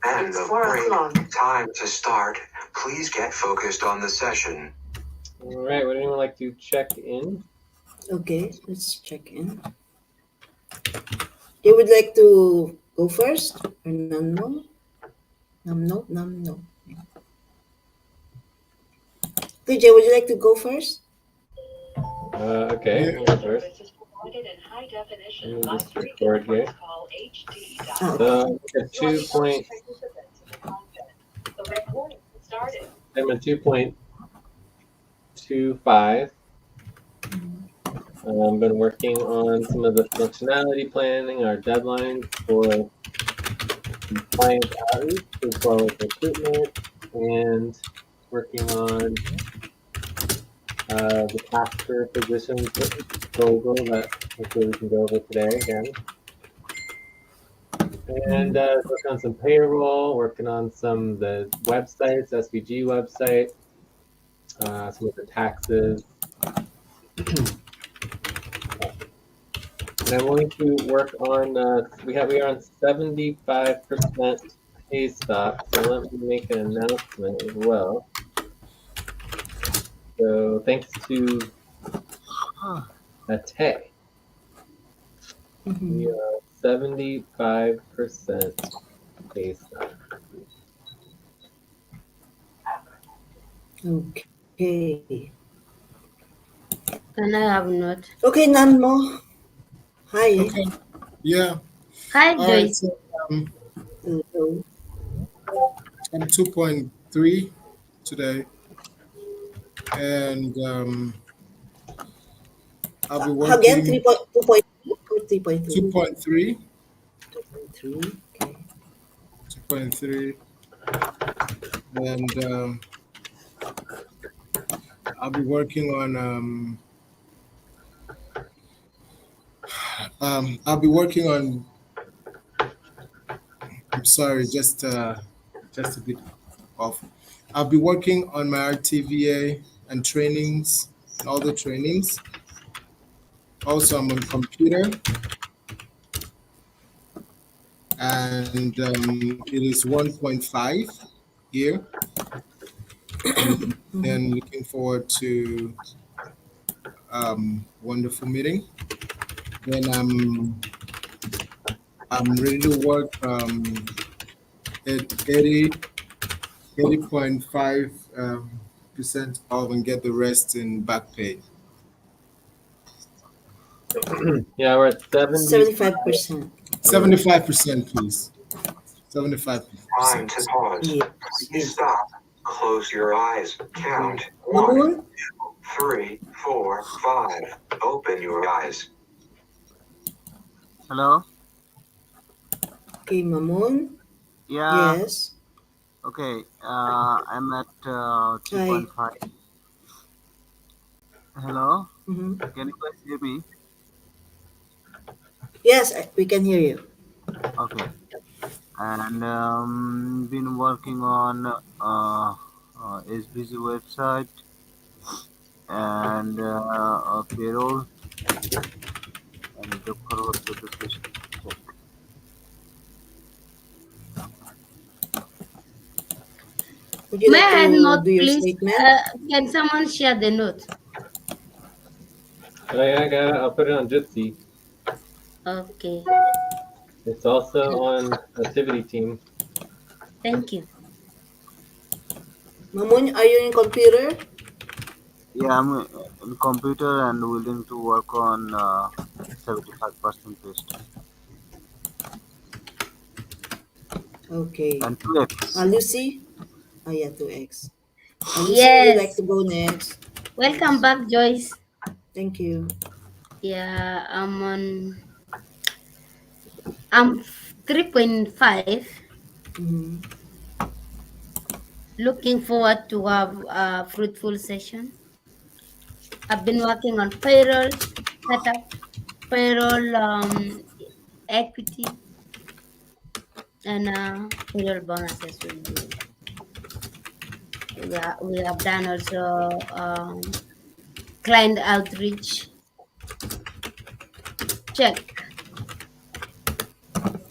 And It's the 4 o'clock. break. Time to start. Please get focused on the session. All right, would anyone like to check in? Okay, let's check in. You would like to go first or Nanmo? Namno. TJ, would you like to go first? Okay, Yeah. I'll go first. Let me just record here. Ah, So at 2.2, I'm at 2.25. I've been working on some of the functionality planning, our deadlines for compliance outreach, as well as recruitment, and working on the pastor positions proposal that hopefully we can go over today again. And working on some payroll, working on some of the websites, SVG website, some of the taxes. And I'm going to work on, we are on 75% pay stop, so let me make an announcement as well. So thanks to Ate, we are 75% pay stop. okay. Can I have a note? Okay, Nanmo. Hi. Okay. Yeah. Hi, All right. Joyce. So Hello. I'm 2.3 today, and I'll be Again, working 3.2 or 3.3? 2.3, 2.3. Okay. 2.3, and I'll be working on I'll be working on. I'm sorry, just a bit off. I'll be working on my RTVA and trainings, and all the trainings. Also, I'm on computer, and it is 1.5 here, and looking forward to wonderful meeting. Then I'm ready to work at 80.5 percent off and get the rest in back pay. Yeah, we're at 75%. 75%, please. 75%. Time to pause. Yes. Please stop. Close your eyes. Count. 1, Mamoon? 2, 3, 4, 5. Open your eyes. Hello? Okay, Mamoon? Yeah. Yes. Okay. I'm at 2.5. Hello? Mm-hmm. Can you guys hear me? Yes, we can hear you. Okay. And been working on SBC website and payroll and look forward to the session. Would you May like I have to note, do your please? statement? Can someone share the note? I'll put it on Jitsi. Okay. It's also on activity team. Thank you. Mamoon, are you in computer? Yeah, I'm in computer and willing to work on 75% paste. Okay. And 2x. Lucy? Oh, yeah, 2x. Lucy, would you like Yes. to go next? Welcome back, Joyce. Thank you. Yeah, I'm 3.5. Mm-hmm. Looking forward to have a fruitful session. I've been working on payroll setup, payroll equity, and payroll bonuses will be. We have done also client outreach check.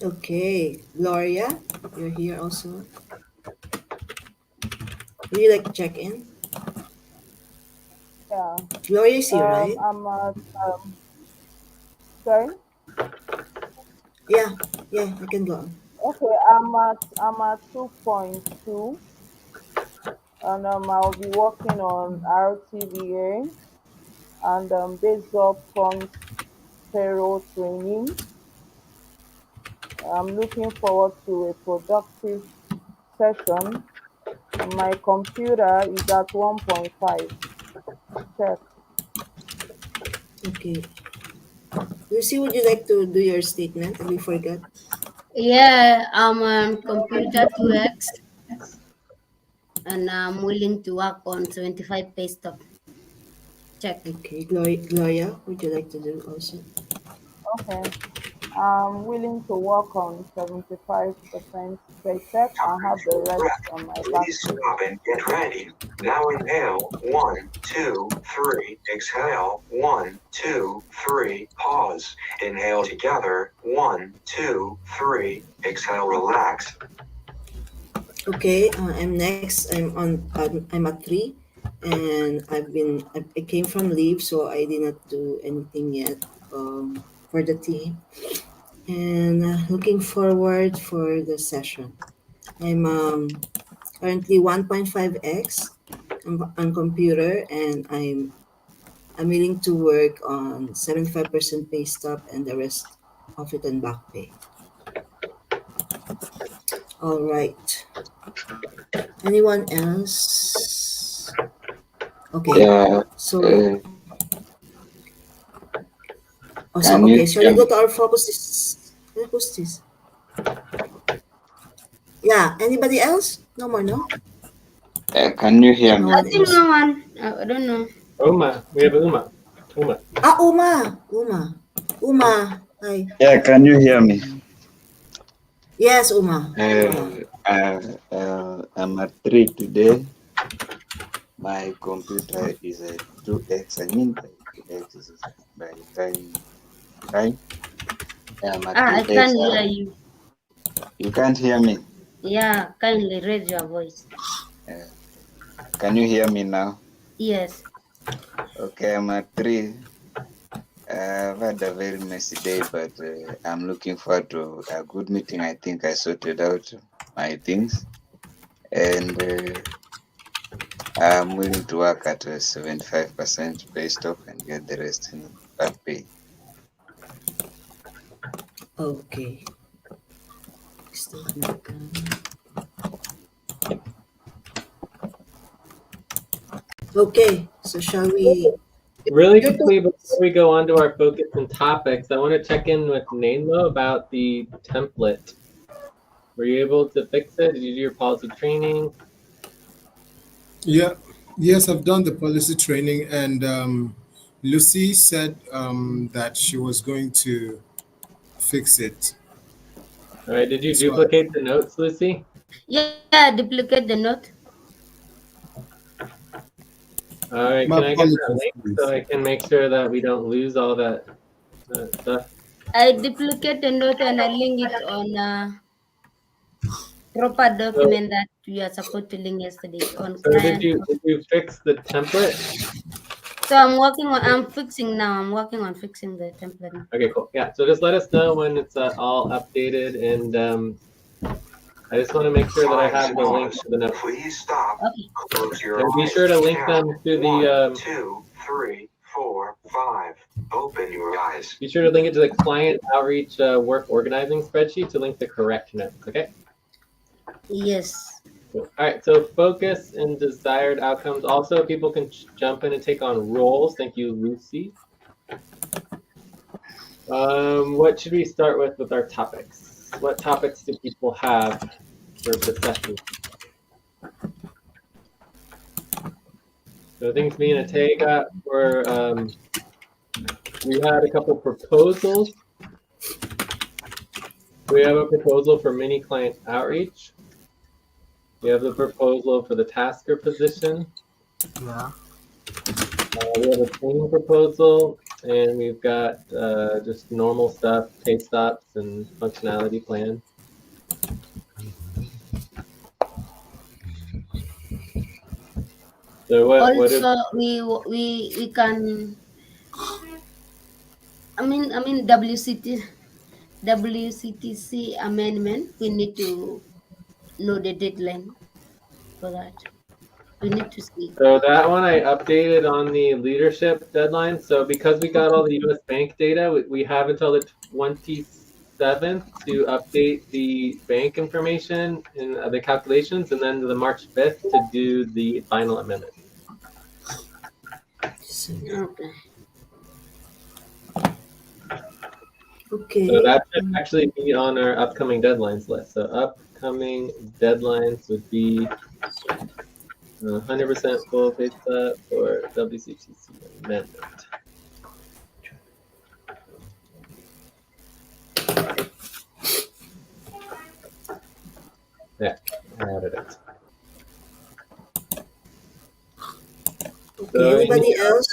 Okay, Gloria, you're here also. Would you like to check in? Yeah. Gloria is here, right? I'm at sorry. Yeah, yeah, I can go on. Okay, I'm at 2.2, and I'll be working on RTVA and based up funds payroll training. I'm looking forward to a productive session. My computer is at 1.5. Check. Okay. Lucy, would you like to do your statement? We forgot. Yeah, I'm on computer 2x and I'm willing to work on 75 pay stop. Check. Okay, Gloria, would you like to do also? Okay. I'm willing to work on 75% paycheck and Time have the for rest breath. on my back Please pay. stop and get ready. Now inhale. 1, 2, 3. Exhale. 1, 2, 3. Pause. Inhale together. 1, 2, 3. Exhale. Relax. Okay, I'm next. I'm at 3, and I came from leave, so I did not do anything yet for the team. And looking forward for the session. I'm currently 1.5x on computer, and I'm willing to work on 75% pay stop and the rest of it on back pay. All right. Anyone else? Okay. Yeah, So, uh, so can you okay. Shall hear we me? go to our focus? Who's this? Yeah. Anybody else? No more. No. Can you hear No me? I one think else. no one. I don't know. Uma, we have Uma. Uma. Ah, Uma. Uma. Uma. Hi. Yeah, can you hear me? Yes, Uma. Go ahead. I'm at 3 today. My computer is at 2x. I mean, by 2x is by time, right? I'm at I 2x. can't hear you. You can't hear me. Yeah, kindly raise your voice. Uh, can you hear me now? Yes. Okay, I'm at 3. I've had a very messy day, but I'm looking forward to a good meeting. I think I sorted out my things, and I'm willing to work at a 75% pay stop and get the rest in back pay. Okay. Statement. Okay. So shall we? Really Your quickly, before we go on to our focus and topics, I want to check in with Nainlo about the template. Were you able to fix it? Did you do your policy training? Yeah, yes, I've done the policy training, and Lucy said that she was going to fix it. All right. Did you So duplicate the notes, Lucy? Yeah, duplicate the note. All right. my Can I get that apologies, link so please. I can make sure that we don't lose all that stuff? I duplicate the note and I link it on proper So, document that you are supposed to link yesterday on so did client. you fix the template? So I'm fixing now. I'm working on fixing the template now. Okay, cool. Yeah. So just let us know when it's all updated, and I just want to make sure that I have the link Pause. to the notes. Please stop. Okay. Close your And be eyes. sure to link Count. them to 1, the 2, 3, 4, 5. Open your eyes. be sure to link it to the client outreach work organizing spreadsheet to link the correct notes. Okay. Yes. Cool. All right. So focus and desired outcomes. Also, people can jump in and take on roles. Thank you, Lucy. What should we start with our topics? What topics do people have for the session? So things me and Atay got were we had a couple proposals. We have a proposal for mini client outreach. We have the proposal for the tasker position. Yeah. We have a training proposal and we've got just normal stuff, pay stops and functionality plan. So what if, Also, we can. I mean WCTC amendment. We need to know the deadline for that. We need to see. so that one I updated on the leadership deadline. So because we got all the US bank data, we have until the 27th to update the bank information and the calculations, and then the March 5th to do the final amendment. Okay. Okay. So that should actually be on our upcoming deadlines list. So upcoming deadlines would be 100% full pay stop for WCTC amendment. Yeah, I added it. Okay. So Anybody else?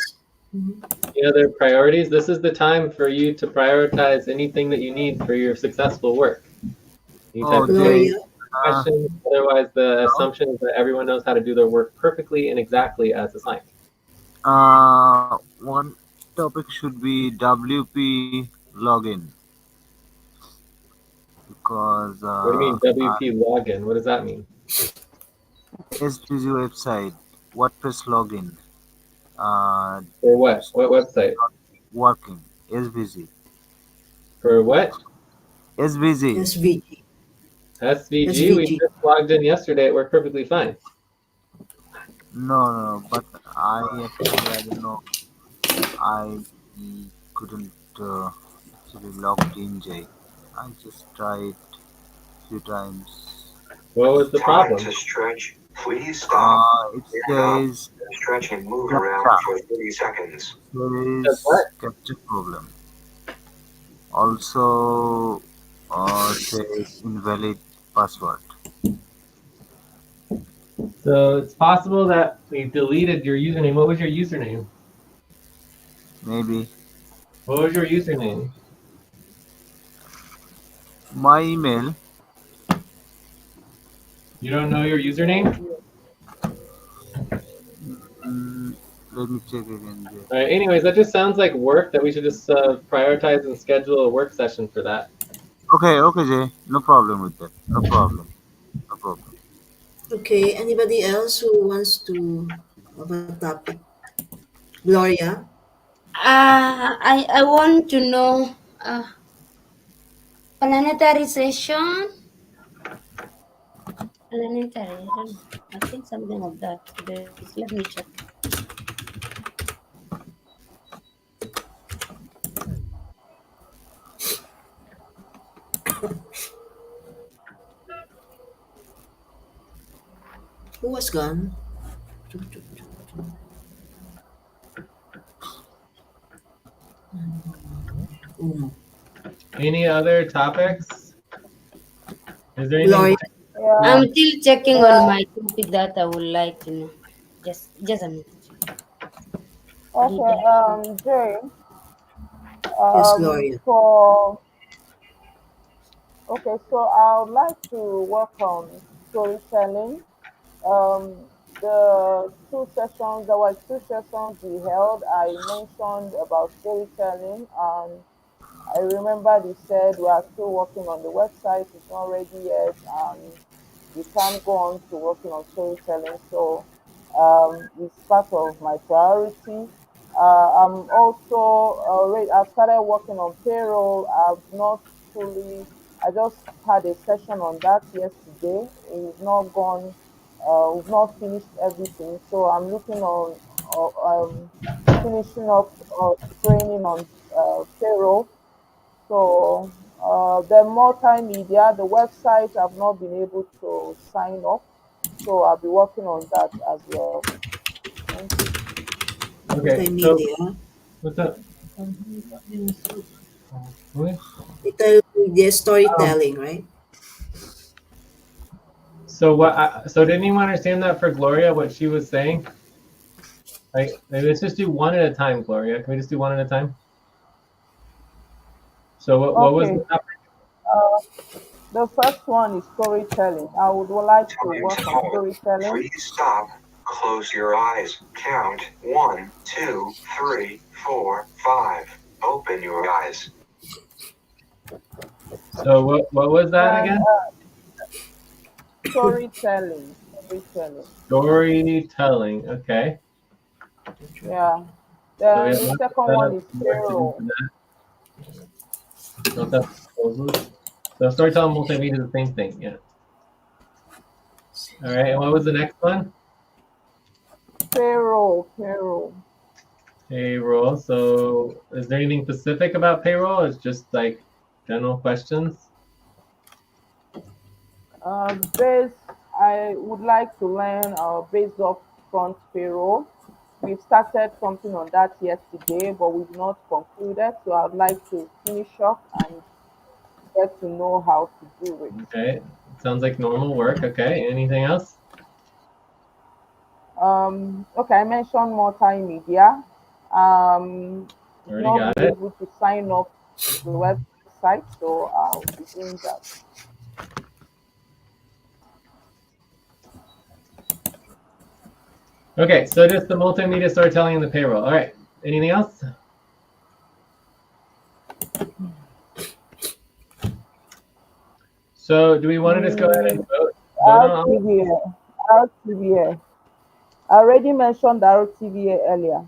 any other priorities? This is the time for you to prioritize anything that you need for your successful work. You Oh, type in Jay. Gloria. questions. Otherwise, the assumption is that everyone knows how to do their work perfectly and exactly as assigned. One topic should be WP login because What do you mean WP login? What does that mean? SVG website WordPress login. For what? It's What website? not working. SVG. For what? SVG. SVG. SVG? We SVG. just logged in yesterday. It worked perfectly fine. No, but I don't know. I couldn't actually logged in, Jay. I just tried few times. What was the Time problem? to stretch. Please stop. It Stand up, says stretch and move captcha. around for 30 seconds. There Says is what? captcha problem. Also, says invalid password. So it's possible that we deleted your username. What was your username? Maybe What was your username? my email. You don't know your username? Mm, Let me check again. Jay. All right. Anyways, that just sounds like work that we should just prioritize and schedule a work session for that. Okay, Jay. No problem with that. No problem. No problem. Okay. Anybody else who wants to have a topic? Gloria. I want to know planetary session. Planetary. I don't know. I think something of that. Let me check. Who was gone? Umo. Any other topics? Is there anything? Gloria. Yeah. I'm still checking on my topic that I would like to know. Just a minute. Okay. Jay. Yes, Gloria. So I would like to work on storytelling. Um, the two sessions, there were two sessions we held. I mentioned about storytelling, and I remember they said we are still working on the website. It's not ready yet, and we can't go on to working on storytelling. So it's part of my priority. I'm also already. I've started working on payroll. I've not fully. I just had a session on that yesterday. It's not gone. We've not finished everything, so I'm looking on finishing up training on payroll. So the multimedia, the website, I've not been able to sign up. So I'll be working on that as well. Thank you. Okay. So Multimedia. what's up? What? Multimedia storytelling, right? So what? So did anyone understand that for Gloria? What she was saying? Maybe let's just do one at a time, Gloria. Can we just do one at a time? So what was Okay. the topic? The first one is storytelling. I would like to Time work to on pause. storytelling. Please stop. Close your eyes. Count 1, 2, 3, 4, 5. Open your eyes. So what was that And again? storytelling. Storytelling. Storytelling. Okay. Yeah. So we Then have the lots of second one setup is and work to do payroll. for that. Lots of proposals. So storytelling, multimedia is the same thing. Yeah. All right. And what was the next one? Payroll. Payroll. Payroll. So is there anything specific about payroll? It's just like general questions. Base. I would like to learn base of front payroll. We've started something on that yesterday, but we've not concluded. So I'd like to finish up and get to know how to do it. Okay. Sounds like normal work. Okay. Anything else? Okay, I mentioned multimedia. Did Already not got be it. able to sign up to the website, so I'll be doing that. Okay. So just the multimedia storytelling and the payroll. All right. Anything else? So do we want to just go ahead and vote on all? RTVA, RTVA. I already mentioned RTVA earlier.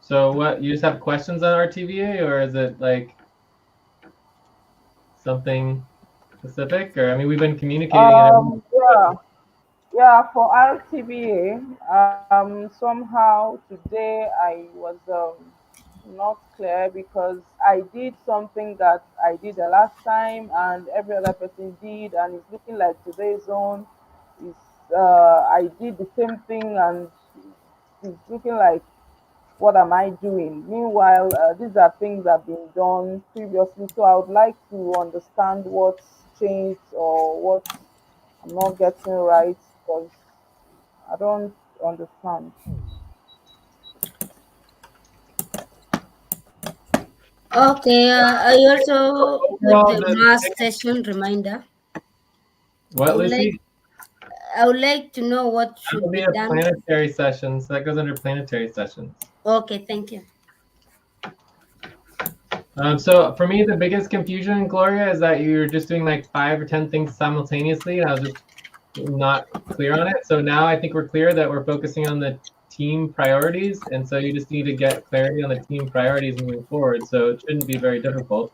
So what, you just have questions on RTVA, or is it like something specific? Or I mean, we've been communicating and Yeah, yeah. For RTVA, somehow today I was not clear because I did something that I did the last time, and every other person did, and it's looking like today's own is I did the same thing, and it's looking like what am I doing? Meanwhile, these are things that have been done previously, so I would like to understand what's changed or what I'm not getting right because I don't understand. Okay, I also put overall, the the last session reminder. I what, would like Lucy? I would like to know what That will should be be a done. planetary session, so that goes under planetary sessions. Okay, thank you. So for me, the biggest confusion, Gloria, is that you're just doing like 5 or 10 things simultaneously, and I was just not clear on it. So now I think we're clear that we're focusing on the team priorities, and so you just need to get clarity on the team priorities moving forward. So it shouldn't be very difficult.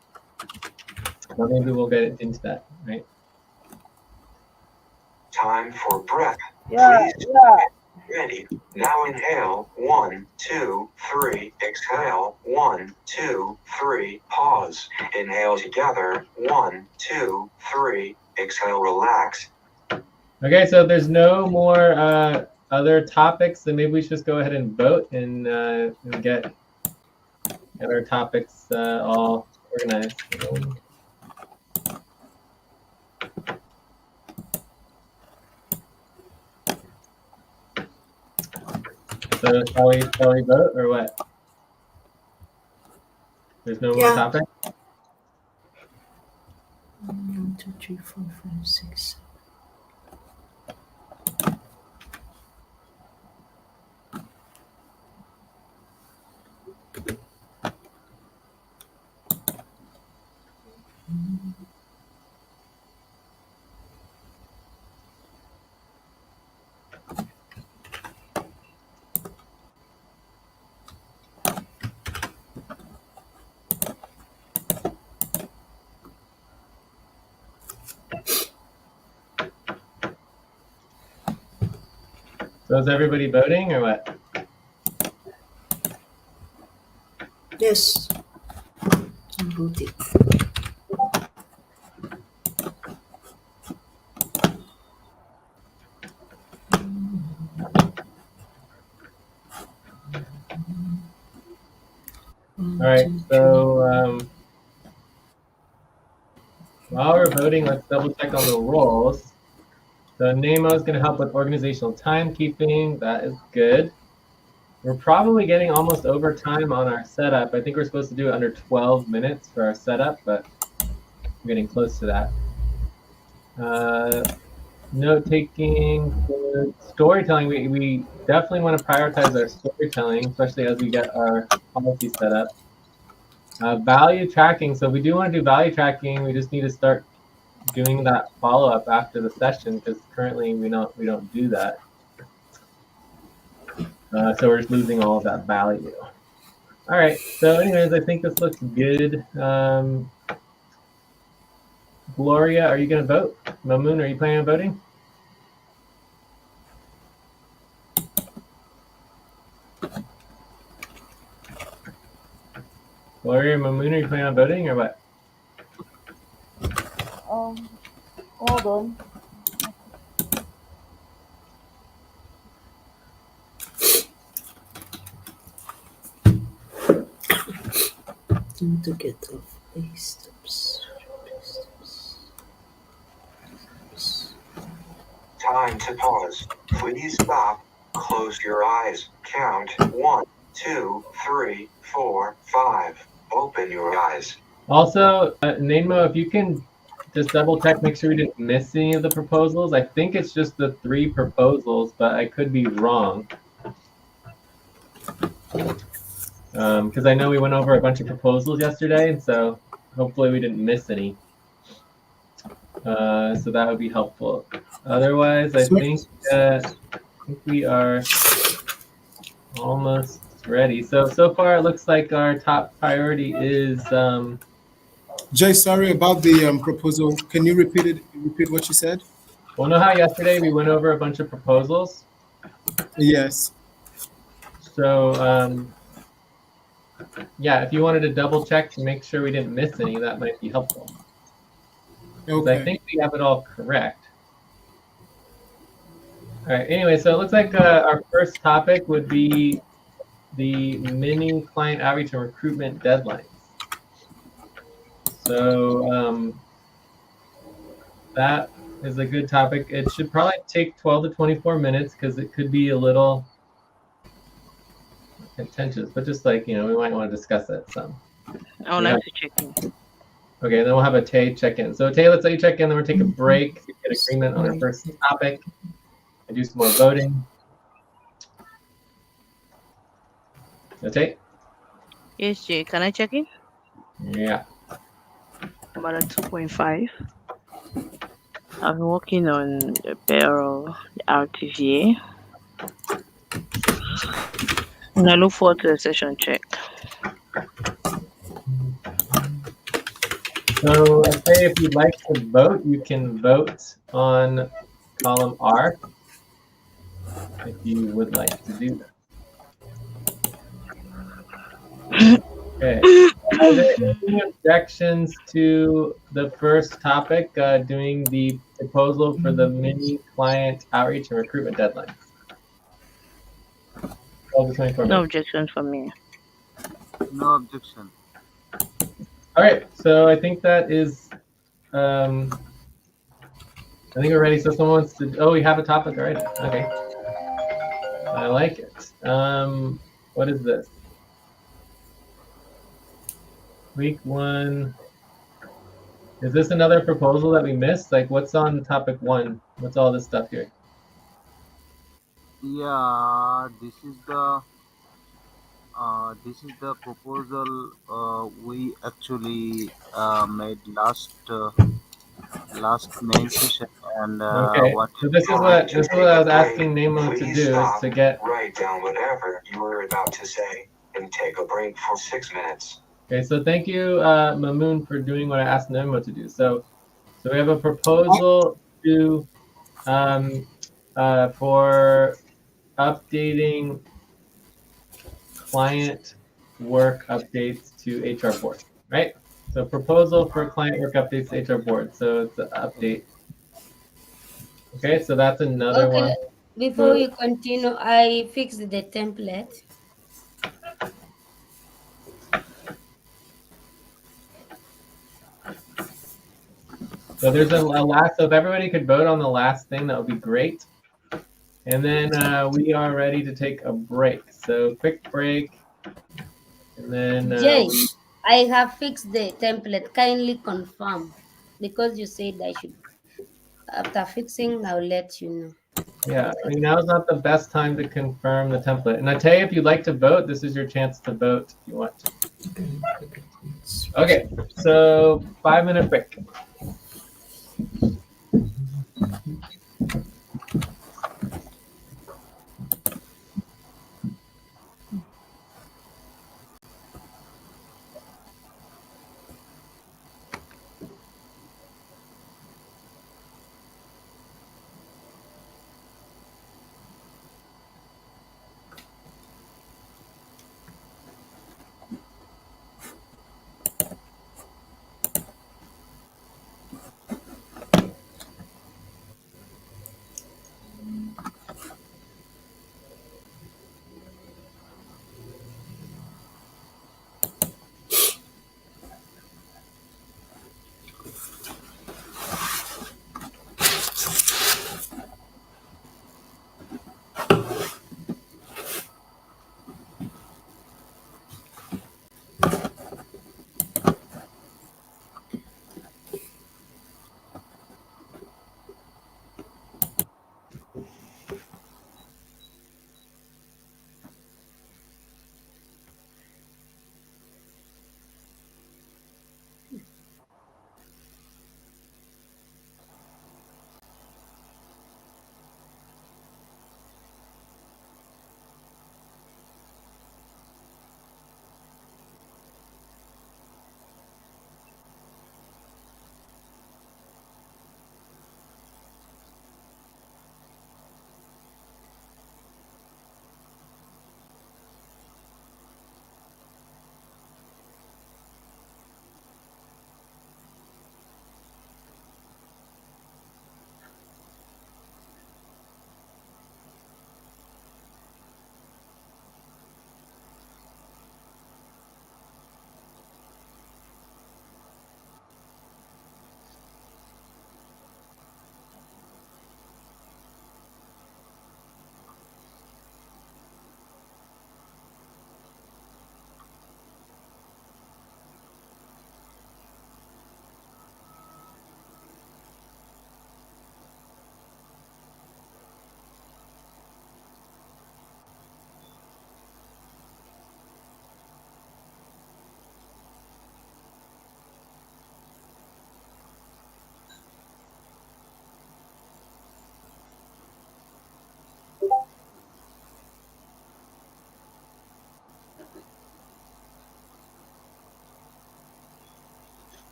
But maybe we'll get into that, right? Time for breath. Yeah, Please yeah. ready. Now inhale. 1, 2, 3. Exhale. 1, 2, 3. Pause. Inhale together. 1, 2, 3. Exhale. Relax. Okay, so if there's no more other topics, then maybe we should just go ahead and vote and get our topics all organized. So shall we vote or what? There's no more Yeah. topic? 1, 2, 3, 4, 5, 6. So is everybody voting or what? Yes. I'm voting. All right, so while we're voting, let's double check on the roles. So Nemo is going to help with organizational timekeeping. That is good. We're probably getting almost over time on our setup. I think we're supposed to do it under 12 minutes for our setup, but we're getting close to that. Note taking for storytelling, we definitely want to prioritize our storytelling, especially as we get our policy set up. Value tracking. So we do want to do value tracking. We just need to start doing that follow up after the session because currently we don't do that. So we're just losing all of that value. All right. So, anyways, I think this looks good. Gloria, are you going to vote? Mamoon, are you planning on voting? Gloria, Mamoon, are you planning on voting or what? Hold on. Time to get off these steps. Time to pause. Please stop. Close your eyes. Count 1, 2, 3, 4, 5. Open your eyes. Also, Nemo, if you can just double check, make sure we didn't miss any of the proposals. I think it's just the 3 proposals, but I could be wrong. Because I know we went over a bunch of proposals yesterday, and so hopefully we didn't miss any. So that would be helpful. Otherwise, I think we are almost ready. So far, it looks like our top priority is. Jay, sorry about the proposal. Can you repeat what you said? Well, know how yesterday we went over a bunch of proposals? Yes. So, yeah, if you wanted to double check to make sure we didn't miss any, that might be helpful. Okay. I think we have it all correct. All right, anyway, so it looks like our first topic would be the mini client outreach and recruitment deadlines. So that is a good topic. It should probably take 12 to 24 minutes because it could be a little contentious, but just like, we might want to discuss it some. I would like to check in. Okay, then we'll have a Tay check in. So Tay, let's let you check in, then we'll take a break to get agreement on our first topic and do some more voting. So Tay? Yes, Jay, can I check in? Yeah. I'm at a 2.5. I've been working on the payroll, the RTVA. And I look forward to the session check. So Tay, if you'd like to vote, you can vote on column R if you would like to do that. Okay. Are there any objections to the first topic, doing the proposal for the mini client outreach and recruitment deadlines? 12 to 24 No minutes. objections from me. No objection. All right, so I think that is, I think we're ready. So someone wants to, oh, we have a topic already. Okay. I like it. What is this? Week 1. Is this another proposal that we missed? Like, what's on topic 1? What's all this stuff here? Yeah, this is the proposal we actually made last main session, and Okay, what so this is what I was asking Nemo to Please do, is stop. to get. Write down whatever you were about to say and take a break for 6 minutes. Okay, so thank you, Mamoon, for doing what I asked Nemo to do. So we have a proposal to for updating client work updates to HR board, right? So proposal for client work updates to HR board. So it's an update. Okay, so that's another one. Before we continue, I fixed the template. So there's a last, so if everybody could vote on the last thing, that would be great. And then we are ready to take a break. So quick break. And then Jay, I have fixed the template. Kindly confirm because you said I should. After fixing, I'll let you know. yeah, I mean, now's not the best time to confirm the template. And I tell you, if you'd like to vote, this is your chance to vote if you want to. Okay, so 5-minute break.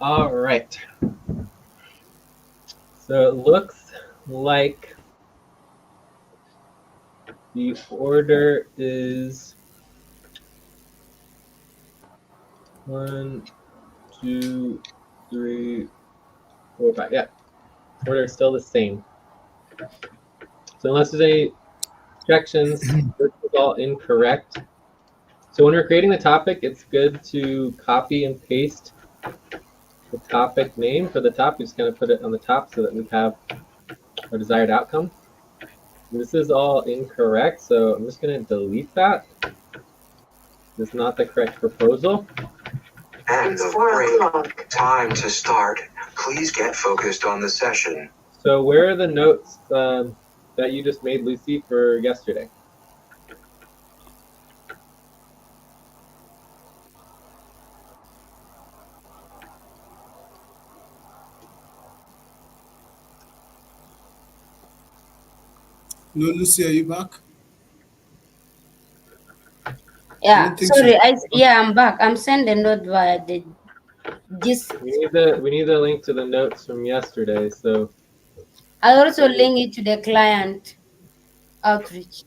All right. So it looks like the order is 1, 2, 3, 4, 5. Yeah, order is still the same. So unless there's any objections, this is all incorrect. So when we're creating the topic, it's good to copy and paste the topic name for the top. You just kind of put it on the top so that we have our desired outcome. This is all incorrect, so I'm just going to delete that. This is not the correct proposal. And the break. Time to start. Please get focused on the session. So where are the notes that you just made, Lucy, for yesterday? No, Lucy, are you back? Yeah, don't think sorry. so. Yeah, I'm back. I'm sending note via this. We need the link to the notes from yesterday. So I also link it to the client outreach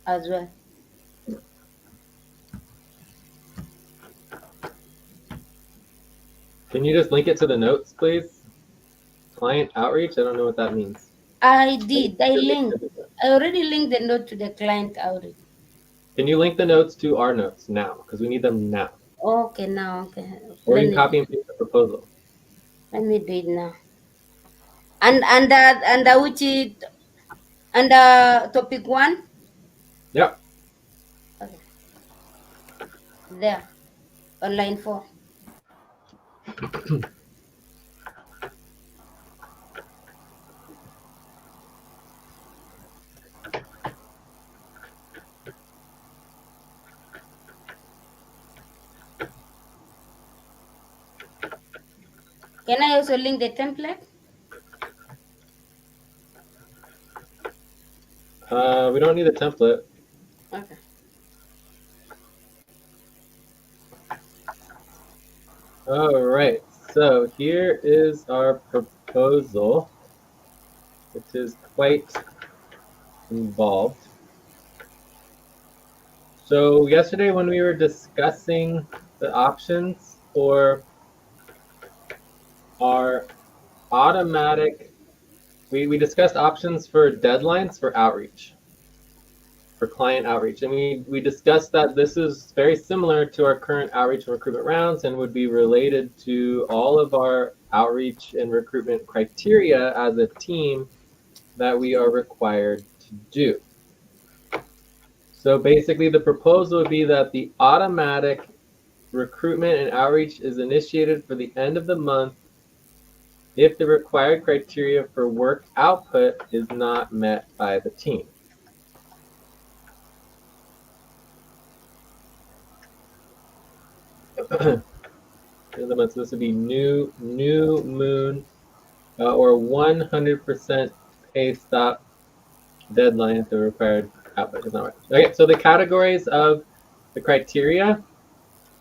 as well. can you just link it to the notes, please? Client outreach? I don't know what that means. I did. I already linked the note to the client outreach. Can you link the notes to our notes now? Because we need them now. Okay, now okay. Or you can copy and paste the proposal. Let me do it now. And which is topic 1? Yep. Okay. There. On line 4. Can I also link the template? We don't need a template. Okay. All right. So here is our proposal, which is quite involved. So yesterday when we were discussing the options for our automatic, we discussed options for deadlines for outreach, for client outreach. And we discussed that this is very similar to our current outreach and recruitment rounds and would be related to all of our outreach and recruitment criteria as a team that we are required to do. So basically the proposal would be that the automatic recruitment and outreach is initiated for the end of the month if the required criteria for work output is not met by the team. In the month, so this would be new moon or 100% pay stop deadline if the required output is not right. Okay, so the categories of the criteria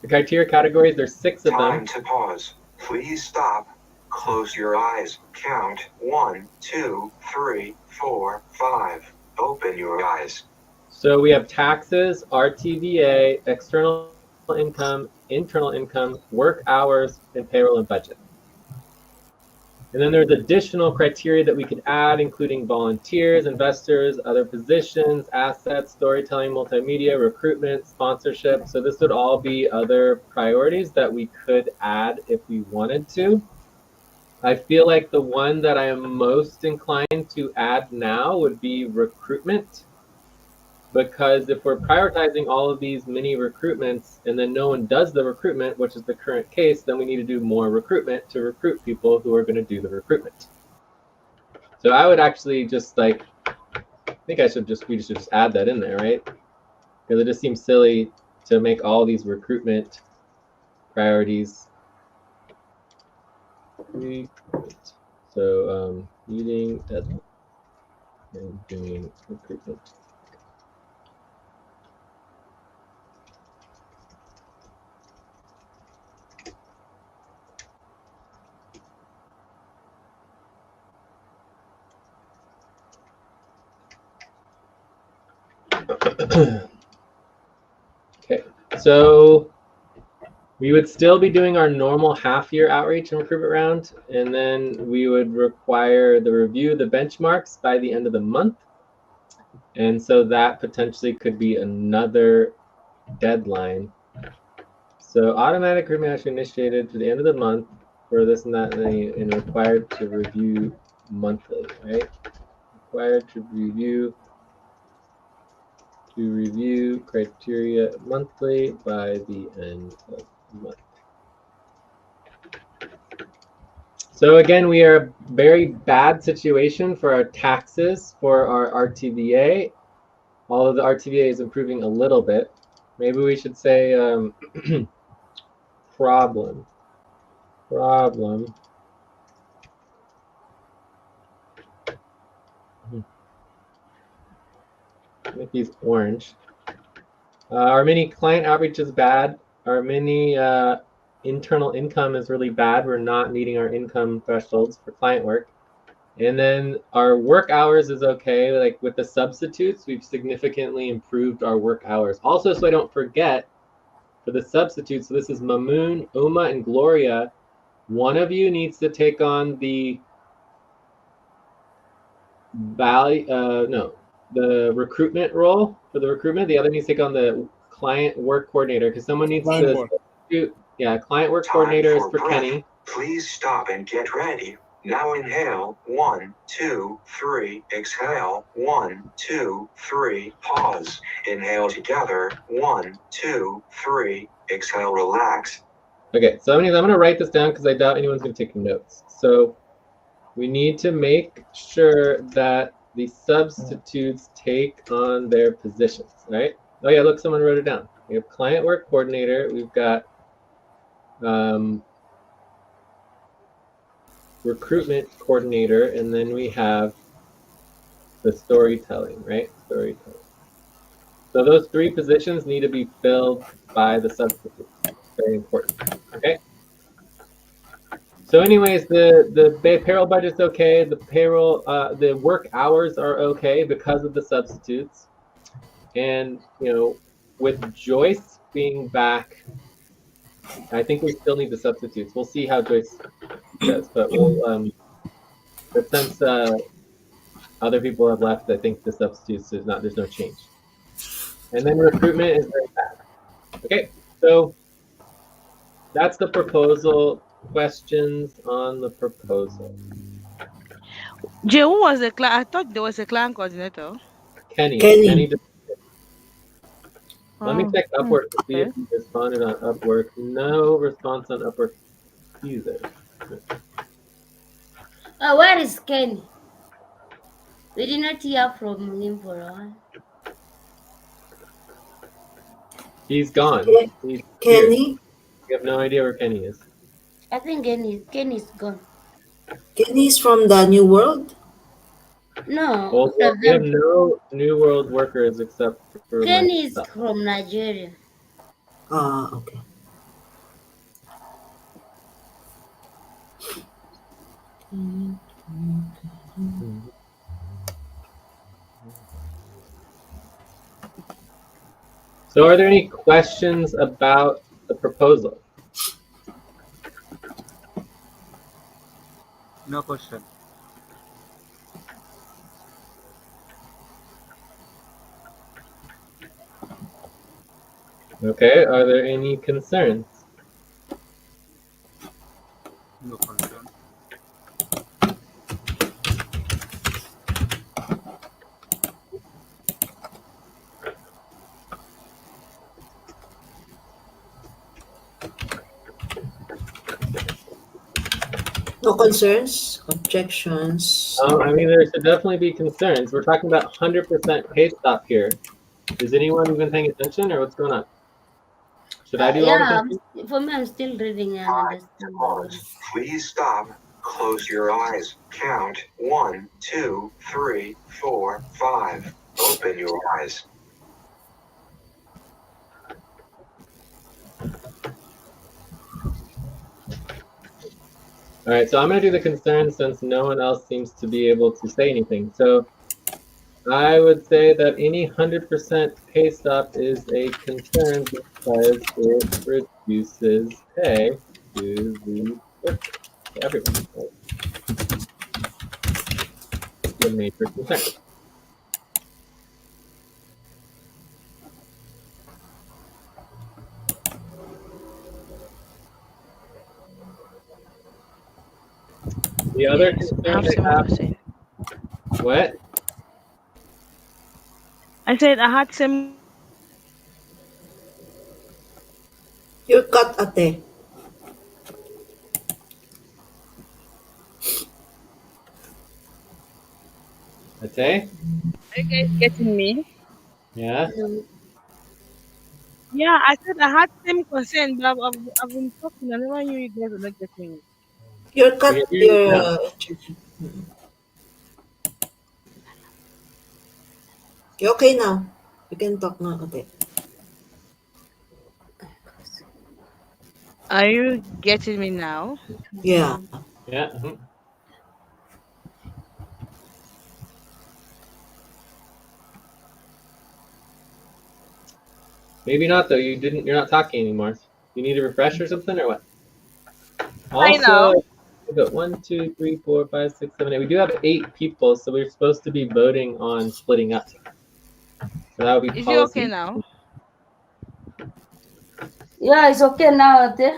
categories, there's 6 of them. Time to pause. Please stop. Close your eyes. Count 1, 2, 3, 4, 5. Open your eyes. So we have taxes, RTVA, external income, internal income, work hours, and payroll and budget. And then there's additional criteria that we could add, including volunteers, investors, other positions, assets, storytelling, multimedia, recruitment, sponsorship. So this would all be other priorities that we could add if we wanted to. I feel like the one that I am most inclined to add now would be recruitment, because if we're prioritizing all of these mini recruitments and then no one does the recruitment, which is the current case, then we need to do more recruitment to recruit people who are going to do the recruitment. So I would actually just I think we should just add that in there, right? Because it just seems silly to make all these recruitment priorities. So meeting deadline and doing recruitment. Okay, so we would still be doing our normal half-year outreach and recruitment round, and then we would require the review of the benchmarks by the end of the month. And so that potentially could be another deadline. So automatic rematch initiated to the end of the month for this and that, and required to review monthly, right? Required to review criteria monthly by the end of the month. So again, we are a very bad situation for our taxes for our RTVA. Although the RTVA is improving a little bit. Maybe we should say problem. Make these orange. Our mini client outreach is bad. Our mini internal income is really bad. We're not meeting our income thresholds for client work. And then our work hours is okay. Like with the substitutes, we've significantly improved our work hours. Also, so I don't forget, for the substitutes, so this is Mamoon, Uma, and Gloria. One of you needs to take on the the recruitment role for the recruitment. The other needs to take on the client work coordinator because someone needs Client to work. substitute. Yeah, client work Time coordinator is for for breath. Kenny. Please stop and get ready. Now inhale, 1, 2, 3, exhale, 1, 2, 3, pause. Inhale together, 1, 2, 3, exhale, relax. Okay, so I'm gonna write this down because I doubt anyone's gonna take notes. So we need to make sure that the substitutes take on their positions, right? Oh yeah, look, someone wrote it down. We have client work coordinator. We've got recruitment coordinator, and then we have the storytelling, right? Storytelling. So those three positions need to be filled by the substitutes. Very important. Okay. So, anyways, the payroll budget's okay. The payroll, the work hours are okay because of the substitutes, and with Joyce being back, I think we still need the substitutes. We'll see how Joyce does, but we'll but since other people have left, I think the substitutes there's no change. And then recruitment is very bad. Okay, so that's the proposal. Questions on the proposal? Jay, who was the client? I thought there was a client coordinator. Kenny. Kenny. Let me check Upwork to see Okay. if he responded on Upwork. No response on Upwork either. Where is Kenny? We did not hear from him for a while. He's gone. Ke- He's here. Kenny? We have no idea where Kenny is. I think Kenny's gone. Kenny's from the New World? No, Also, all of we have them. no New World workers except for Kenny is myself. from Nigeria. Ah, okay. So are there any questions about the proposal? No question. Okay, are there any concerns? No concern. No concerns? Objections? I mean, there should definitely be concerns. We're talking about 100% pay stop here. Is anyone even paying attention, or what's going on? Should I do all the Yeah, thinking? for me, I'm still reading and understanding. Pause. Please stop. Close your eyes. Count 1, 2, 3, 4, 5. Open your eyes. All right, so I'm going to do the concerns since no one else seems to be able to say anything. So I would say that any 100% pay stop is a concern because it reduces pay to the worker, to everyone. Right? The major concern. The other Yes, I concern have I same have, concern. what? I said I had same. You're cut, ate. Ate? Are you guys getting me? Yeah? Yeah, I said I had same concern, but I've been talking. I never knew you guys were not getting me. You're We can cut. hear you Your now. you're okay now. You can talk now, ate. Are you getting me now? Yeah. Yeah. Maybe not though. You're not talking anymore. You need a refresh or something or what? Right now. Also, we got 1, 2, 3, 4, 5, 6, 7, 8. We do have 8 people, so we're supposed to be voting on splitting up. So that would be Is it okay policy. now? Yeah, it's okay now, ate.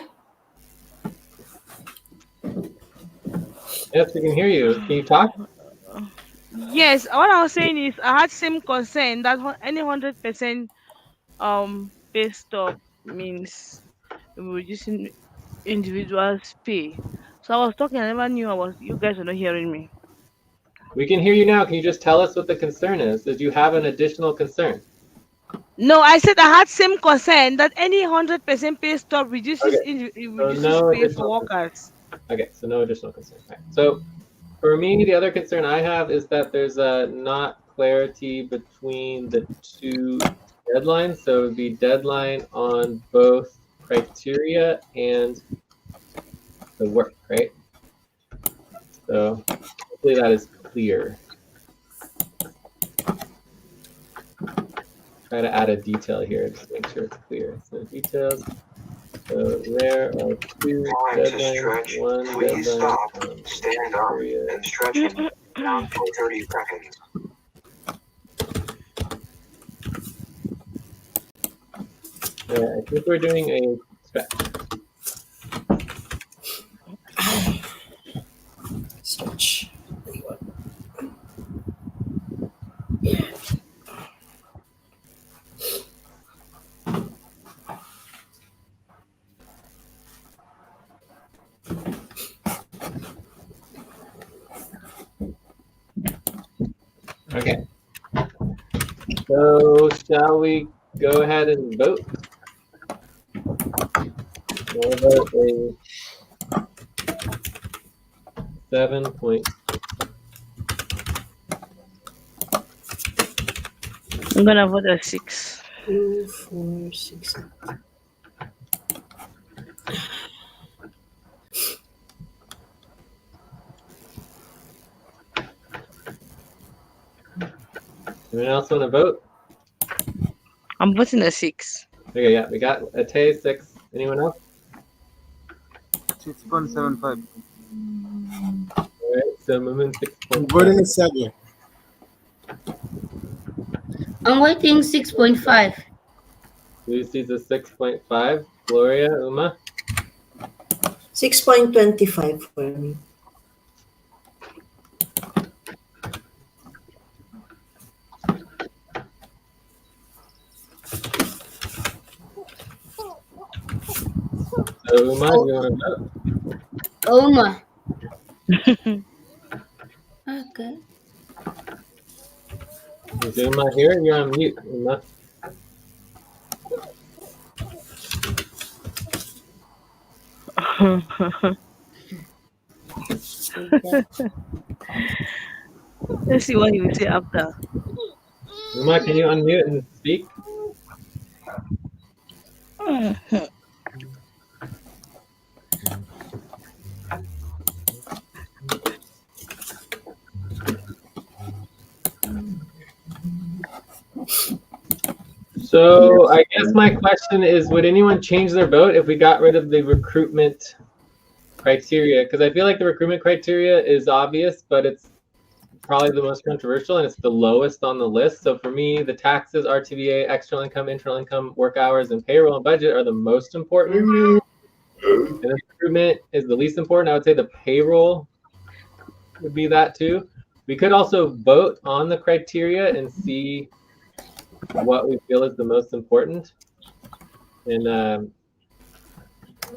Yes, we can hear you. Can you talk? Yes, what I was saying is I had same concern that any 100% pay stop means reducing individuals' pay. So I was talking, I never knew you guys were not hearing me. We can hear you now. Can you just tell us what the concern is? Did you have an additional concern? No, I said I had same concern that any 100% pay stop reduces Okay. So reduces no pay for additional concern. workers. Okay, so no additional concern. Right. So for me, the other concern I have is that there's not clarity between the two deadlines. So it would be deadline on both criteria and the work, right? So hopefully that is clear. Try to add a detail here just to make sure it's clear. So details. So there are 2 Time to deadlines, stretch. 1 Please deadline stop, on stand up, criteria. and stretching down for 30 seconds. Yeah, I think we're doing a stretch. Stretch. Okay. So shall we go ahead and vote? We'll vote a 7 point. I'm gonna vote a 6. 2, 4, 6. Anyone else want to vote? I'm voting a 6. Okay, yeah, we got Ate 6. Anyone else? 6.75. All right, so moving 6 I'm point. voting a 7. I'm waiting 6.5. Lucy's a 6.5. Gloria, Uma? 6.25 for me. So Uma, do you want to vote? Oma. Okay. Is Uma here? You're on mute, Uma. Let's see what he will say after. Uma, can you unmute and speak? So I guess my question is, would anyone change their vote if we got rid of the recruitment criteria? Because I feel like the recruitment criteria is obvious, but it's probably the most controversial and it's the lowest on the list. So for me, the taxes, RTVA, external income, internal income, work hours, and payroll and budget are the most important. And the recruitment is the least important. I would say the payroll would be that too. We could also vote on the criteria and see what we feel is the most important, and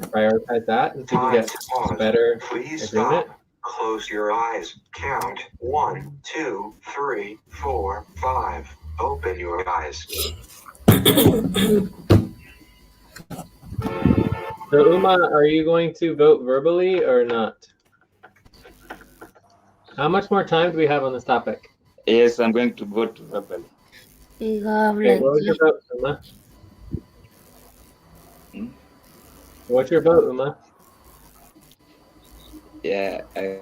prioritize that and see if we Time get to pause. better Please agreement. stop. Close your eyes. Count 1, 2, 3, 4, 5. Open your eyes. So Uma, are you going to vote verbally or not? How much more time do we have on this topic? Yes, I'm going to vote verbally. We have Okay, like what was your vote, Uma? Hmm? What's your vote, Uma? Yeah, I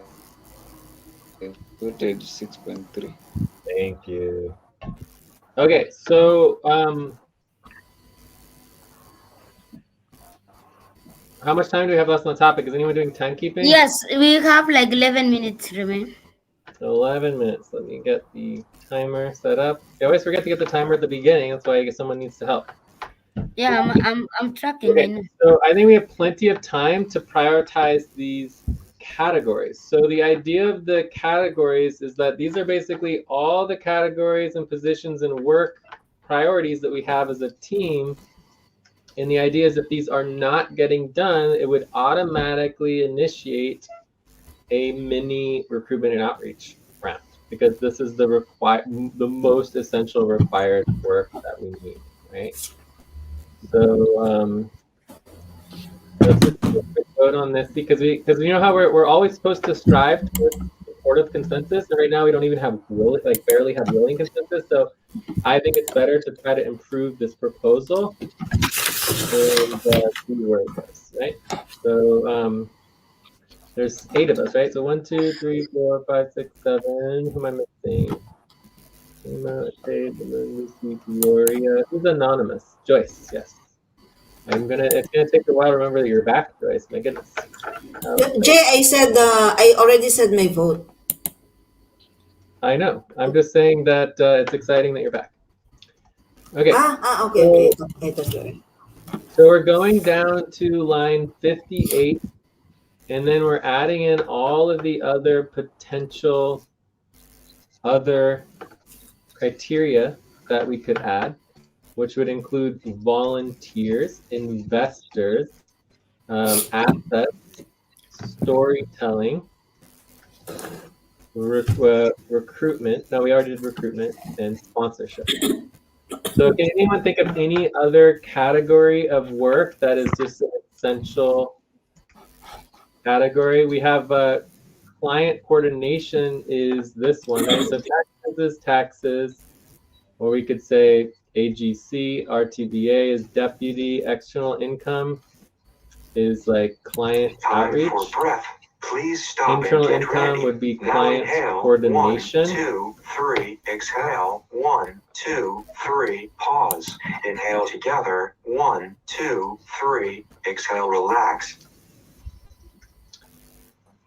voted 6.3. Thank you. Okay, so how much time do we have left on the topic? Is anyone doing timekeeping? yes, we have like 11 minutes remain. 11 minutes. Let me get the timer set up. I always forget to get the timer at the beginning. That's why I guess someone needs to help. Yeah, I'm tracking. I Okay, know. so I think we have plenty of time to prioritize these categories. So the idea of the categories is that these are basically all the categories and positions and work priorities that we have as a team. And the idea is if these are not getting done, it would automatically initiate a mini recruitment and outreach round, because this is the most essential required work that we need, right? So let's just do a quick vote on this, because you know how we're always supposed to strive towards supportive consensus, and right now we don't even have barely have willing consensus. So I think it's better to try to improve this proposal and see where it goes, right? So there's 8 of us, right? So 1, 2, 3, 4, 5, 6, 7. Who am I missing? Lucy, Gloria. Who's anonymous? Joyce, yes. It's gonna take a while to remember that you're back, Joyce. My goodness. Jay, I already said my vote. I know. I'm just saying that it's exciting that you're back. Okay. Okay. I thought you were. So we're going down to line 58, and then we're adding in all of the other potential other criteria that we could add, which would include volunteers, investors, assets, storytelling, recruitment. No, we already did recruitment, and sponsorship. So can anyone think of any other category of work that is just an essential category? We have client coordination is this one, right? So taxes is taxes, or we could say AGC, RTVA is deputy, external income is like client Time outreach. for breath. Please stop Internal and get income ready. would be Now client inhale. coordination. 1, 2, 3. Exhale. 1, 2, 3. Pause. Inhale together. 1, 2, 3. Exhale. Relax.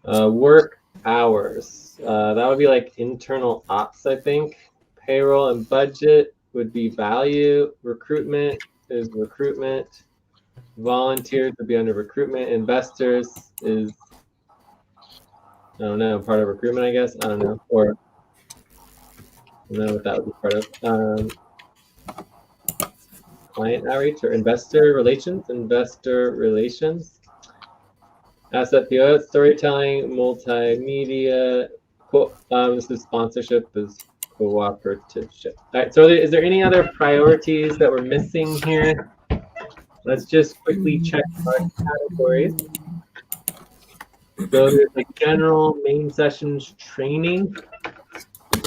Work hours. That would be like internal ops, I think. Payroll and budget would be value. Recruitment is recruitment. Volunteers would be under recruitment. Investors is, I don't know, part of recruitment, I guess. I don't know. Or I don't know what that would be part of. Client outreach or investor relations. Asset PO, storytelling, multimedia. This is sponsorship, is cooperativeship. All right, so is there any other priorities that we're missing here? Let's just quickly check our categories. So there's like general main sessions training.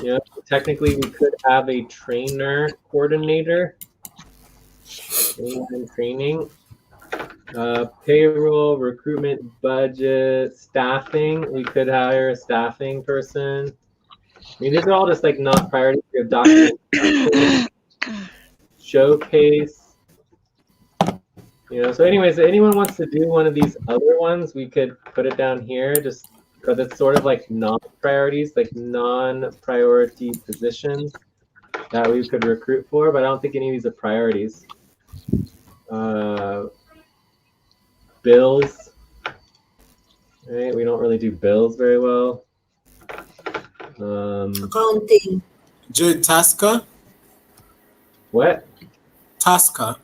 You know, technically we could have a trainer coordinator. Training. Payroll, recruitment, budget, staffing. We could hire a staffing person. I mean, these are all just like not priorities. We have document showcase. You know, so anyways, if anyone wants to do one of these other ones, we could put it down here just because it's sort of like non-priorities, like non-priority positions that we could recruit for, but I don't think any of these are priorities. Bills, right? We don't really do bills very well. Accounting. Joy Tasker? What? Tasker.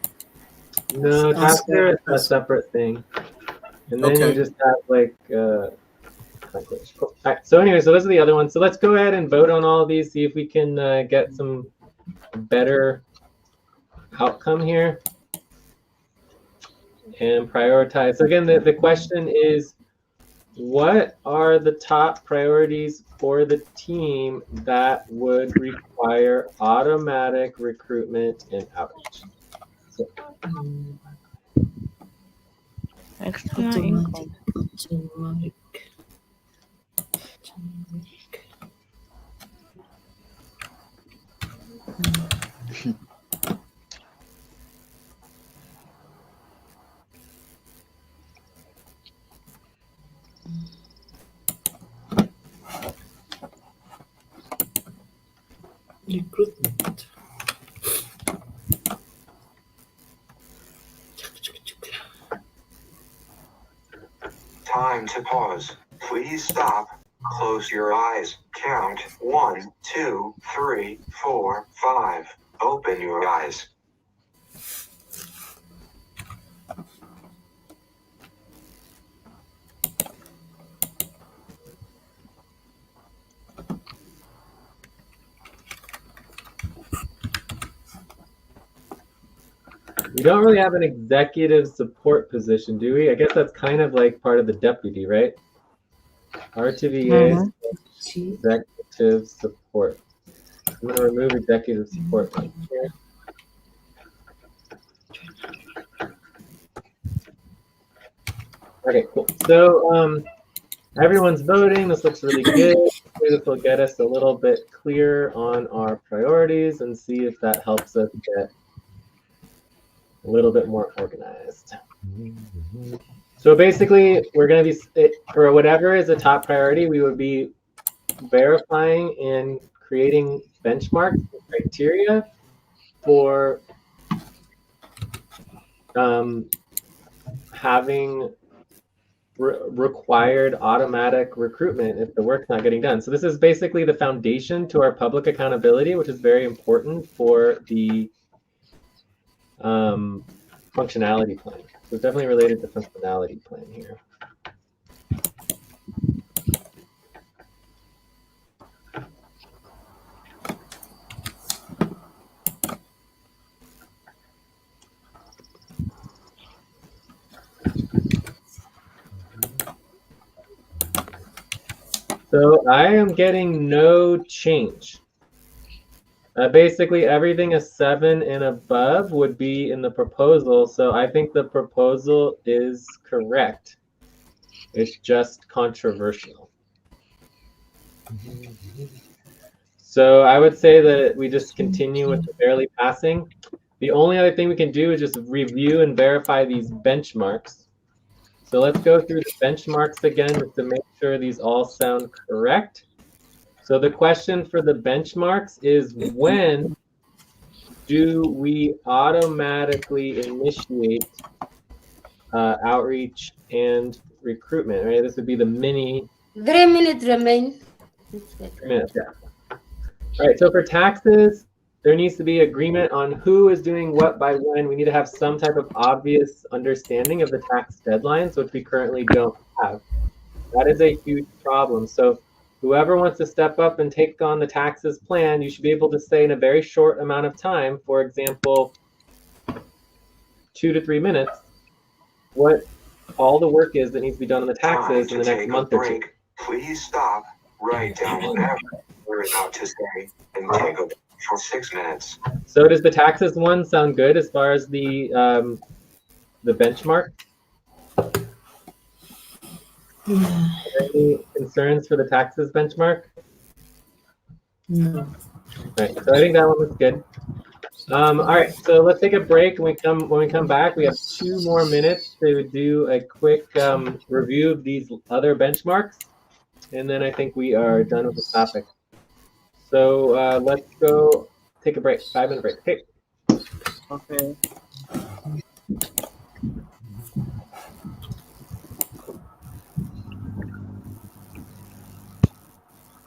No, Tasker. Tasker is a separate thing. And then you Okay. just have like calculation. Cool. All right. So anyway, so those are the other ones. So let's go ahead and vote on all of these. See if we can get some better outcome here and prioritize. So again, the question is, what are the top priorities for the team that would require automatic recruitment and outreach? So, External Automatic. income. Automatic. Recruitment. Time to pause. Please stop. Close your eyes. Count 1, 2, 3, 4, 5. Open your eyes. we don't really have an executive support position, do we? I guess that's kind of like part of the deputy, right? RTVA executive support. I'm going to remove executive support right here. Okay, cool. So everyone's voting. This looks really good. Hopefully this will get us a little bit clear on our priorities and see if that helps us get a little bit more organized. So basically, we're going to be, for whatever is a top priority, we would be verifying and creating benchmarks and criteria for having required automatic recruitment if the work's not getting done. So this is basically the foundation to our public accountability, which is very important for the functionality plan. So it's definitely related to functionality plan here. So I am getting no change. Basically, everything a 7 and above would be in the proposal. So I think the proposal is correct. It's just controversial. So I would say that we just continue with the barely passing. The only other thing we can do is just review and verify these benchmarks. So let's go through the benchmarks again just to make sure these all sound correct. So the question for the benchmarks is, when do we automatically initiate outreach and recruitment? Right, this would be the mini. 3 minutes remain. 3 minutes, yeah. All right, so for taxes, there needs to be agreement on who is doing what by when. We need to have some type of obvious understanding of the tax deadlines, which we currently don't have. That is a huge problem. So whoever wants to step up and take on the taxes plan, you should be able to say in a very short amount of time, for example, 2 to 3 minutes, what all the work is that needs to be done on the taxes in the next month or two. Please stop. Write down whatever you're about to say and take a break for 6 minutes. So does the taxes one sound good as far as the benchmark? Any concerns for the taxes benchmark? No. Right, so I think that one looks good. All right, so let's take a break. When we come back, we have 2 more minutes to do a quick review of these other benchmarks, and then I think we are done with the topic. So let's go take a break, 5-minute break. Okay.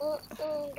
Okay. Mhm.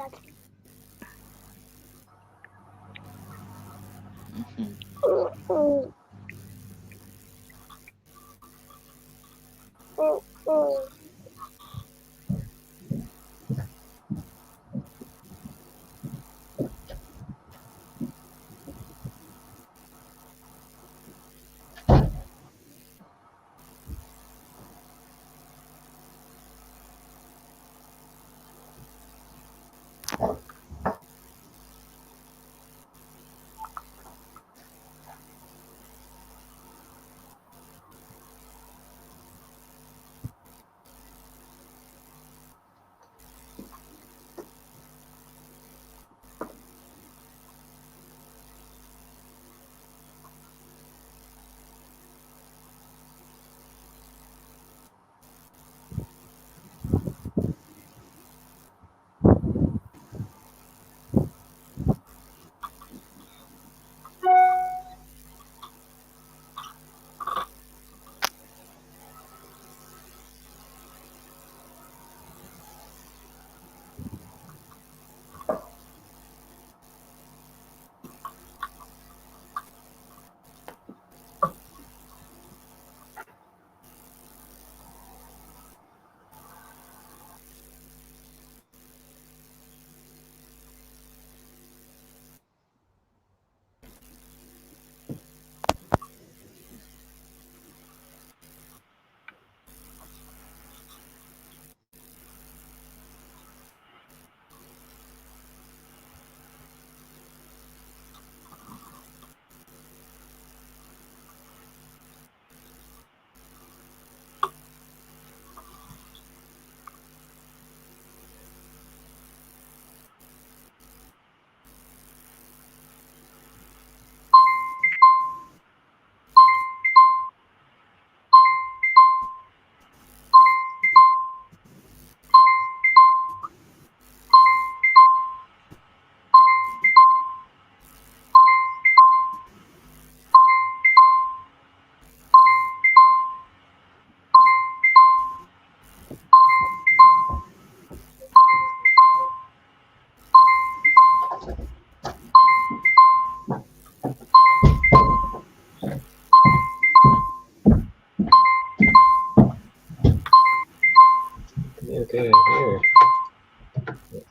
Okay, here.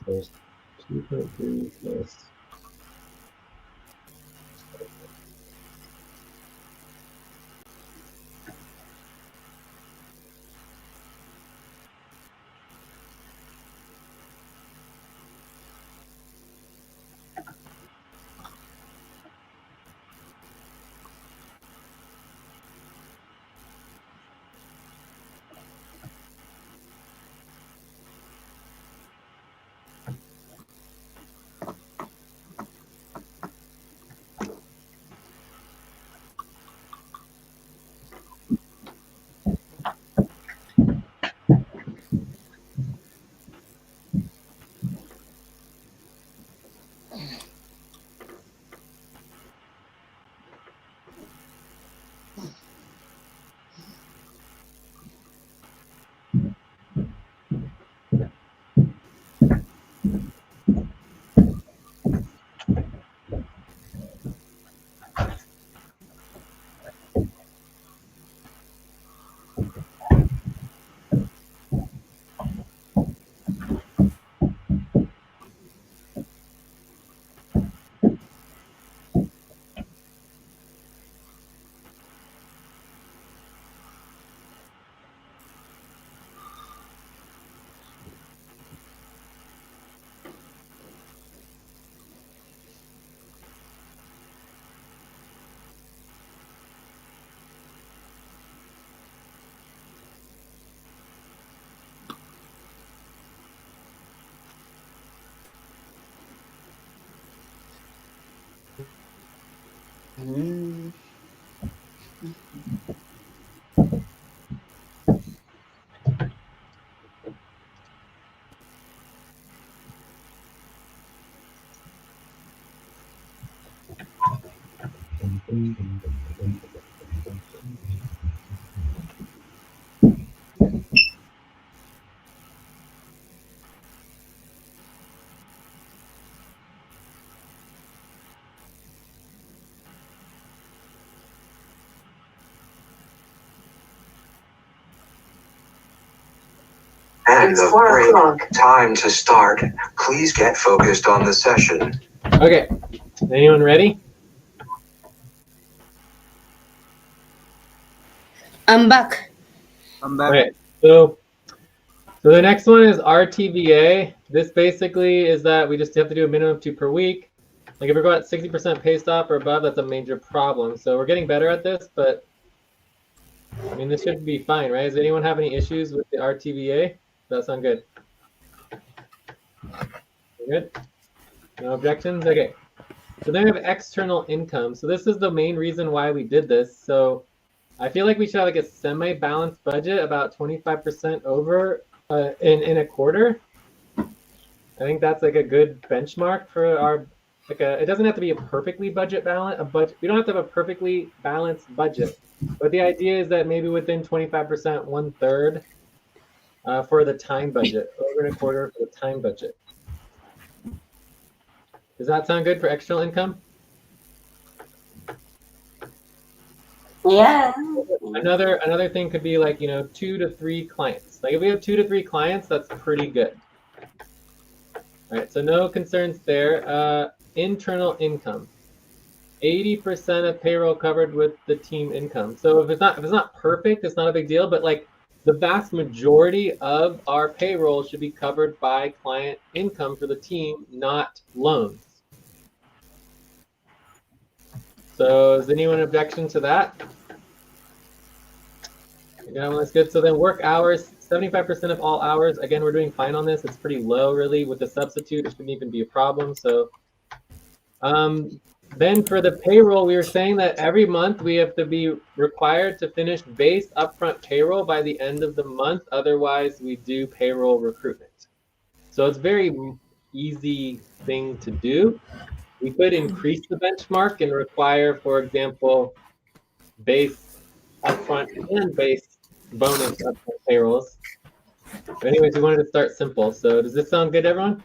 There's 2.3 plus. Mm. end It's of 4 break. o'clock. Time to start. Please get focused on the session. Okay, anyone ready? I'm back. I'm back. Okay, so the next one is RTVA. This basically is that we just have to do a minimum of 2 per week. Like if we're going at 60% pay stop or above, that's a major problem. So we're getting better at this, but I mean, this should be fine, right? Does anyone have any issues with the RTVA? Does that sound good? Good? No objections? Okay. So then we have external income. So this is the main reason why we did this. So I feel like we should have like a semi-balanced budget, about 25% over in a quarter. I think that's like a good benchmark for our it doesn't have to be a perfectly budget balance. We don't have to have a perfectly balanced budget, but the idea is that maybe within 25%, 1/3 for the time budget, over in a quarter for the time budget. Does that sound good for external income? Yeah. Another thing could be like 2 to 3 clients. Like if we have 2 to 3 clients, that's pretty good. All right, so no concerns there. Internal income. 80% of payroll covered with the team income. So if it's not perfect, it's not a big deal, but like the vast majority of our payroll should be covered by client income for the team, not loans. So is anyone objection to that? Yeah, well, that's good. So then work hours, 75% of all hours. Again, we're doing fine on this. It's pretty low, really. With the substitute, it shouldn't even be a problem. So then for the payroll, we were saying that every month we have to be required to finish base upfront payroll by the end of the month. Otherwise, we do payroll recruitment. So it's a very easy thing to do. We could increase the benchmark and require, for example, base upfront and base bonus upfront payrolls. But anyways, we wanted to start simple. So does this sound good, everyone?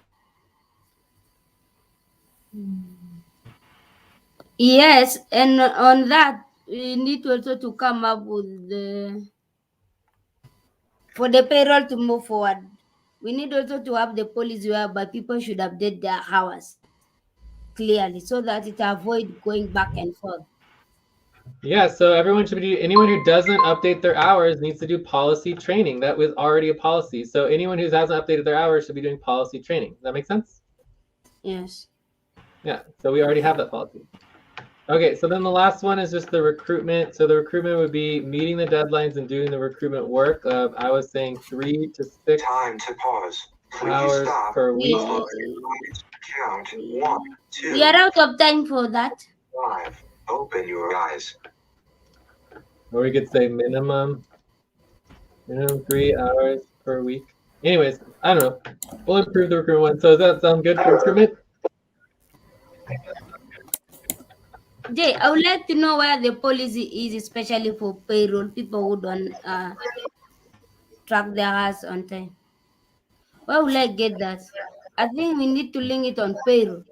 Yes, and on that, we need also to come up with for the payroll to move forward. We need also to have the policy whereby people should update their hours clearly so that it avoid going back and forth. Yeah, so everyone should be anyone who doesn't update their hours needs to do policy training. That was already a policy. So anyone who hasn't updated their hours should be doing policy training. Does that make sense? Yes. Yeah, so we already have that policy. Okay, so then the last one is just the recruitment. So the recruitment would be meeting the deadlines and doing the recruitment work. I was saying 3 to 6 Time to pause. Please hours stop. per week. Follow your lines. Count 1, 2, We are out of time for that. 5. Open your eyes. Or we could say minimum 3 hours per week. Anyways, I don't know. We'll improve the recruitment one. So does that sound good for recruitment? Jay, I would like to know where the policy is, especially for payroll, people who don't track their hours on time. Where will I get that? I think we need to link it on payroll.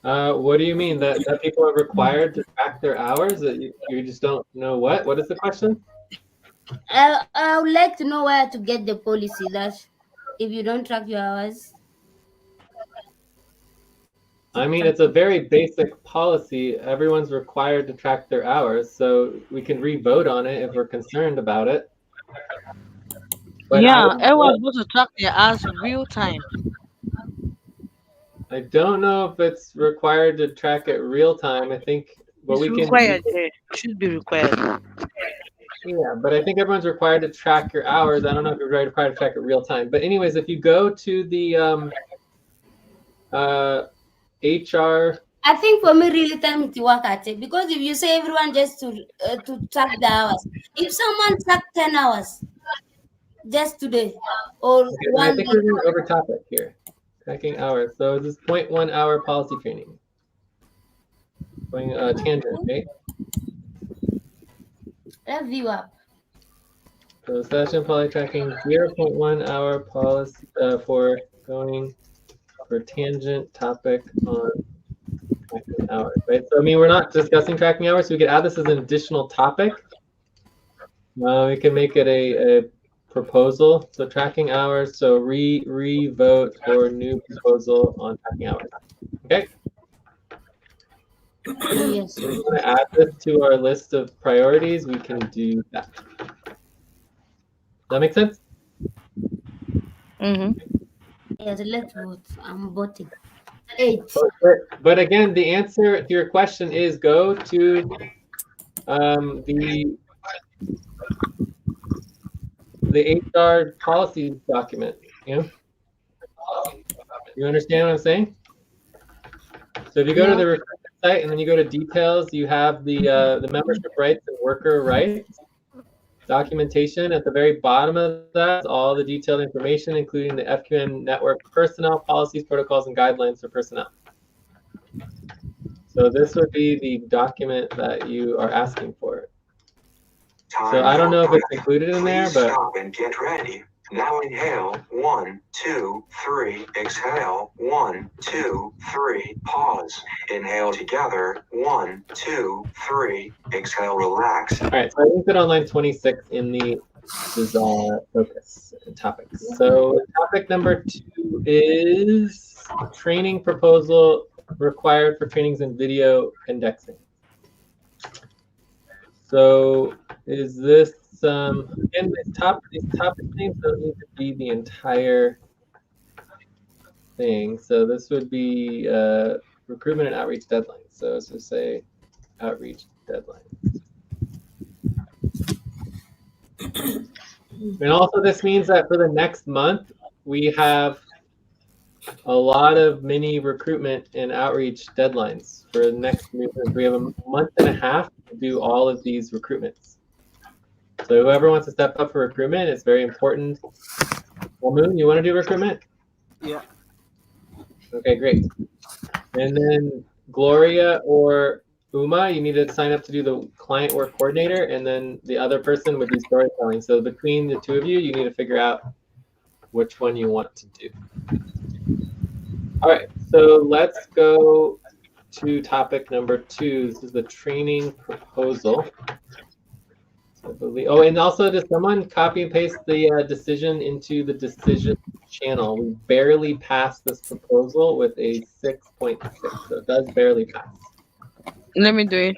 What do you mean that people are required to track their hours? That you just don't know what? What is the question? I would like to know where to get the policy that if you don't track your hours. I mean, it's a very basic policy. Everyone's required to track their hours, so we can re-vote on it if we're concerned about it. But Yeah, everyone's supposed to track their hours real time. I don't know if it's required to track it real time. I think what It's we can required. It should be required. Yeah, but I think everyone's required to track your hours. I don't know if you're required to track it real time. But anyways, if you go to the HR. I think for me, really time to work at it because if you say everyone just to track the hours, if someone track 10 hours just today or Okay, I one think week, we're going over topic here. Tracking hours. So this is 0.1 hour policy training. Going tangent, okay? let's view up. So session policy tracking 0.1 hour policy for going for tangent topic on tracking hours, right? So I mean, we're not discussing tracking hours, so we could add this as an additional topic. We can make it a proposal. So tracking hours. So re-vote for new proposal on tracking hours. Okay. Yes. If you want to add this to our list of priorities, we can do that. Does that make sense? Mm-hmm. Yes, let's vote. I'm voting. 8. But again, the answer to your question is go to the HR policies document. You understand what I'm saying? So if you go to No. the recruitment site and then you go to details, you have the membership rights and worker rights documentation. At the very bottom of that is all the detailed information, including the FQN network personnel policies, protocols, and guidelines for personnel. So this would be the document that you are asking for. So I don't know if it's included in there, Please but stop and get ready. Now inhale, 1, 2, 3, exhale, 1, 2, 3, pause. Inhale together, 1, 2, 3, exhale, relax. all right, so I linked it on line 26 in the focus topics. So topic number 2 is training proposal required for trainings in video indexing. So is this again, these topic names don't need to be the entire thing. So this would be recruitment and outreach deadlines. So let's just say outreach deadline. And also this means that for the next month, we have a lot of mini recruitment and outreach deadlines for the next month. We have a month and a half to do all of these recruitments. So whoever wants to step up for recruitment, it's very important. Well, Moon, you want to do recruitment? Yeah. Okay, great. And then Gloria or Uma, you need to sign up to do the client work coordinator, and then the other person would do storytelling. So between the two of you, you need to figure out which one you want to do. All right, so let's go to topic number 2. This is the training proposal. I believe. Oh, and also, does someone copy and paste the decision into the decision channel? We barely passed this proposal with a 6.6, so it does barely pass. Let me do it.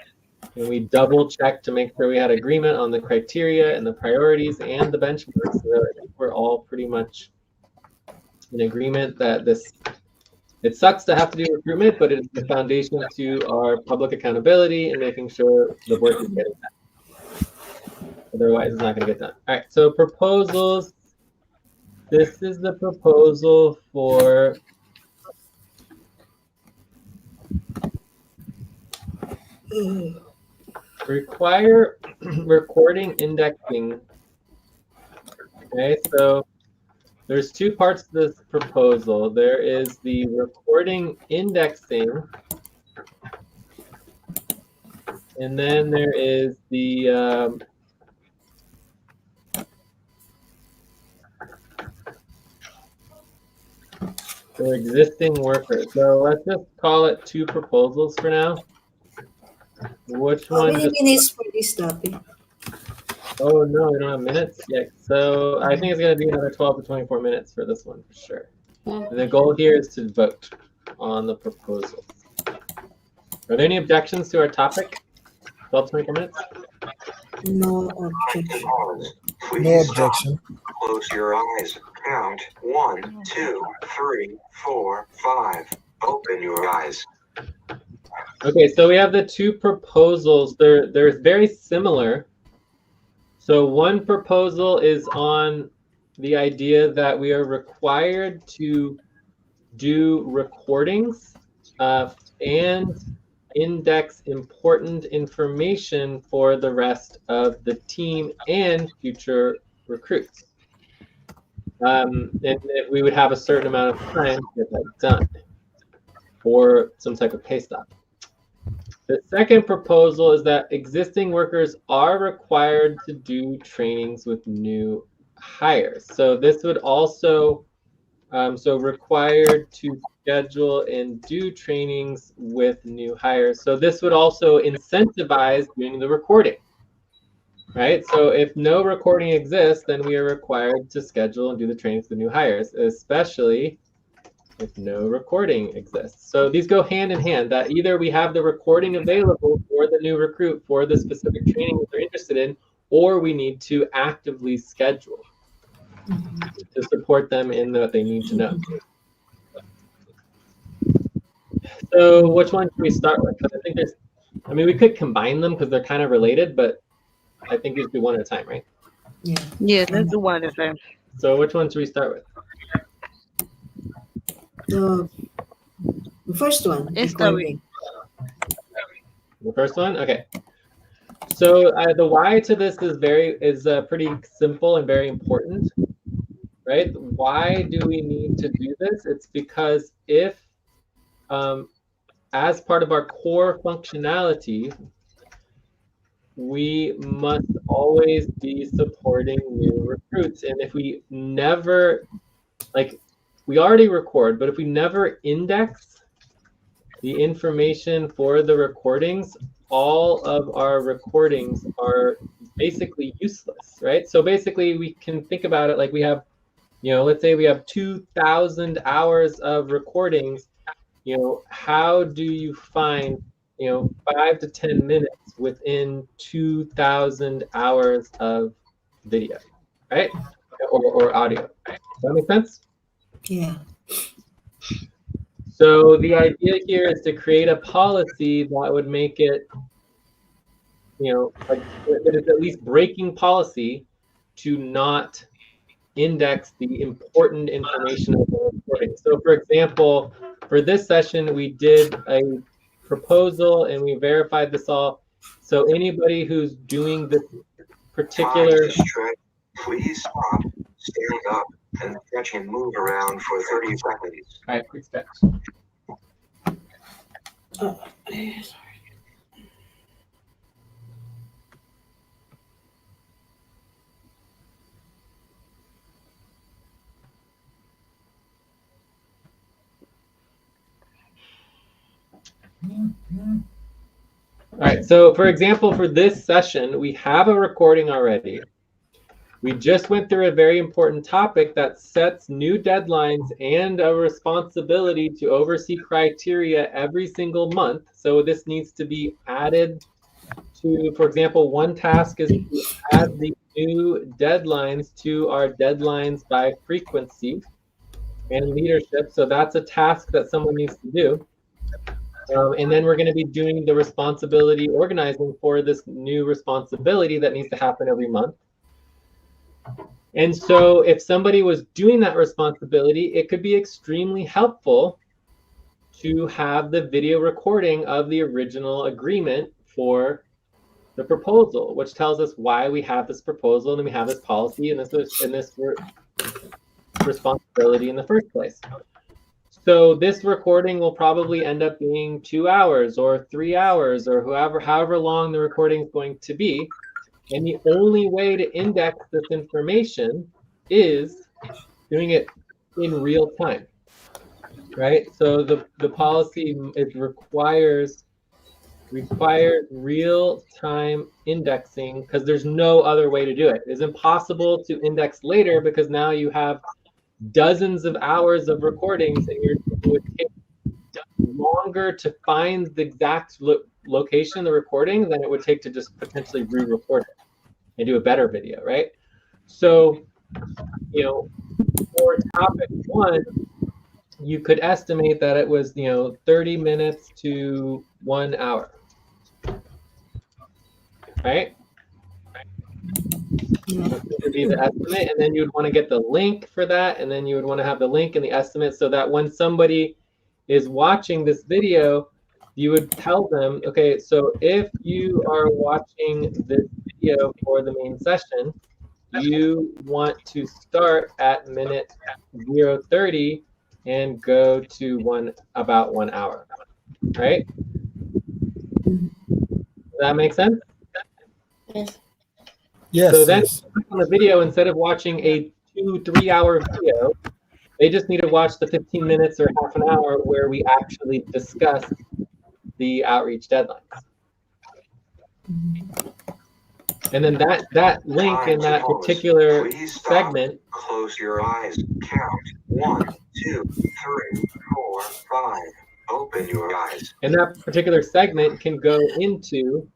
And we double checked to make sure we had agreement on the criteria and the priorities and the benchmarks. So I think we're all pretty much in agreement that this, it sucks to have to do recruitment, but it is the foundation to our public accountability and making sure the work is getting done. Otherwise, it's not going to get done. All right, so proposals. This is the proposal for require recording indexing. Okay, so there's 2 parts to this proposal. There is the recording indexing, and then there is the existing workers. So let's just call it 2 proposals for now. Which How one? many minutes for this topic? Oh no, we don't have minutes yet. So I think it's going to be another 12 to 24 minutes for this one for sure. And the goal here is to vote on the proposal. Are there any objections to our topic? 12 to 24 minutes? No objection. Pause. No Please objection. close your eyes. Count 1, 2, 3, 4, 5. Open your eyes. Okay, so we have the 2 proposals. They're very similar. So one proposal is on the idea that we are required to do recordings and index important information for the rest of the team and future recruits. And we would have a certain amount of time to get that done or some type of pay stop. The second proposal is that existing workers are required to do trainings with new hires. So this would also, so required to schedule and do trainings with new hires. So this would also incentivize doing the recording. right? So if no recording exists, then we are required to schedule and do the training for the new hires, especially if no recording exists. So these go hand in hand, that either we have the recording available for the new recruit for the specific training that they're interested in, or we need to actively schedule to support them in what they need to know. So which one should we start with? Because I think we could combine them because they're kind of related, but I think we should do one at a time, right? Yeah. Yes, let's do one at a time. So which one should we start with? The first one, Let's start with recording. The first one? Okay. So the why to this is pretty simple and very important, right? Why do we need to do this? It's because if, as part of our core functionality, we must always be supporting new recruits. And if we never, we already record, but if we never index the information for the recordings, all of our recordings are basically useless, right? So basically we can think about it like we have, let's say we have 2,000 hours of recordings. How do you find 5 to 10 minutes within 2,000 hours of video, right? Or audio. Does that make sense? Yeah. So the idea here is to create a policy that would make it, that is at least breaking policy to not index the important information of the recording. So for example, for this session, we did a proposal and we verified this all. So anybody who's doing this particular... Please stop, stand up, and stretch and move around for 30 seconds. All right, quick stretch. All right, so for example, for this session, we have a recording already. We just went through a very important topic that sets new deadlines and a responsibility to oversee criteria every single month. So this needs to be added to, for example, one task is to add the new deadlines to our deadlines by frequency and leadership. So that's a task that someone needs to do. And then we're going to be doing the responsibility organizing for this new responsibility that needs to happen every month. And so if somebody was doing that responsibility, it could be extremely helpful to have the video recording of the original agreement for the proposal, which tells us why we have this proposal and we have this policy and this responsibility in the first place. So this recording will probably end up being 2 hours or 3 hours or however long the recording is going to be. And the only way to index this information is doing it in real time, right? So the policy requires real time indexing because there's no other way to do it. It's impossible to index later because now you have dozens of hours of recordings and it would take longer to find the exact location of the recording than it would take to just potentially re-record it and do a better video, right? So, for topic one, you could estimate that it was, 30 minutes to 1 hour, right? That would be the estimate, and then you would want to get the link for that, and then you would want to have the link and the estimate so that when somebody is watching this video, you would tell them, okay, so if you are watching this video for the main session, you want to start at minute 0:30 and go to about 1 hour, right? Does that make sense? Yes. Yes. So then Yes. on the video, instead of watching a 2-3 hour video, they just need to watch the 15 minutes or half an hour where we actually discuss the outreach deadlines. And then that link Time in to that pause. particular Please stop. segment, Close your eyes. Count 1, 2, 3, 4, 5. Open your eyes. and that particular segment can go into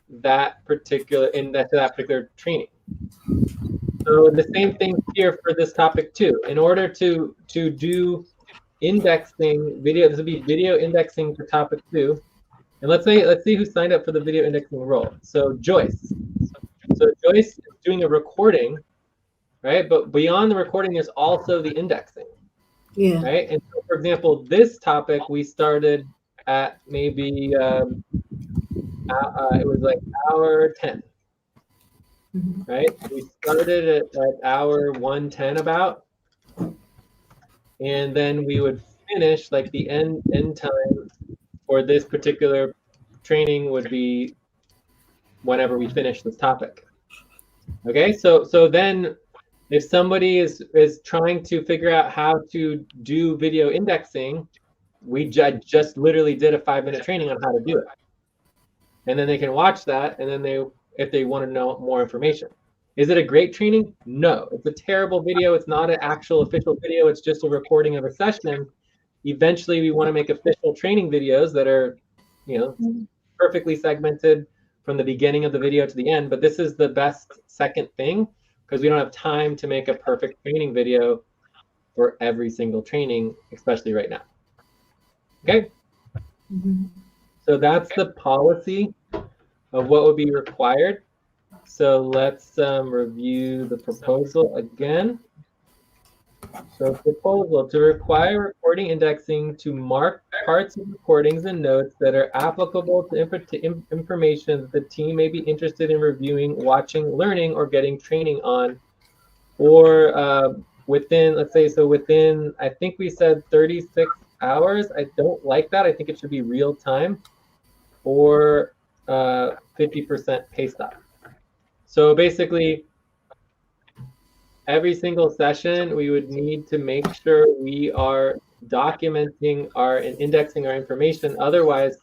that particular training. So the same thing here for this topic too. In order to do indexing video, this would be video indexing for topic 2. And let's see who signed up for the video indexing role. So Joyce. So Joyce is doing a recording, right? But beyond the recording, there's also the indexing, Yeah. right? And so, for example, this topic we started at maybe it was like hour 10, Mhm. right? We started at hour 1:10 about, and then we would finish like the end time for this particular training would be whenever we finish this topic. Okay, so then if somebody is trying to figure out how to do video indexing, we just literally did a 5-minute training on how to do it. And then they can watch that, and then if they want to know more information. Is it a great training? No, it's a terrible video. It's not an actual official video. It's just a recording of a session. Eventually, we want to make official training videos that are, perfectly segmented from the beginning of the video to the end. But this is the best second thing because we don't have time to make a perfect training video for every single training, especially right now. Okay. Mm-hmm. So that's the policy of what would be required. So let's review the proposal again. So proposal to require recording indexing to mark parts of recordings and notes that are applicable to information that the team may be interested in reviewing, watching, learning, or getting training on, or within, let's say, so within, I think we said 36 hours. I don't like that. I think it should be real time, or 50% pace stop. So basically, every single session, we would need to make sure we are documenting and indexing our information. Otherwise,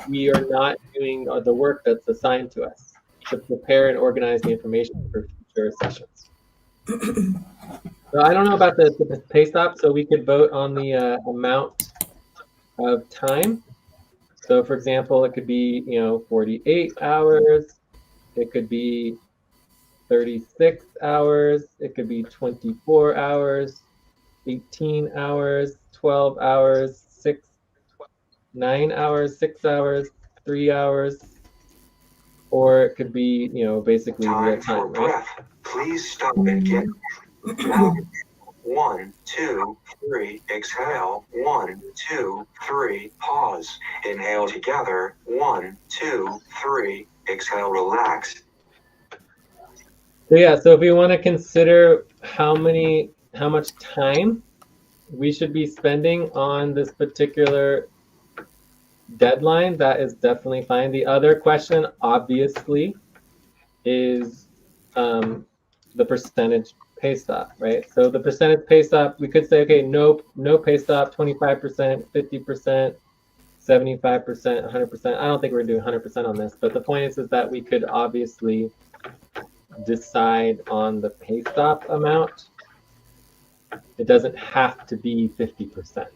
we are not doing the work that's assigned to us to prepare and organize the information for future sessions. So I don't know about the pay stop, so we could vote on the amount of time. So for example, it could be 48 hours. It could be 36 hours, it could be 24 hours, 18 hours, 12 hours, 9 hours, 6 hours, 3 hours, or it could be, basically real Time for time, right? breath. Please stop and get out. 1, 2, 3. Exhale. 1, 2, 3. Pause. Inhale together. 1, 2, 3. Exhale. Relax. So yeah, so if we want to consider how much time we should be spending on this particular deadline, that is definitely fine. The other question, obviously, is the percentage pay stop, right? So the percentage pay stop, we could say, okay, no pay stop, 25%, 50%, 75%, 100%. I don't think we're doing 100% on this, but the point is that we could obviously decide on the pay stop amount. It doesn't have to be 50%.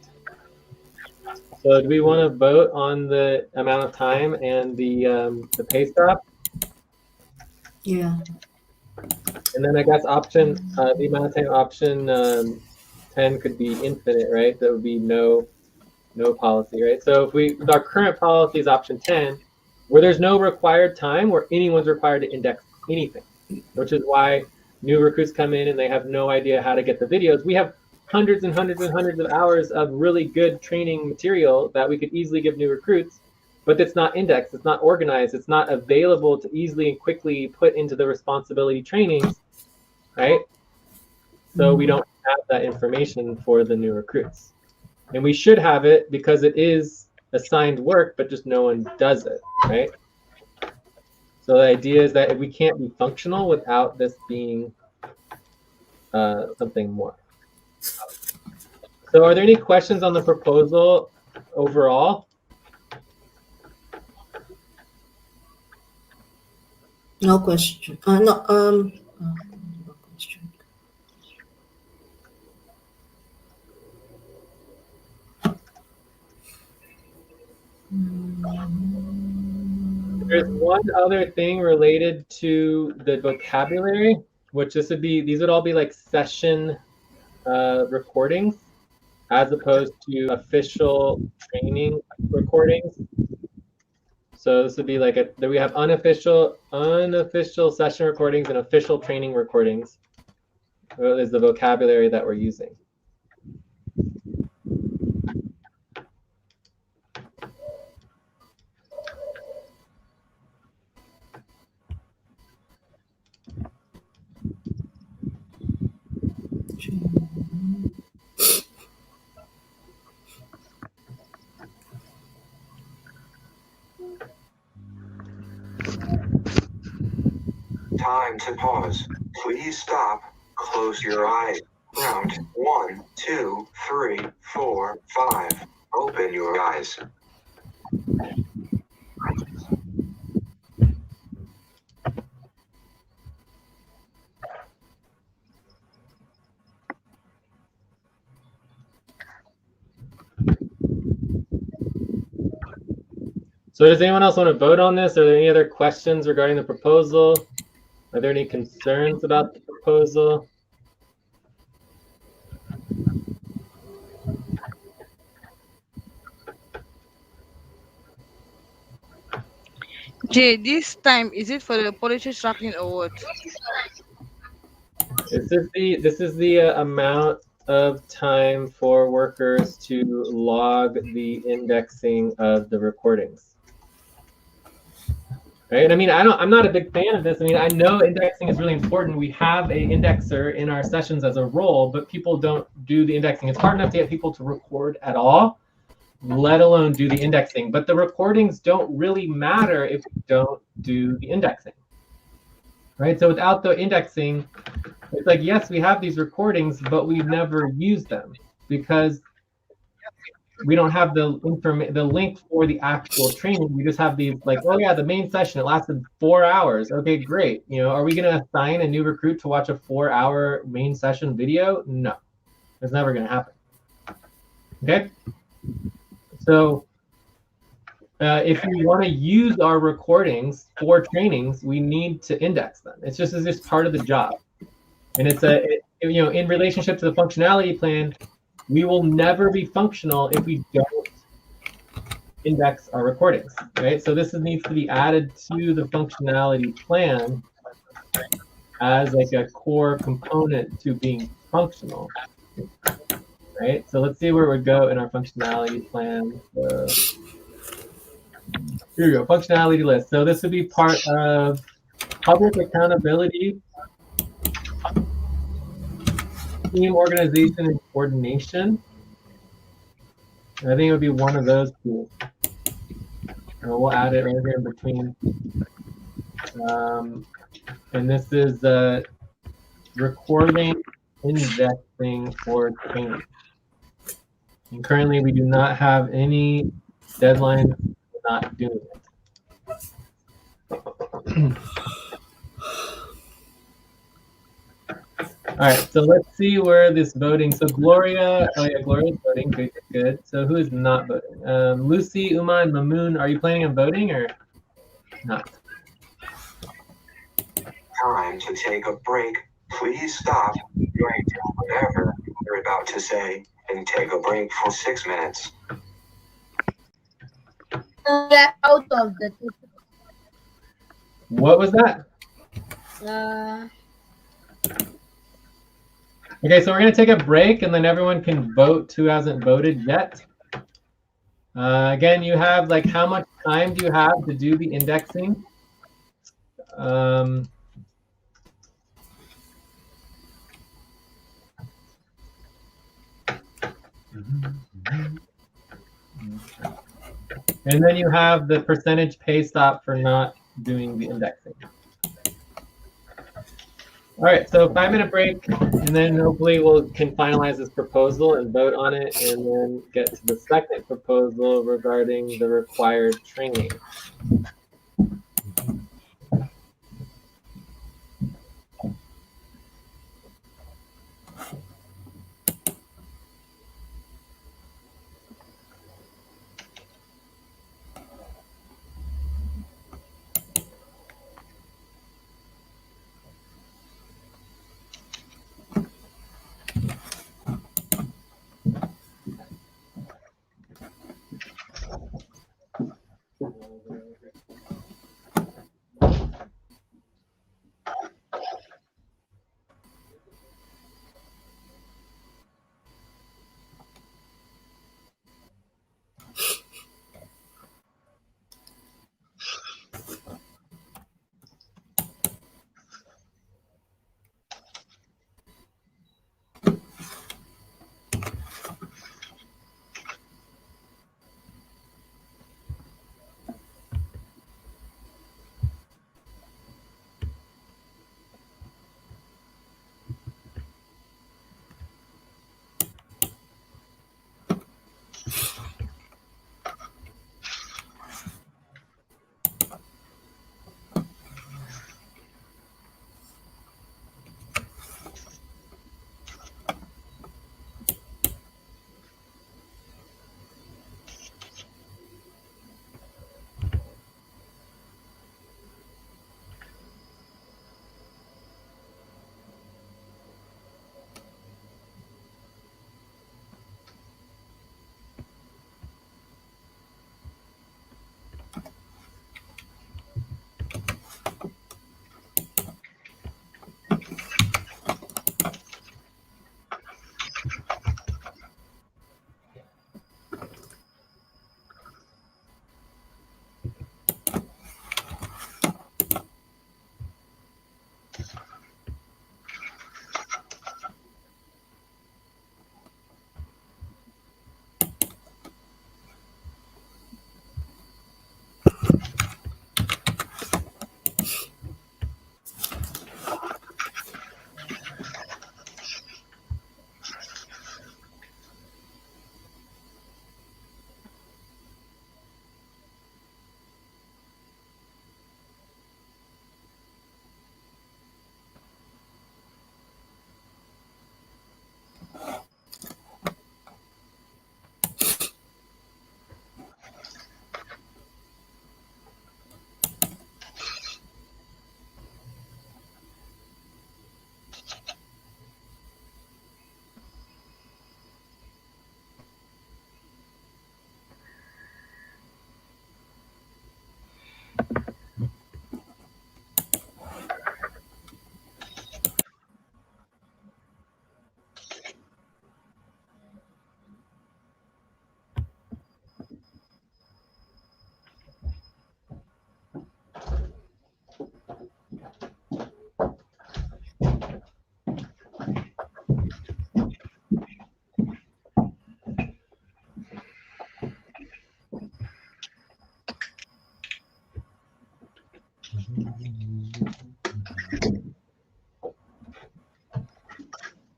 So do we want to vote on the amount of time and the pay stop? Yeah. And then I guess the amount of time option 10 could be infinite, right? That would be no policy, right? So if our current policy is option 10, where there's no required time where anyone's required to index anything, which is why new recruits come in and they have no idea how to get the videos. We have hundreds and hundreds and hundreds of hours of really good training material that we could easily give new recruits, but it's not indexed, it's not organized, it's not available to easily and quickly put into the responsibility trainings, right? So we don't have that information for the new recruits. And we should have it because it is assigned work, but just no one does it, right? So the idea is that we can't be functional without this being something more. So are there any questions on the proposal overall? No question. No. No question. There's one other thing related to the vocabulary, which these would all be like session recordings as opposed to official training recordings. So this would be like we have unofficial session recordings and official training recordings. Is the vocabulary that we're using. Time to pause. Please stop. Close your eyes. Count 1, 2, 3, 4, 5. Open your eyes. So does anyone else want to vote on this? Are there any other questions regarding the proposal? Are there any concerns about the proposal? Jay, this time is it for the policy tracking or what? This is the amount of time for workers to log the indexing of the recordings. Right? I mean, I'm not a big fan of this. I mean, I know indexing is really important. We have a indexer in our sessions as a role, but people don't do the indexing. It's hard enough to get people to record at all, let alone do the indexing. But the recordings don't really matter if we don't do the indexing. Right? So without the indexing, it's like, yes, we have these recordings, but we never use them because we don't have the link for the actual training. We just have these like, oh yeah, the main session, it lasted 4 hours. Okay, great. You know, are we going to assign a new recruit to watch a 4-hour main session video? No, it's never going to happen. Okay. So if we want to use our recordings for trainings, we need to index them. It's just part of the job. And it's in relationship to the functionality plan, we will never be functional if we don't index our recordings, right? So this needs to be added to the functionality plan as like a core component to being functional, right? So let's see where we go in our functionality plan. Here we go, functionality list. So this would be part of public accountability, team organization and coordination. I think it would be one of those two. And we'll add it right here in between. And this is recording indexing for training. And currently we do not have any deadlines for not doing it. All right, so let's see where this voting. So Gloria, oh yeah, Gloria's voting. Good, good. So who is not voting? Lucy, Uma, and Mamoon, are you planning on voting or not? Time to take a break. Please stop. Write down whatever you're about to say and take a break for 6 minutes. Get out of the. What was that? Okay, so we're going to take a break and then everyone can vote who hasn't voted yet. Again, you have like how much time do you have to do the indexing? And then you have the percentage pay stop for not doing the indexing. All right, so 5-minute break, and then hopefully can finalize this proposal and vote on it, and then get to the second proposal regarding the required training.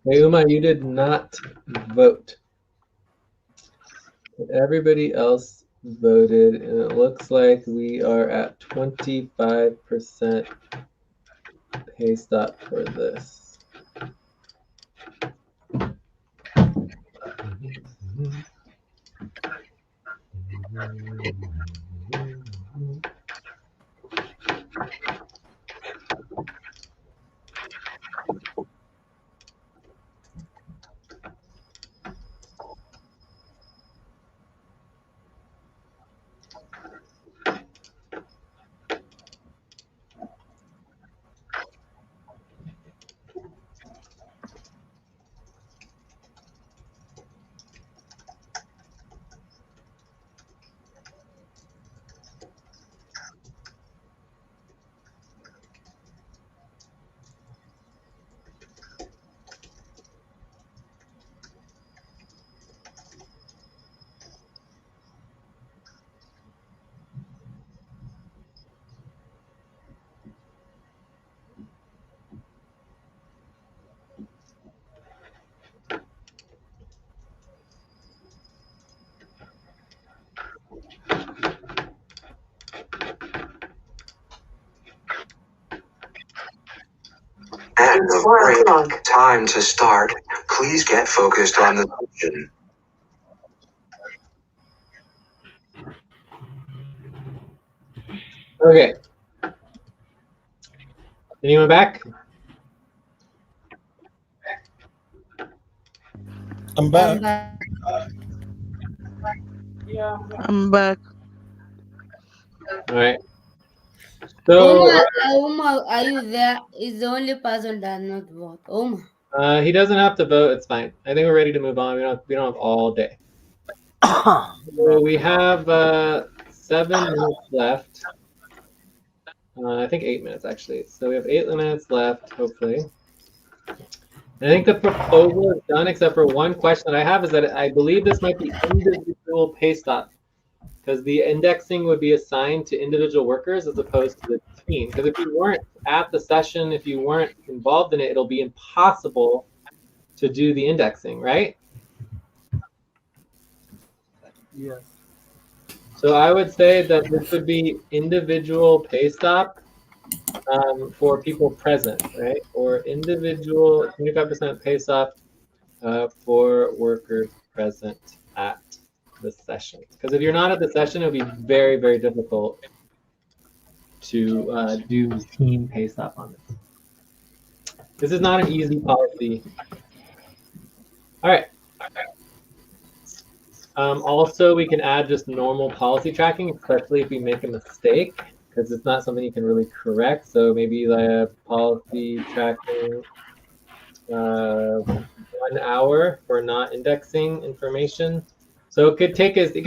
Hey, Uma, you did not vote. Everybody else voted, and it looks like we are at 25% pay stop for this. And the break. Time to start. Please get focused on the session. Okay. Anyone back? I'm back. Yeah. I'm back. All right. So Uma, are you there? Is the only person that does not vote. Uma. he doesn't have to vote. It's fine. I think we're ready to move on. We don't have all day. So we have 7 minutes left. I think 8 minutes actually. So we have 8 minutes left, hopefully. And I think the proposal is done, except for one question that I have is that I believe this might be individual pay stop, because the indexing would be assigned to individual workers as opposed to the team. Because if you weren't at the session, if you weren't involved in it, it'll be impossible to do the indexing, right? Yes. So I would say that this would be individual pay stop for people present, right? Or individual 25% pay stop for workers present at the session. Because if you're not at the session, it'll be very, very difficult to do team pay stop on this. This is not an easy policy. All right. Also, we can add just normal policy tracking, especially if we make a mistake, because it's not something you can really correct. So maybe the policy tracking 1 hour for not indexing information. So it could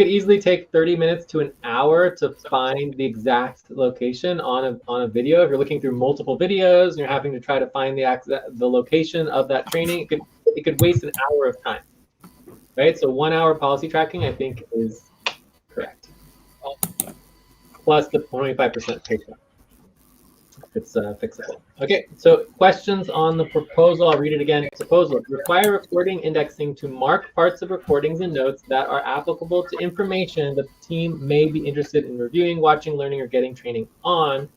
easily take 30 minutes to an hour to find the exact location on a video. If you're looking through multiple videos and you're having to try to find the location of that training, it could waste an hour of time. Right, so 1 hour policy tracking, I think, is correct. Plus the 25% pay stop. It's fixable. Okay, so questions on the proposal. I'll read it again. Proposal: require recording indexing to mark parts of recordings and notes that are applicable to information that the team may be interested in reviewing, watching, learning, or getting training on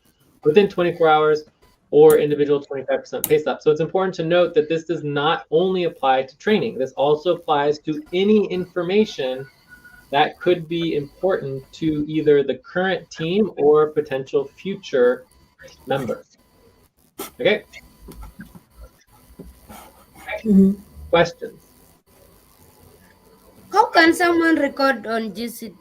within 24 hours, or individual 25% pay stop. So it's important to note that this does not only apply to training. This also applies to any information that could be important to either the current team or potential future members. Okay? Questions? How can someone record on GC?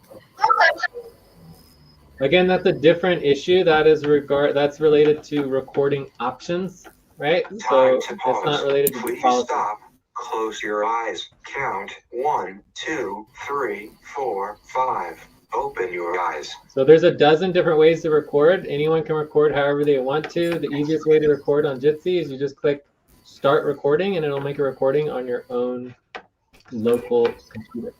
Again, that's a different issue. That's related to recording options, right? So Time to it's pause. not related to the Please policy. stop. Close your eyes. Count 1, 2, 3, 4, 5. Open your eyes. So there's a dozen different ways to record. Anyone can record however they want to. The easiest way to record on Jitsi is you just click start recording and it'll make a recording on your own local computer.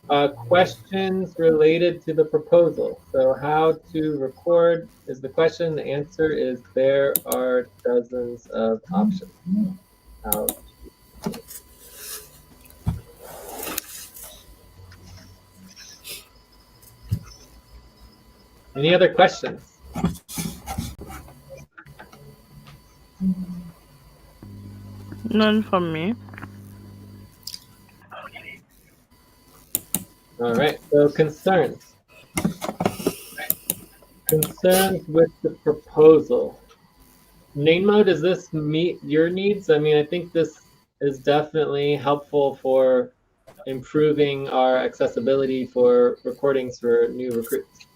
questions related to the proposal. So how to record is the question. The answer is there are dozens of options. How Any other questions? None from me. All right, so concerns. Concerns with the proposal. Ninmo, does this meet your needs? I mean, I think this is definitely helpful for improving our accessibility for recordings for new recruits.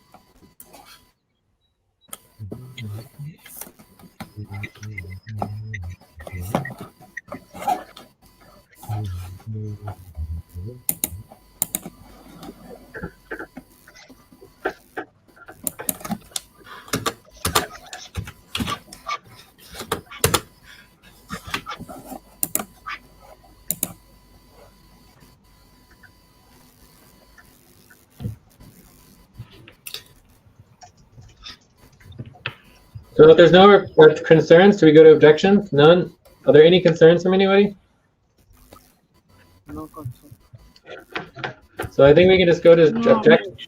So if there's no concerns, do we go to objections? None? Are there any concerns from anybody? No concern. So I think we can just go to No. objections.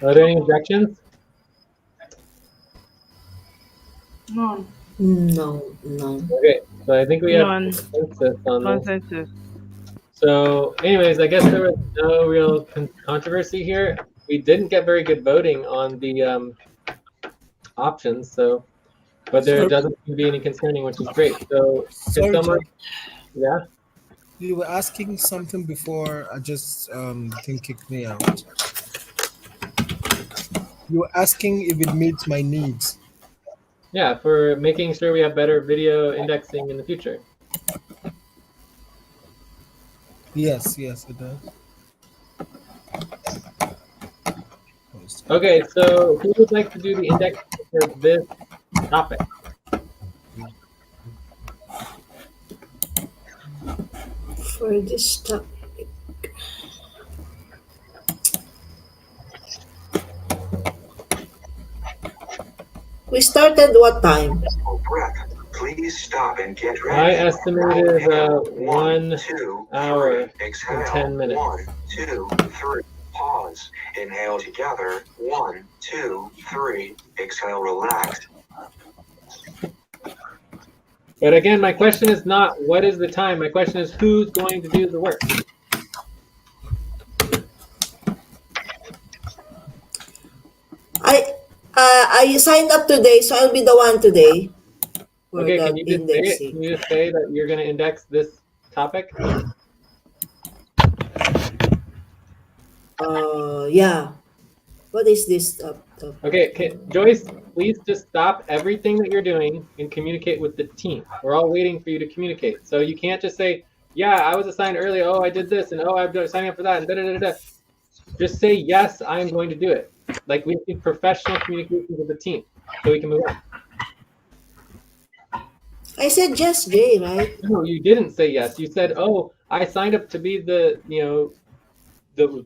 Are there any objections? None. No, no. Okay, so I think we have None. consensus on this. Consensus. So anyways, I guess there was no real controversy here. We didn't get very good voting on the options, so, but there Sorry. doesn't seem to be any concerning, which is great. So Sorry, could someone, Joe. yeah? You were asking something before. I just didn't kick me out. You were asking if it meets my needs. Yeah, for making sure we have better video indexing in the future. Yes, yes, it does. Okay, so who would like to do the index for this topic? For this topic. We started what time? Breath. Please stop and get My ready. estimate is Inhale, 1 2, hour 3. Exhale. and 10 minutes. 1, 2, 3. Pause. Inhale together. 1, 2, 3. Exhale. Relax. But again, my question is not what is the time. My question is who's going to do the work. I signed up today, so I'll be the one today. For Okay, that can you just say it? indexing. Can you just say that you're going to index this topic? Yeah. What is this? Okay, Joyce, please just stop everything that you're doing and communicate with the team. We're all waiting for you to communicate. So you can't just say, yeah, I was assigned earlier. Oh, I did this. And oh, I'm signing up for that. And da, da, da, da. Just say, yes, I'm going to do it. Like we need professional communication with the team so we can move on. I said yes, Jay, right? No, you didn't say yes. You said, oh, I signed up to be the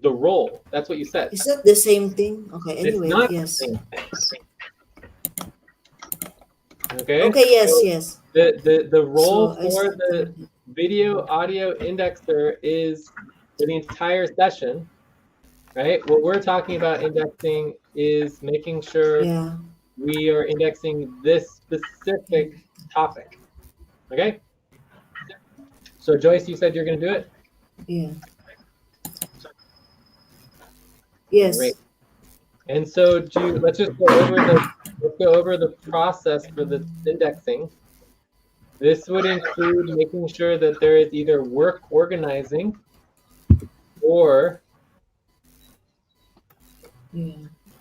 role. That's what you said. Is that the same thing? Okay, anyway, It's not yes. the same thing. Okay. Okay, yes, So yes. the role So I for the started. video audio indexer is for the entire session, right? What we're talking about indexing is making sure Yeah. we are indexing this specific topic. Okay? So Joyce, you said you're going to do it? Yeah. Yes. Great. And so let's just go over the process for the indexing. This would include making sure that there is either work organizing or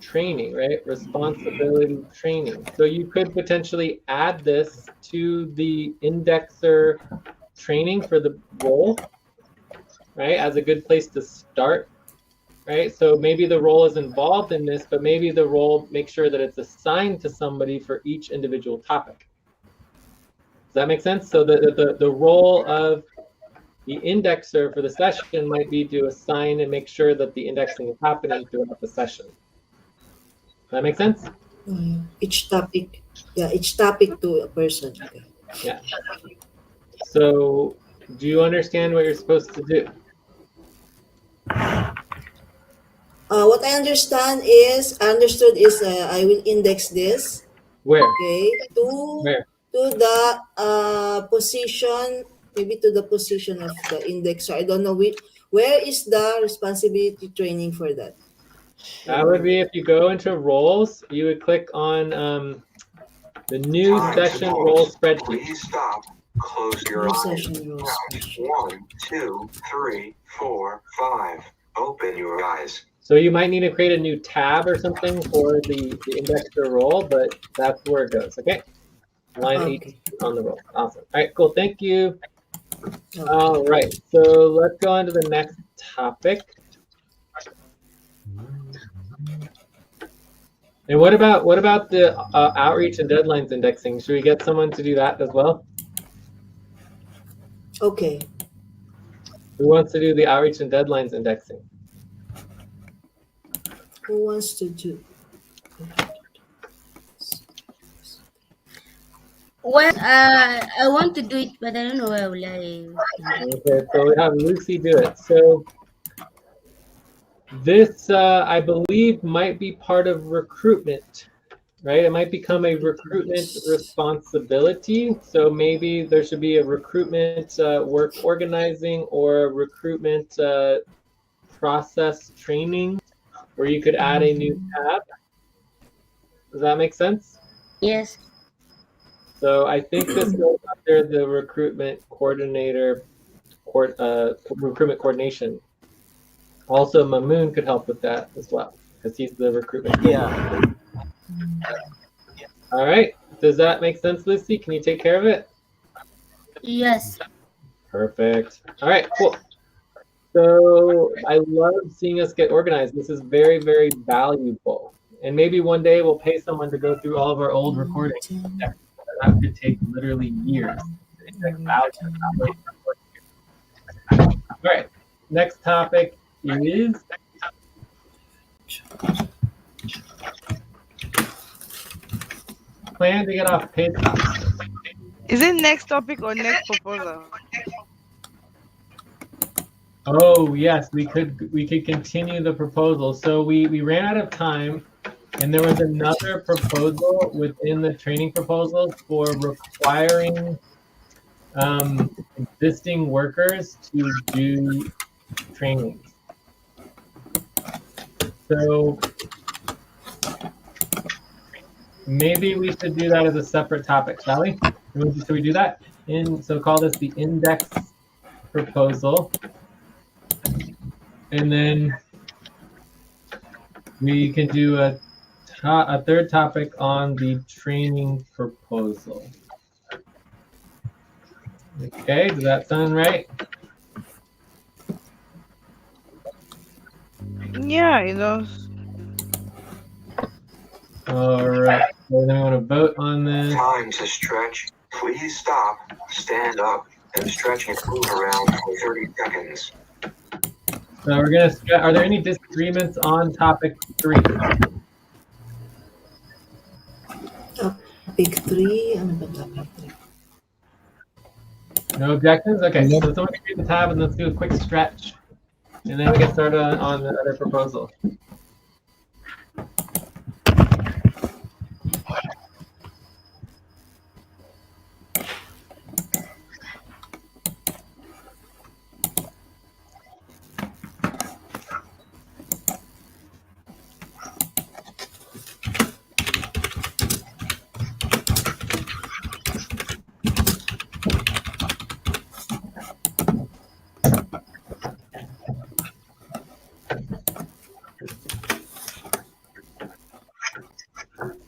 training, right? Responsibility training. So you could potentially add this to the indexer training for the role, right? As a good place to start, right? So maybe the role is involved in this, but maybe the role makes sure that it's assigned to somebody for each individual topic. Does that make sense? So the role of the indexer for the session might be to assign and make sure that the indexing is happening throughout the session. Does that make sense? Each topic, each topic to a person. Okay. Yeah. So do you understand what you're supposed to do? What I understood is I will index this, Where? okay, Where? to the position, maybe to the position of the indexer. I don't know where is the responsibility training for that. That would be if you go into roles, you would click on the new Time to session role pause. spreadsheet. Please stop. Close your New eyes. session rules. Count 1, 2, 3, 4, 5. Open your eyes. So you might need to create a new tab or something for the indexer role, but that's where it goes. Okay. Line 8 Okay. on the roll. Awesome. All right, cool. Thank you. Okay. All right. So let's go on to the next topic. And what about the outreach and deadlines indexing? Should we get someone to do that as well? Okay. Who wants to do the outreach and deadlines indexing? Who wants to do? Well, I want to do it, but I don't know where will I. Okay, so we have Lucy do it. So this, I believe, might be part of recruitment, right? It might become a recruitment responsibility. So maybe there should be a recruitment work organizing or recruitment process training where you could add a new tab. Does that make sense? Yes. So I think this goes under the recruitment coordinator, recruitment coordination. Also, Mamoon could help with that as well because he's the recruitment. Yeah. All right. Does that make sense, Lucy? Can you take care of it? Yes. Perfect. All right, cool. So I love seeing us get organized. This is very, very valuable. And maybe one day we'll pay someone to go through all of our old recordings. That could take literally years. All right. Next topic is plan to get off paid. Is it next topic or next proposal? Oh yes, we could continue the proposal. So we ran out of time, and there was another proposal within the training proposals for requiring existing workers to do trainings. So maybe we should do that as a separate topic, shall we? Should we do that? So call this the index proposal. And then we can do a third topic on the training proposal. Okay, does that sound right? Yeah, it does. All right, so then we want to vote on this. Time to stretch. Please stop, stand up, and stretch and move around for 30 seconds. So we're gonna. Are there any disagreements on topic 3? Topic 3. Ano ba topic 3? No objections? Okay, Nope. so someone can read the tab and let's do a quick stretch. And then we get started on the other proposal.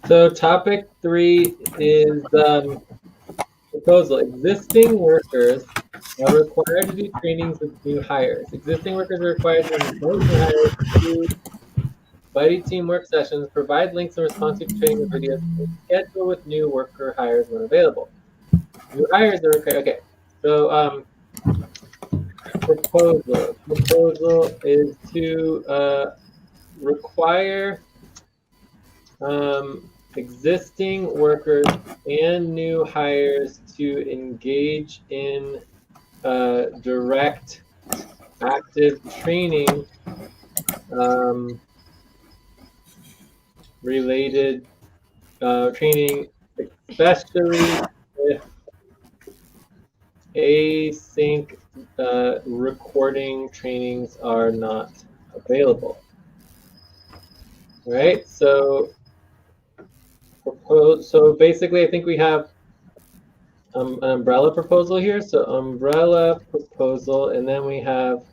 So topic 3 is proposal. Existing workers are required to do trainings with new hires. Existing workers are required to invite new hires to buddy team work sessions, provide links and responsive training with videos, and schedule with new worker hires when available. New hires are required. Okay, so proposal. Proposal is to require existing workers and new hires to engage in direct active training related training, especially if async recording trainings are not available. All right, so basically I think we have an umbrella proposal here. So umbrella proposal, and then we have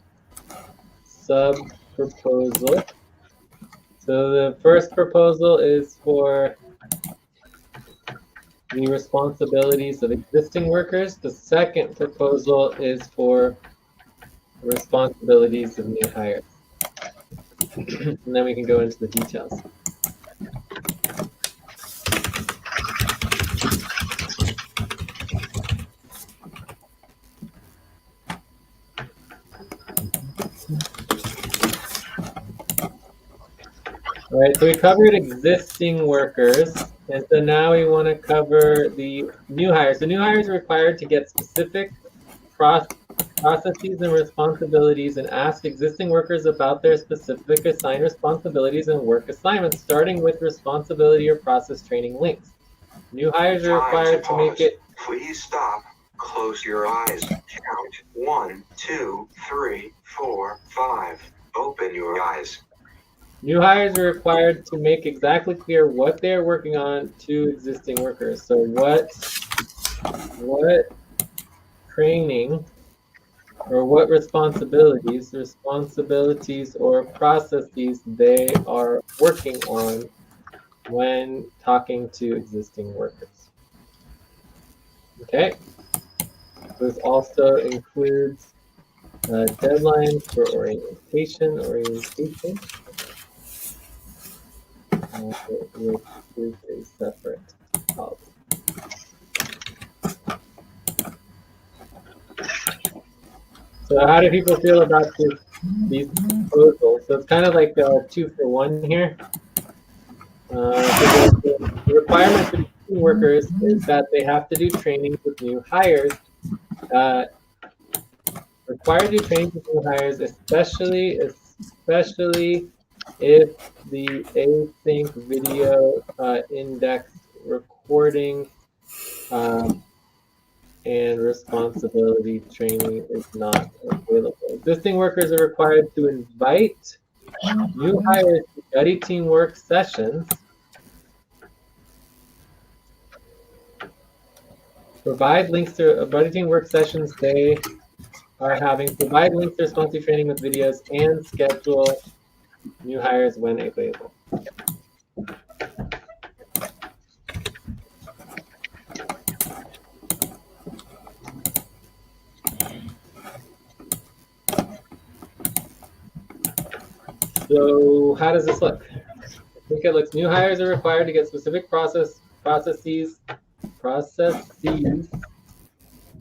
sub proposal. So the first proposal is for the responsibilities of existing workers. The second proposal is for responsibilities of new hires. And then we can go into the details. All right, so we covered existing workers, and so now we want to cover the new hires. The new hires are required to get specific processes and responsibilities and ask existing workers about their specific assigned responsibilities and work assignments, starting with responsibility or process training links. New hires are required to make it. Please stop. Close your eyes. Count 1, 2, 3, 4, 5. Open your eyes. New hires are required to make exactly clear what they are working on to existing workers. So what training or what responsibilities or processes they are working on when talking to existing workers. Okay. This also includes deadlines for orientation, which is a separate policy. So how do people feel about these proposals? So it's kind of like 2 for 1 here. So the requirement for existing workers is that they have to do training with new hires. Required to do training with new hires, especially if the async video index recording and responsibility training is not available. Existing workers are required to invite new hires to buddy teamwork sessions, provide links to buddy teamwork sessions they are having, provide links to responsive training with videos, and schedule new hires when available. So how does this look? I think it looks, new hires are required to get specific processes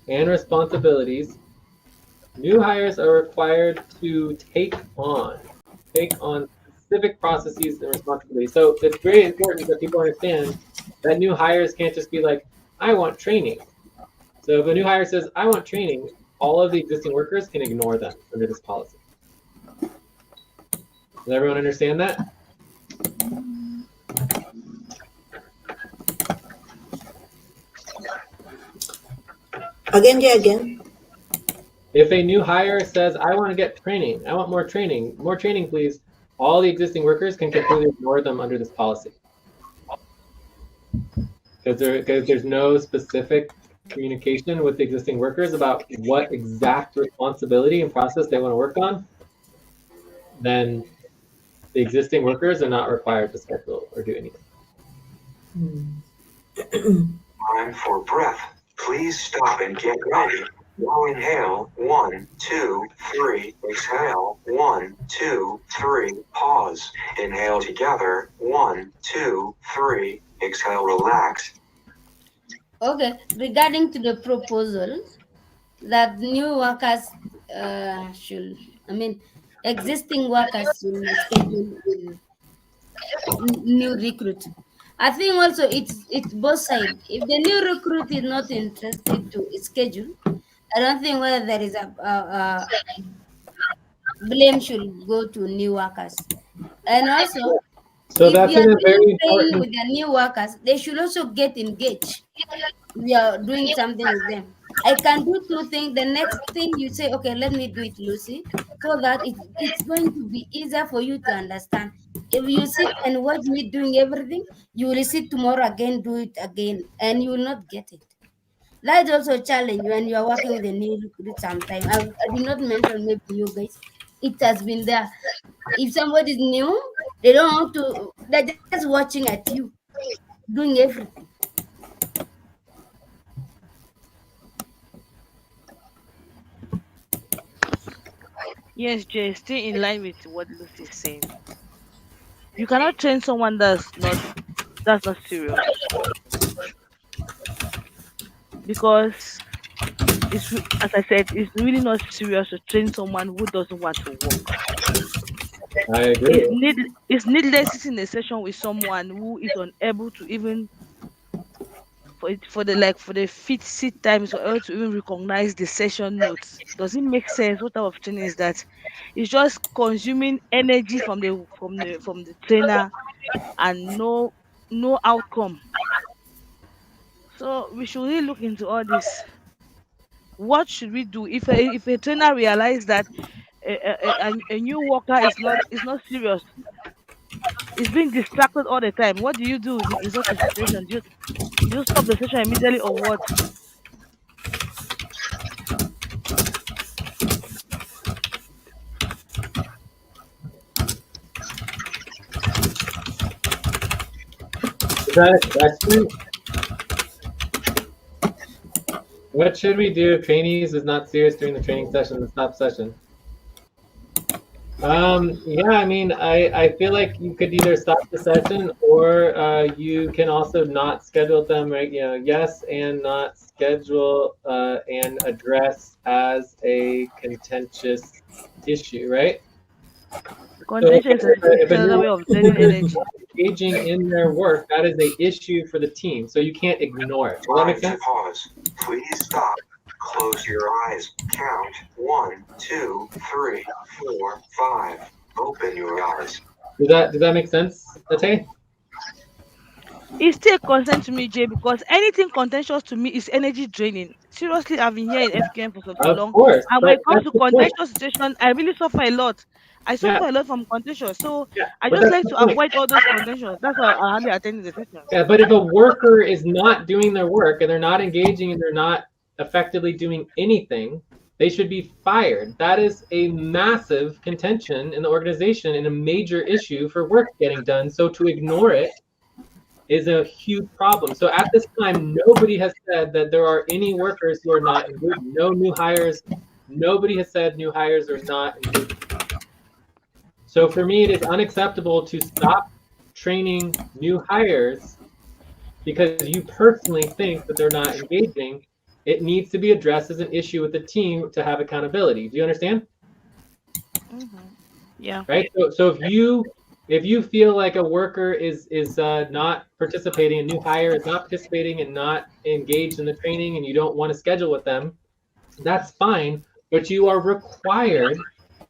and responsibilities. New hires are required to take on specific processes and responsibilities. So it's very important that people understand that new hires can't just be like, I want training. So if a new hire says, I want training, all of the existing workers can ignore them under this policy. Does everyone understand that? Again. If a new hire says, I want to get training, I want more training, please, all the existing workers can completely ignore them under this policy. Because there's no specific communication with the existing workers about what exact responsibility and process they want to work on, then the existing workers are not required to schedule or do anything. Time for breath. Please stop and get ready. Now inhale. 1, 2, 3. Exhale. 1, 2, 3. Pause. Inhale together. 1, 2, 3. Exhale. Relax. Okay, regarding to the proposals that new workers should, I mean, existing workers should schedule with new recruit. I think also it's both side. If the new recruit is not interested to schedule, I don't think whether there is a blame should go to new workers. And also, So if that's you are in a doing very training important. with the new workers, they should also get engaged. We are doing something with them. I can do two things. The next thing you say, okay, let me do it, Lucy, so that it's going to be easier for you to understand. If you sit and watch me doing everything, you will sit tomorrow again, do it again, and you will not get it. That's also a challenge when you are working with a new recruit sometime. I did not mention maybe you guys. It has been there. If somebody is new, they don't want to, they're just watching at you, doing everything. Yes, Jay, stay in line with what Lucy is saying. You cannot train someone that's not serious, because as I said, it's really not serious to train someone who doesn't want to work. I It's agree. need it's needless sitting in a session with someone who is unable to even for the fit sit times or able to even recognize the session notes. Does it make sense? What type of training is that? It's just consuming energy from the trainer, and no outcome. So we should really look into all this. What should we do if a trainer realize that a new worker is not serious, is being distracted all the time? What do you do in such a situation? Do you stop the session immediately, or what? Is that a question? What should we do if trainees is not serious during the training session, the stop session? Yeah, I mean, I feel like you could either stop the session, or you can also not schedule them, right? You know, yes, and not schedule and address as a contentious issue, right? So Contention is if a another new way of draining worker is energy. not engaging in their work, that is a issue for the team. So you can't ignore it. Does that make Time to sense? pause. Please stop. Close your eyes. Count 1, 2, 3, 4, 5. Open your eyes. Does that make sense, Ate? It's still a concern to me, Jay, because anything contentious to me is energy draining. Seriously, I've been here in FQM for Of long, course, and when but it comes that's to the point. contentious situation, I really suffer a lot. I Yeah, suffer a lot from contentious, so yeah, I but just that's like the to point. avoid all those contentions. That's why I hardly attend the sessions. Yeah, but if a worker is not doing their work and they're not engaging and they're not effectively doing anything, they should be fired. That is a massive contention in the organization and a major issue for work getting done. So to ignore it is a huge problem. So at this time, nobody has said that there are any workers who are not engaging. No new hires. Nobody has said new hires are not engaging. So for me, it is unacceptable to stop training new hires because you personally think that they're not engaging. It needs to be addressed as an issue with the team to have accountability. Do you understand? Yeah. Right. So if you feel like a worker is not participating, a new hire is not participating and not engaged in the training, and you don't want to schedule with them, that's fine. But you are required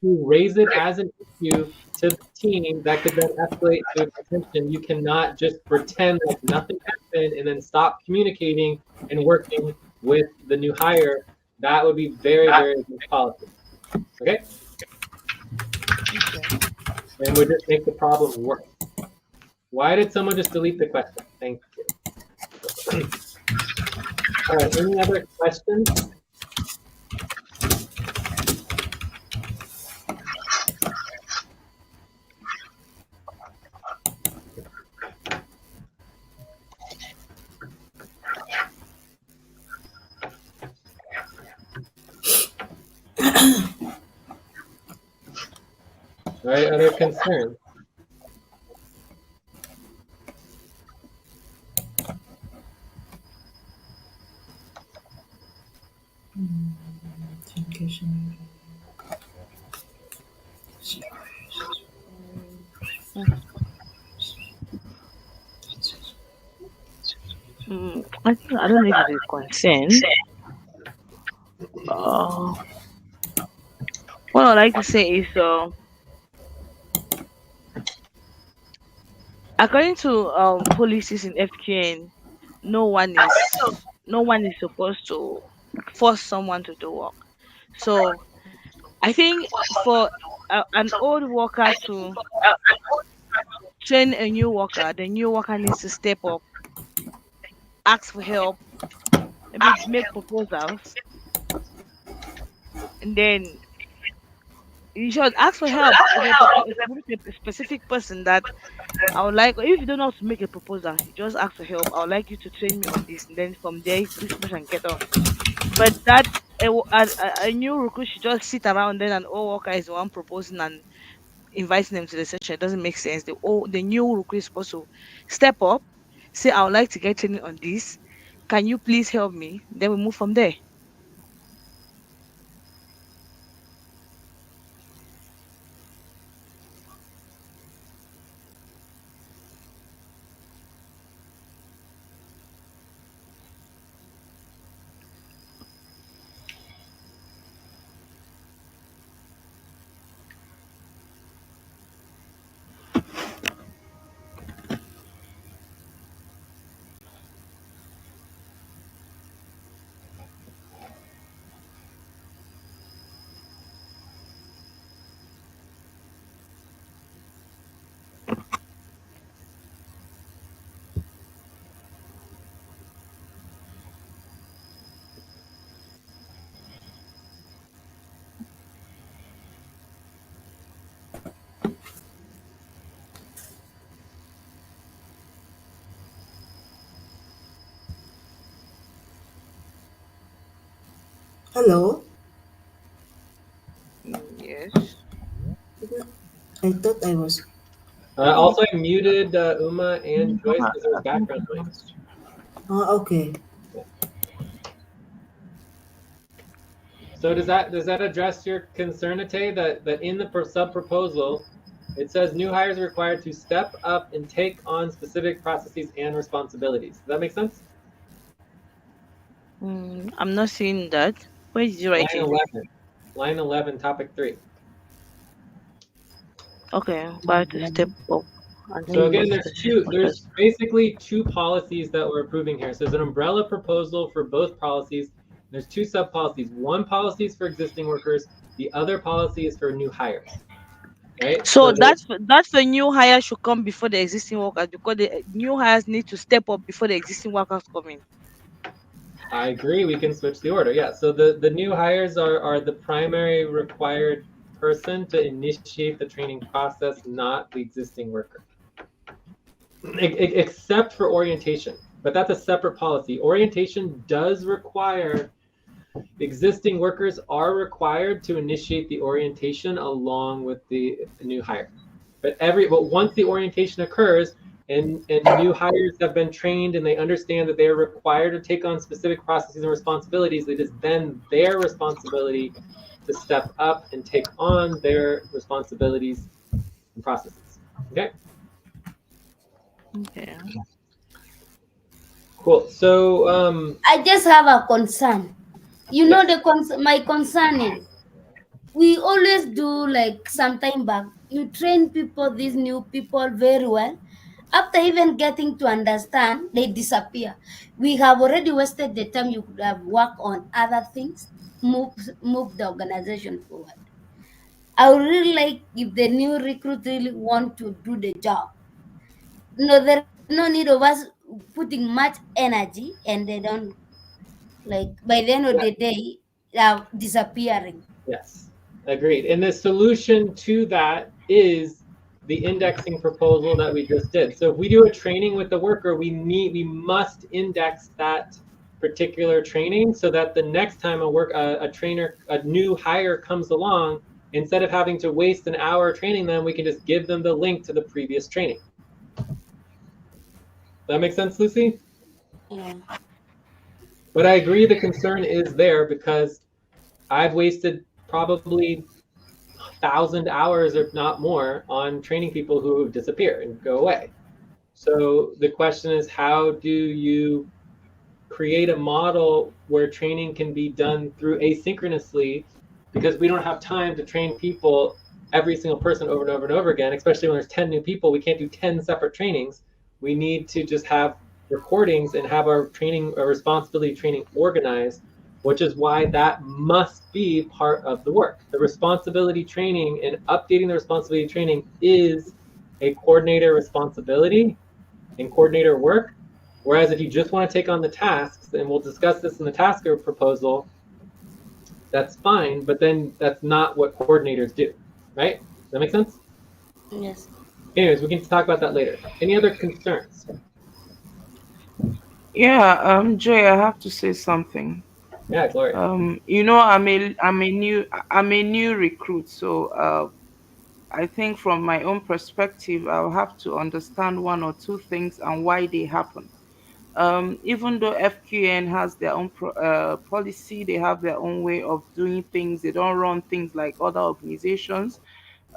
to raise it as an issue to the team that could then escalate to attention. You cannot just pretend like nothing happened and then stop communicating and working with the new hire. That would be very, very good policy. Okay? Okay. And would just make the problem worse. Why did someone just delete the question? Thank you. All right, any other questions? All right, other concerns? Education. I don't know if it's a concern. Uh, what I like to say is, according to policies in FQN, no one is supposed to force someone to do work. So I think for an old worker to train a new worker, the new worker needs to step up, ask for help, maybe make proposals, and then you should ask for help with a specific person that I would like. If you don't know how to make a proposal, you just ask for help. I would like you to train me on this, and then from there, this person get on. But that a new recruit should just sit around then an old worker is the one proposing and inviting them to the session. It doesn't make sense. The new recruit is supposed to step up, say, I would like to get training on this. Can you please help me? Then we move from there. Hello? Yes. I thought I was. Also, I muted Uma and Joyce because there was background noise. Oh, okay. So does that address your concern, Ate, that in the sub proposal, it says new hires are required to step up and take on specific processes and responsibilities. Does that make sense? I'm not seeing that. Where did you write Line it? 11. Line 11, topic 3. Okay, but to step up. And So then again, there's basically two policies that we're approving here. So there's an umbrella proposal for both policies. There's two sub policies. One policy is for existing workers. The other policy is for new hires. Right? So that's the new hire should come before the existing workers, because the new hires need to step up before the existing workers come in. I agree. We can switch the order. Yeah. So the new hires are the primary required person to initiate the training process, not the existing worker. Except for orientation, but that's a separate policy. Orientation does require existing workers are required to initiate the orientation along with the new hire. But once the orientation occurs and new hires have been trained and they understand that they are required to take on specific processes and responsibilities, it is then their responsibility to step up and take on their responsibilities and processes. Okay? Okay. Cool. So I just have a concern. You know, my concern is we always do like some time back. You train people, these new people, very well. After even getting to understand, they disappear. We have already wasted the time you could have worked on other things, move the organization forward. I would really like if the new recruit really want to do the job. No, there is no need of us putting much energy and they don't, like, by the end of the day, disappearing. yes, agreed. And the solution to that is the indexing proposal that we just did. So if we do a training with the worker, we must index that particular training so that the next time a new hire comes along, instead of having to waste an hour training them, we can just give them the link to the previous training. That make sense, Lucy? Yeah. But I agree the concern is there because I've wasted probably 1,000 hours, if not more, on training people who disappear and go away. So the question is, how do you create a model where training can be done through asynchronously, because we don't have time to train people, every single person, over and over and over again, especially when there's 10 new people. We can't do 10 separate trainings. We need to just have recordings and have our training, our responsibility training organized, which is why that must be part of the work. The responsibility training and updating the responsibility training is a coordinator responsibility and coordinator work. Whereas if you just want to take on the tasks, and we'll discuss this in the tasker proposal, that's fine, but then that's not what coordinators do, right? Does that make sense? Yes. Anyways, we can talk about that later. Any other concerns? Yeah, Joy, I have to say something. Yeah, Gloria. I'm a new recruit, so I think from my own perspective, I'll have to understand one or two things and why they happen. Even though FQN has their own policy, they have their own way of doing things. They don't run things like other organizations.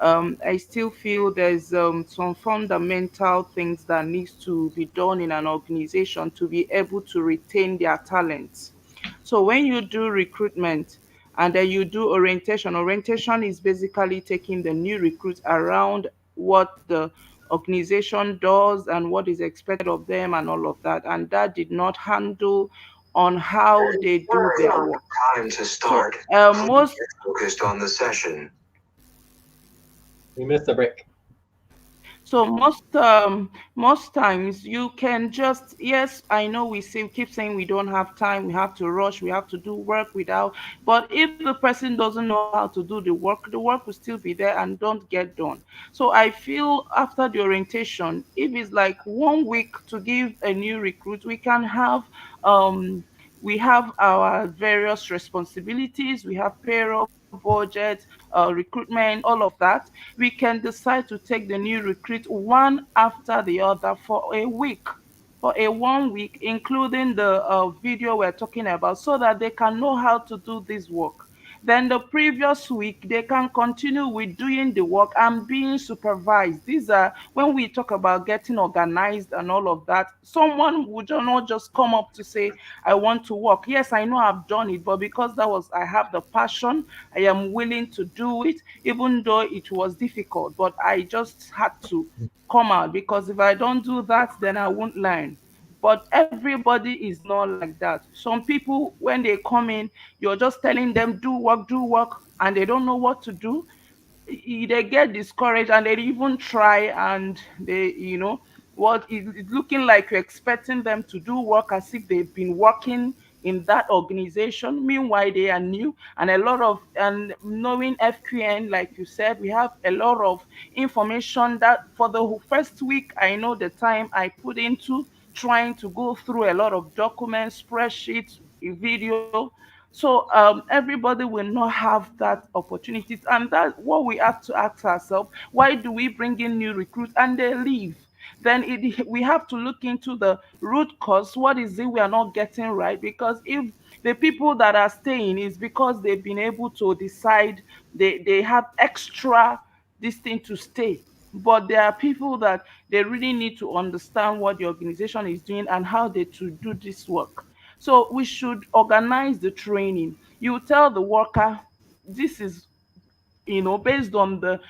I still feel there's some fundamental things that needs to be done in an organization to be able to retain their talents. So when you do recruitment and then you do orientation is basically taking the new recruits around what the organization does and what is expected of them and all of that. And that did not handle on how they do their work. Time to So start. most Get focused on the session. We missed a break. So most times you can just, yes, I know we keep saying we don't have time, we have to rush, we have to do work without, but if the person doesn't know how to do the work will still be there and don't get done. So I feel after the orientation, if it's like 1 week to give a new recruit, um we have our various responsibilities, we have payroll, budget, recruitment, all of that. We can decide to take the new recruit one after the other for a week, for a 1 week, including the video we're talking about, so that they can know how to do this work. Then the previous week, they can continue with doing the work and being supervised. These are when we talk about getting organized and all of that. Someone would not just come up to say, I want to work. Yes, I know I've done it, but because I have the passion, I am willing to do it, even though it was difficult. But I just had to come out, because if I don't do that, then I won't learn. But everybody is not like that. Some people, when they come in, you're just telling them, do work, and they don't know what to do. They get discouraged and they even try, and they, what it's looking like you're expecting them to do work as if they've been working in that organization. Meanwhile, they are new, and a lot of, and knowing FQN, like you said, we have a lot of information that for the first week, I know the time I put into trying to go through a lot of documents, spreadsheets, video. So everybody will not have that opportunities, and that what we have to ask ourselves: why do we bring in new recruits and they leave? Then we have to look into the root cause. What is it we are not getting right? Because if the people that are staying is because they've been able to decide, they have extra this thing to stay. But there are people that they really need to understand what the organization is doing and how they to do this work. So we should organize the training. You tell the worker, this is, based on the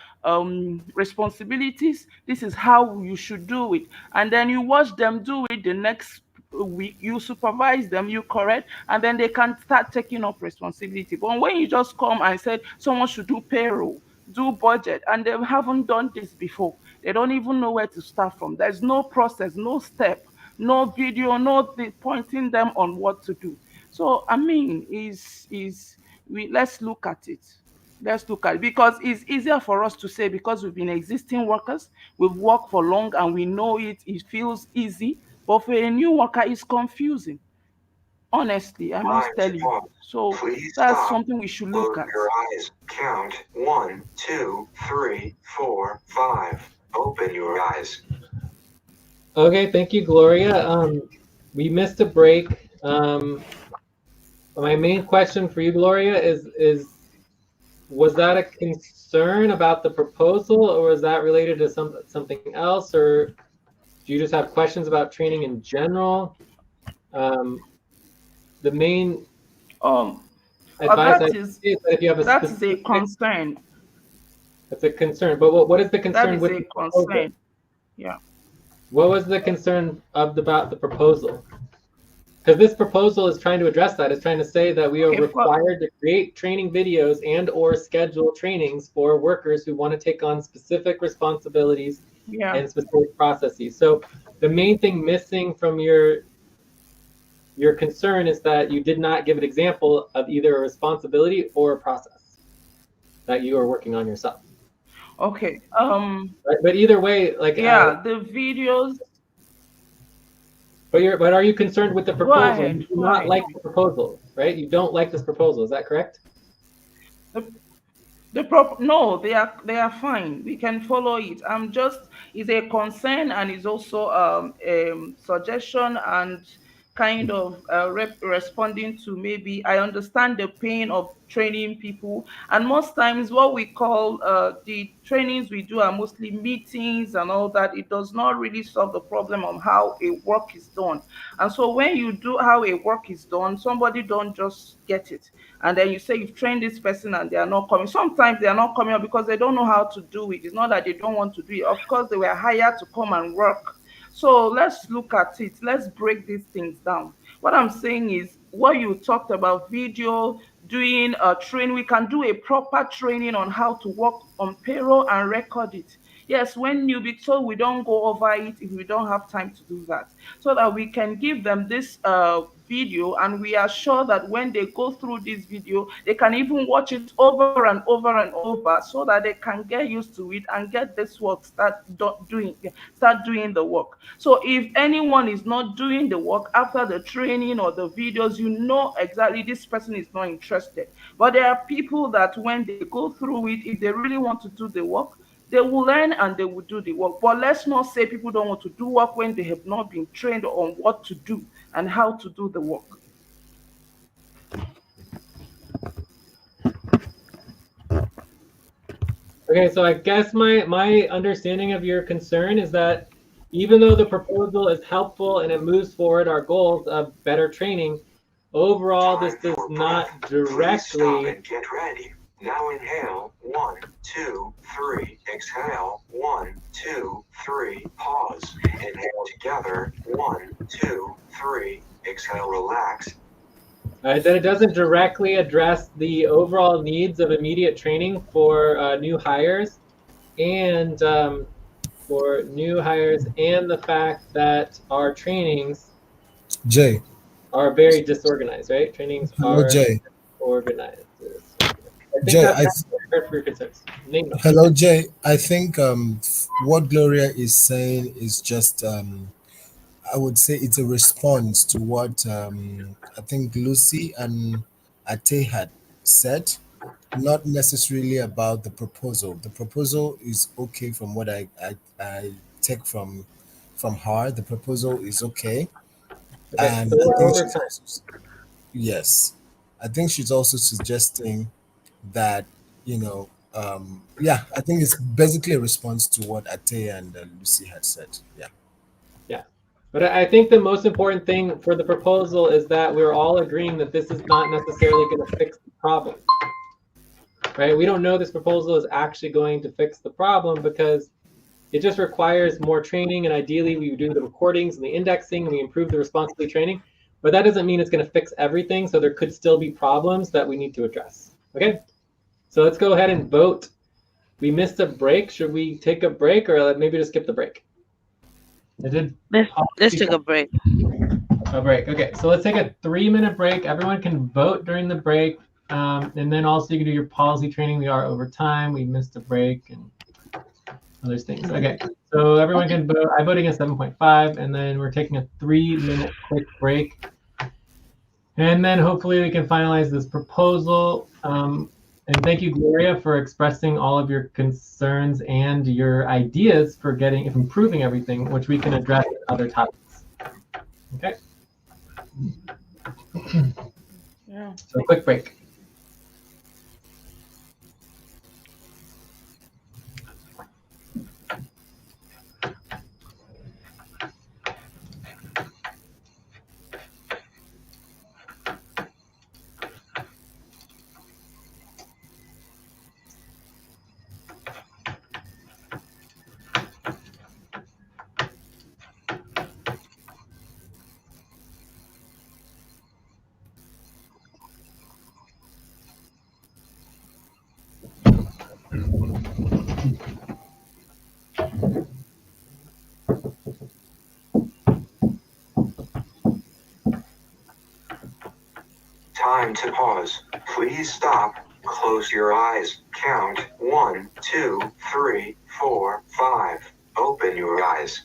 responsibilities, this is how you should do it. And then you watch them do it the next week, you supervise them, you correct, and then they can start taking up responsibility. But when you just come and said someone should do payroll, do budget, and they haven't done this before, they don't even know where to start from. There's no process, no step, no video, pointing them on what to do. So I mean, is we let's look at it. Let's look at it, because it's easier for us to say, because we've been existing workers, we've worked for long and we know it, it feels easy. But for a new worker, it's confusing. Honestly, I must Time to tell you. pause. So Please that's stop. something we should look Close at. your eyes. Count 1, 2, 3, 4, 5. Open your eyes. Okay, thank you, Gloria. We missed a break. My main question for you, Gloria, is was that a concern about the proposal, or was that related to something else, or do you just have questions about training in general? the main Um, advice I that say is is that if you have a that is a specific, concern. that's a concern. But what is the That concern is with a the proposal? concern. Yeah. What was the concern about the proposal? Because this proposal is trying to address that. It's trying to say that we are Okay. required to create training videos and or schedule trainings for workers who want to take on specific responsibilities Yeah. and specific processes. So the main thing missing from your concern is that you did not give an example of either a responsibility or a process that you are working on yourself. Okay. Right? But either way, like, Yeah. The videos. but are you concerned with the Go proposal? You ahead. do Go not ahead. like the proposal, right? You don't like this proposal. Is that correct? The no, they are fine. We can follow it. I'm just is a concern and is also suggestion and kind of responding to maybe I understand the pain of training people, and most times what we call the trainings we do are mostly meetings and all that. It does not really solve the problem of how a work is done. And so when you do how a work is done, somebody don't just get it, and then you say you've trained this person and they are not coming. Sometimes they are not coming up because they don't know how to do it. It's not that they don't want to do it. Of course, they were hired to come and work. So let's look at it. Let's break these things down. What I'm saying is, what you talked about video, doing a training, we can do a proper training on how to work on payroll and record it. Yes, when newbie, so we don't go over it if we don't have time to do that, so that we can give them this video, and we are sure that when they go through this video, they can even watch it over and over and over, so that they can get used to it and get this work start doing the work. So if anyone is not doing the work after the training or the videos, you know exactly this person is not interested. But there are people that when they go through it, if they really want to do the work, they will learn and they will do the work. But let's not say people don't want to do work when they have not been trained on what to do and how to do the work. Okay, so I guess my understanding of your concern is that even though the proposal is helpful and it moves forward our goals of better training, overall this does not Please stop directly. and get ready. Now inhale, 1, 2, 3. Exhale, 1, 2, 3. Pause. Inhale together, 1, 2, 3. Exhale, relax. That it doesn't directly address the overall needs of immediate training for new hires, and the fact that our trainings Jay. are very disorganized, right? Trainings Hello, are Jay. organized. I think Jay, that's what I heard for your concerns. Name them. hello, Jay. I think what Gloria is saying is just I would say it's a response to what I think Lucy and Ate had said, not necessarily about the proposal. The proposal is okay from what I take from her. The proposal is okay, Okay, and so I we're think over she's time. also yes, I think she's also suggesting that yeah, I think it's basically a response to what Ate and Lucy had said. Yeah. Yeah. But I think the most important thing for the proposal is that we're all agreeing that this is not necessarily going to fix the problem, right? We don't know this proposal is actually going to fix the problem because it just requires more training, and ideally we do the recordings and the indexing and we improve the responsibility training, but that doesn't mean it's going to fix everything. So there could still be problems that we need to address. Okay, so let's go ahead and vote. We missed a break. Should we take a break or maybe just skip the break? It did. Let's take a break. A break. Okay, so let's take a 3-minute break. Everyone can vote during the break. And then also you can do your policy training. We are over time. We missed a break and other things. Okay, so everyone can vote. I'm voting at 7.5, and then we're taking a 3-minute quick break. And then hopefully we can finalize this proposal. And thank you, Gloria, for expressing all of your concerns and your ideas for improving everything, which we can address in other topics. Okay. Yeah. So quick break. Time to pause. Please stop. Close your eyes. Count 1, 2, 3, 4, 5. Open your eyes.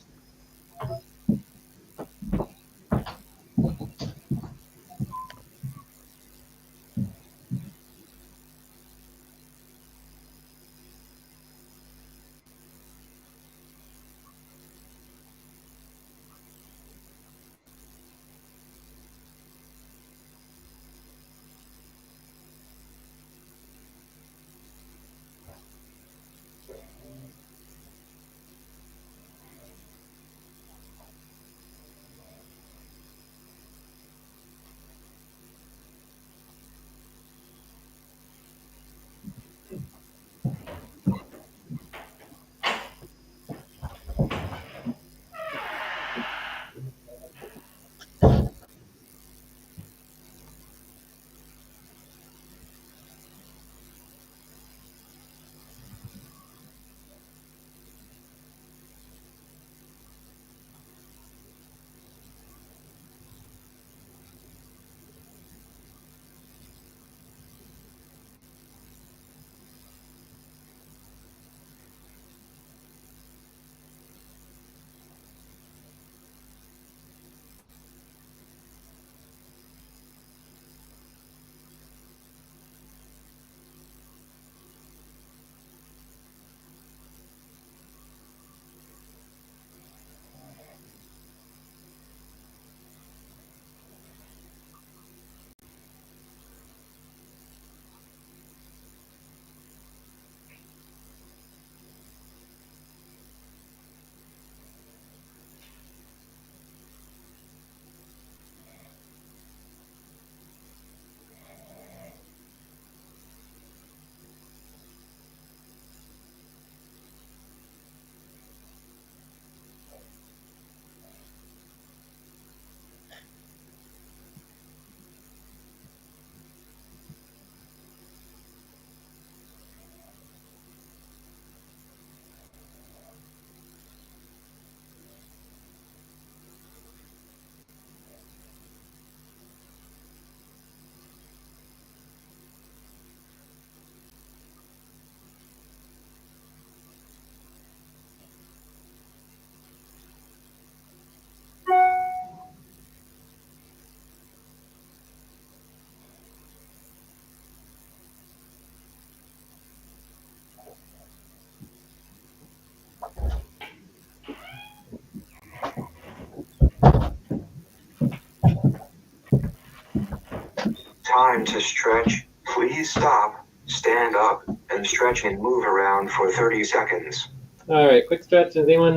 Time to stretch. Please stop, stand up, and stretch and move around for 30 seconds. All right, quick stretch. Is anyone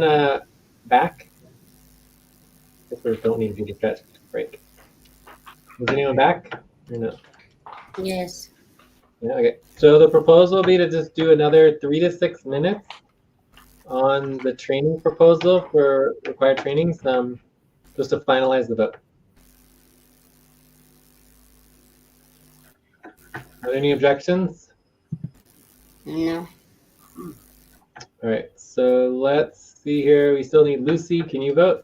back? I guess we don't need to do the stretch break. Is anyone back or no? Yes. Yeah, okay. So the proposal will be to just do another 3 to 6 minutes on the training proposal for required trainings, just to finalize the vote. Are there any objections? No. All right, so let's see here. We still need Lucy. Can you vote?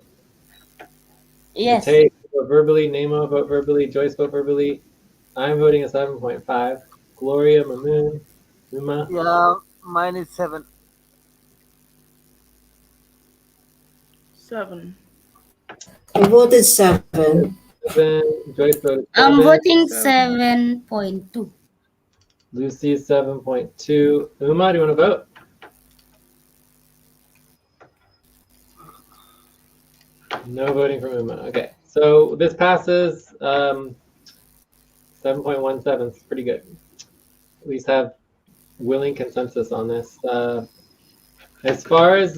Yes. Matei, vote verbally. Nemo, vote verbally. Joyce, vote verbally. I'm voting a 7.5. Gloria, Mamoon, Uma. Yeah, mine is 7. 7. I voted 7. 7. Joyce voted 7. I'm voting 7. 7.2. Lucy, 7.2. Uma, do you want to vote? No voting from Uma. Okay, so this passes. 7.17 is pretty good. At least have willing consensus on this. As far as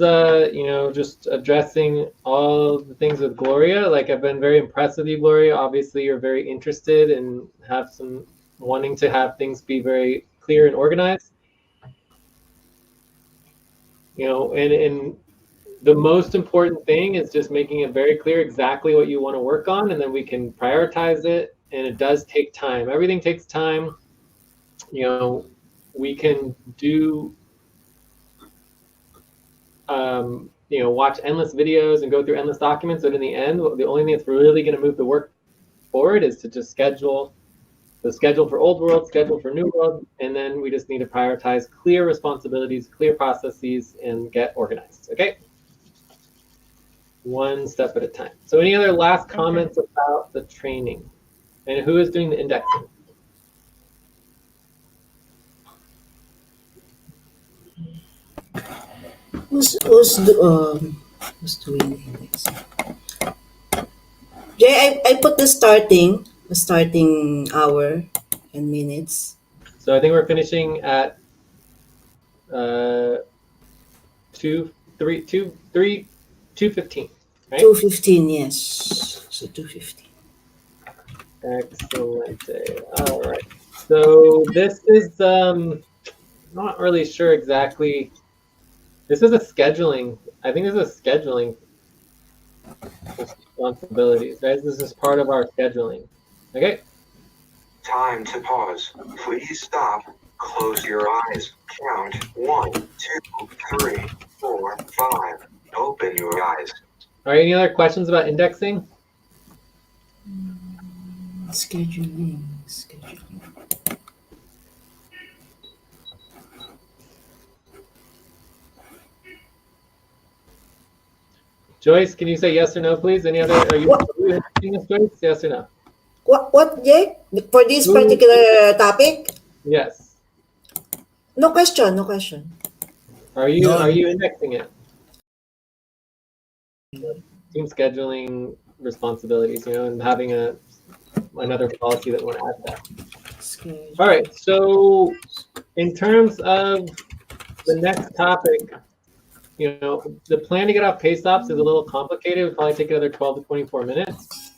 just addressing all the things with Gloria, like I've been very impressed with you, Gloria. Obviously, you're very interested and have some wanting to have things be very clear and organized. And the most important thing is just making it very clear exactly what you want to work on, and then we can prioritize it. And it does take time. Everything takes time. We can do watch endless videos and go through endless documents, but in the end, the only thing that's really going to move the work forward is to just schedule So schedule for old world, schedule for new world, and then we just need to prioritize clear responsibilities, clear processes, and get organized, okay? One step at a time. So any other last comments about the training? And who is doing the indexing? Who's doing the index? Jay, I put the starting hour and minutes. So I think we're finishing at 2:15, right? 2:15, yes. So 2:15. Excellent. All right. So this is not really sure exactly. This is a scheduling. I think this is scheduling responsibilities, right? This is part of our scheduling. Okay. Time to pause. Please stop. Close your eyes. Count 1, 2, 3, 4, 5. Open your eyes. All right. Any other questions about indexing? Scheduling. Joyce, can you say yes or no, please? Any other? Are you indexing this, Joyce? Yes or no? What, Jay? For this particular topic? Yes. No question. Are you None. indexing it? Team scheduling responsibilities, and having another policy that want to add that. All right. So in terms of the next topic, the plan to get off pay stops is a little complicated. It would probably take another 12 to 24 minutes.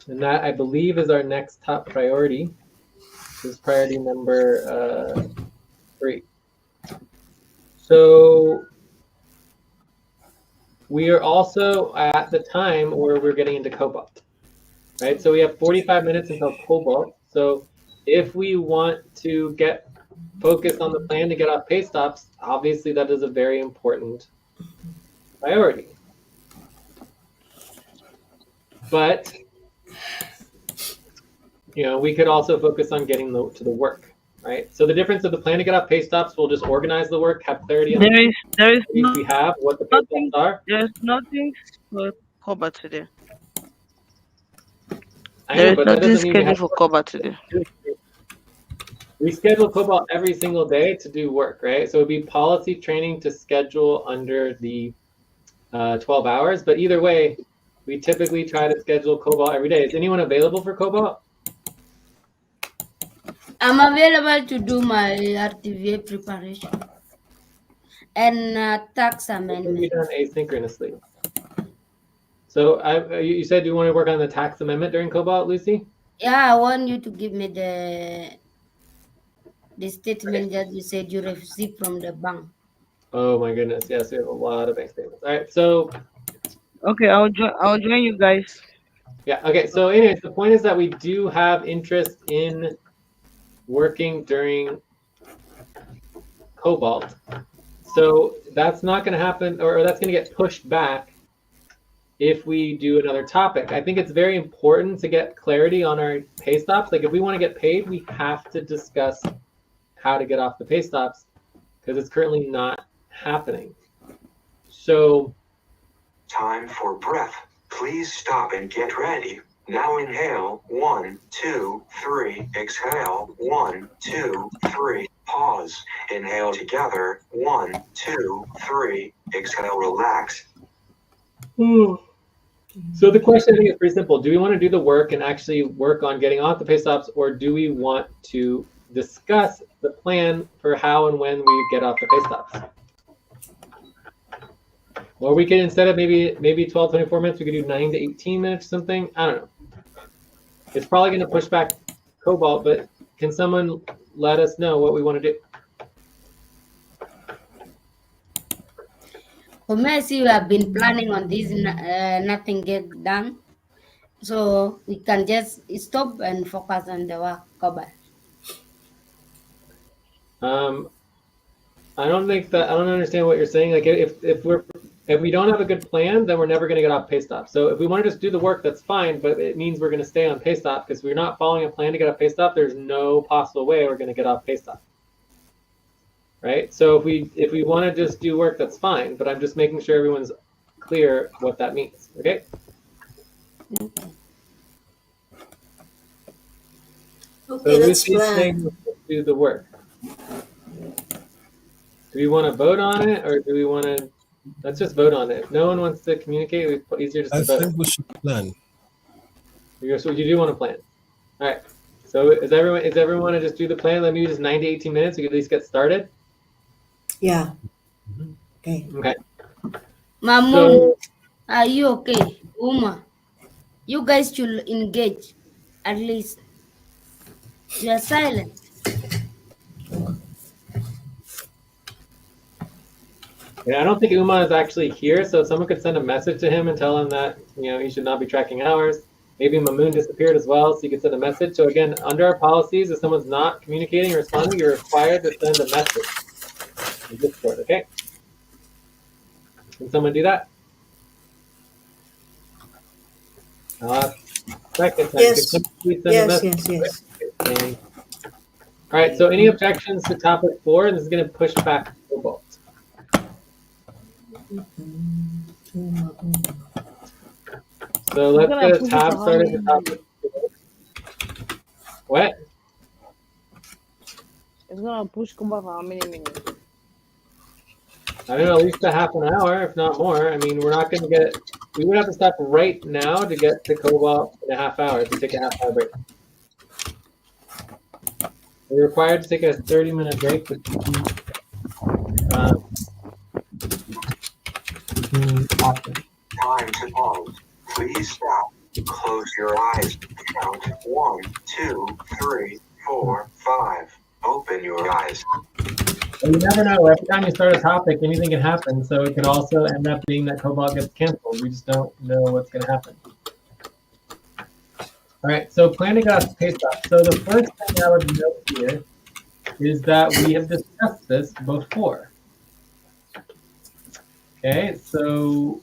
And that, I believe, is our next top priority. This is priority number 3. So we are also at the time where we're getting into Cobalt, right? So we have 45 minutes until Cobalt. So if we want to get focused on the plan to get off pay stops, obviously that is a very important priority. But we could also focus on getting to the work, right? So the difference of the plan to get off pay stops, we'll just organize the work, have clarity on There is if we have what the pay stops are. There's nothing for cover today. I There know, is but that nothing doesn't mean we scheduled have for cover today. We schedule Cobalt every single day to do work, right? So it would be policy training to schedule under the 12 hours. But either way, we typically try to schedule Cobalt every day. Is anyone available for Cobalt? I'm available to do my RTVA preparation and tax It can be amendment. done asynchronously. So you said you want to work on the tax amendment during Cobalt, Lucy? Yeah, I want you to give me the statement that you said you received from the bank. Oh my goodness, yes, we have a lot of bank statements. All right, so Okay, I'll join you guys. yeah, okay. So anyways, the point is that we do have interest in working during Cobalt. So that's not going to happen, or that's going to get pushed back if we do another topic. I think it's very important to get clarity on our pay stops. Like if we want to get paid, we have to discuss how to get off the pay stops because it's currently not happening. So Time for breath. Please stop and get ready. Now inhale. 1, 2, 3. Exhale. 1, 2, 3. Pause. Inhale together. 1, 2, 3. Exhale. Relax. So the question I think is pretty simple. Do we want to do the work and actually work on getting off the pay stops, or do we want to discuss the plan for how and when we get off the pay stops? Or we could, instead of maybe 12, 24 minutes, we could do 9 to 18 minutes, something. I don't know. It's probably going to push back Cobalt, but can someone let us know what we want to do? For me, I see you have been planning on this, nothing get done. So we can just stop and focus on the work cover. I don't understand what you're saying. Like if we're if we don't have a good plan, then we're never going to get off pay stop. So if we want to just do the work, that's fine, but it means we're going to stay on pay stop because we're not following a plan to get off pay stop. There's no possible way we're going to get off pay stop. Right? So if we want to just do work, that's fine, but I'm just making sure everyone's clear what that means. Okay? Okay, So let's Lucy's plan. saying let's do the work. Do we want to vote on it, or do we want to? Let's just vote on it. If no one wants to communicate, it's easier just I to vote. think we should plan. So you do want to plan. All right. So is everyone want to just do the plan? Let me use 9 to 18 minutes. We can at least get started. Yeah. Okay. Okay. Mamun, So are you okay? Uma, you guys should engage. At least you are silent. yeah, I don't think Uma is actually here. So if someone could send a message to him and tell him that he should not be tracking hours. Maybe Mamoon disappeared as well, so you could send a message. So again, under our policies, if someone's not communicating or responding, you're required to send a message in Discord. Okay. Can someone do that? Second time. Yes. Can please send a Yes, message? yes, yes. Okay. All right. So any objections to topic 4? And this is going to push back Cobalt. So let's get a tab started to topic 4. What? It's gonna push Kumba for how many minutes? I don't know, at least a half an hour, if not more. I mean, we're not going to get. We would have to stop right now to get to Cobalt in a half hour to take a half hour break. We're required to take a 30-minute break between options. Time to pause. Please stop. Close your eyes. Count 1, 2, 3, 4, 5. Open your eyes. But you never know. Every time you start a topic, anything can happen. So it could also end up being that Cobalt gets canceled. We just don't know what's going to happen. All right. So planning out pay stop. So the first thing I would note here is that we have discussed this before. Okay. So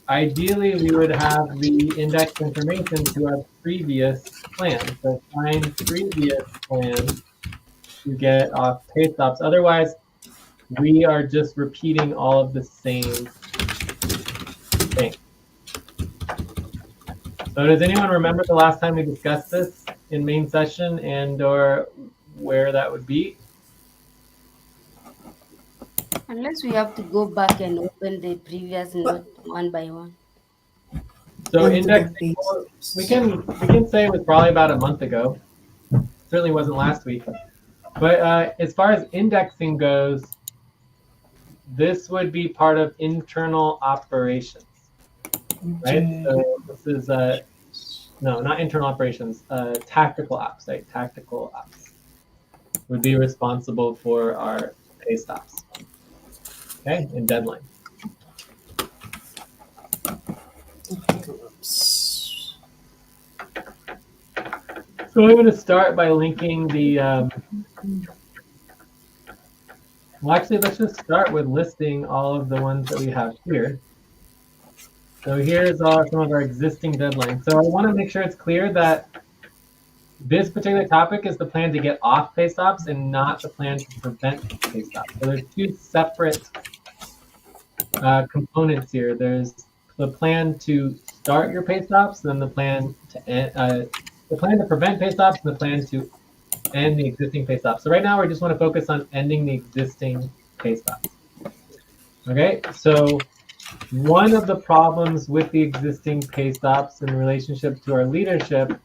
ideally, we would have the index information to our previous plan. So find previous plan to get off pay stops. Otherwise, we are just repeating all of the same thing. So does anyone remember the last time we discussed this in main session and or where that would be? Unless we have to go back and open the previous note one by one. So indexing, we can say it was probably about a month ago. Certainly wasn't last week. But as far as indexing goes, this would be part of internal operations, right? So this is no, not internal operations. Tactical ops, right? Tactical ops would be responsible for our pay stops, okay, and deadline. So I'm going to start by linking the. Well, actually, let's just start with listing all of the ones that we have here. So here's some of our existing deadlines. So I want to make sure it's clear that this particular topic is the plan to get off pay stops and not the plan to prevent pay stops. So there's two separate components here. There's the plan to start your pay stops, then the plan to end, the plan to prevent pay stops, and the plan to end the existing pay stops. So right now we just want to focus on ending the existing pay stops. Okay, so one of the problems with the existing pay stops in relationship to our leadership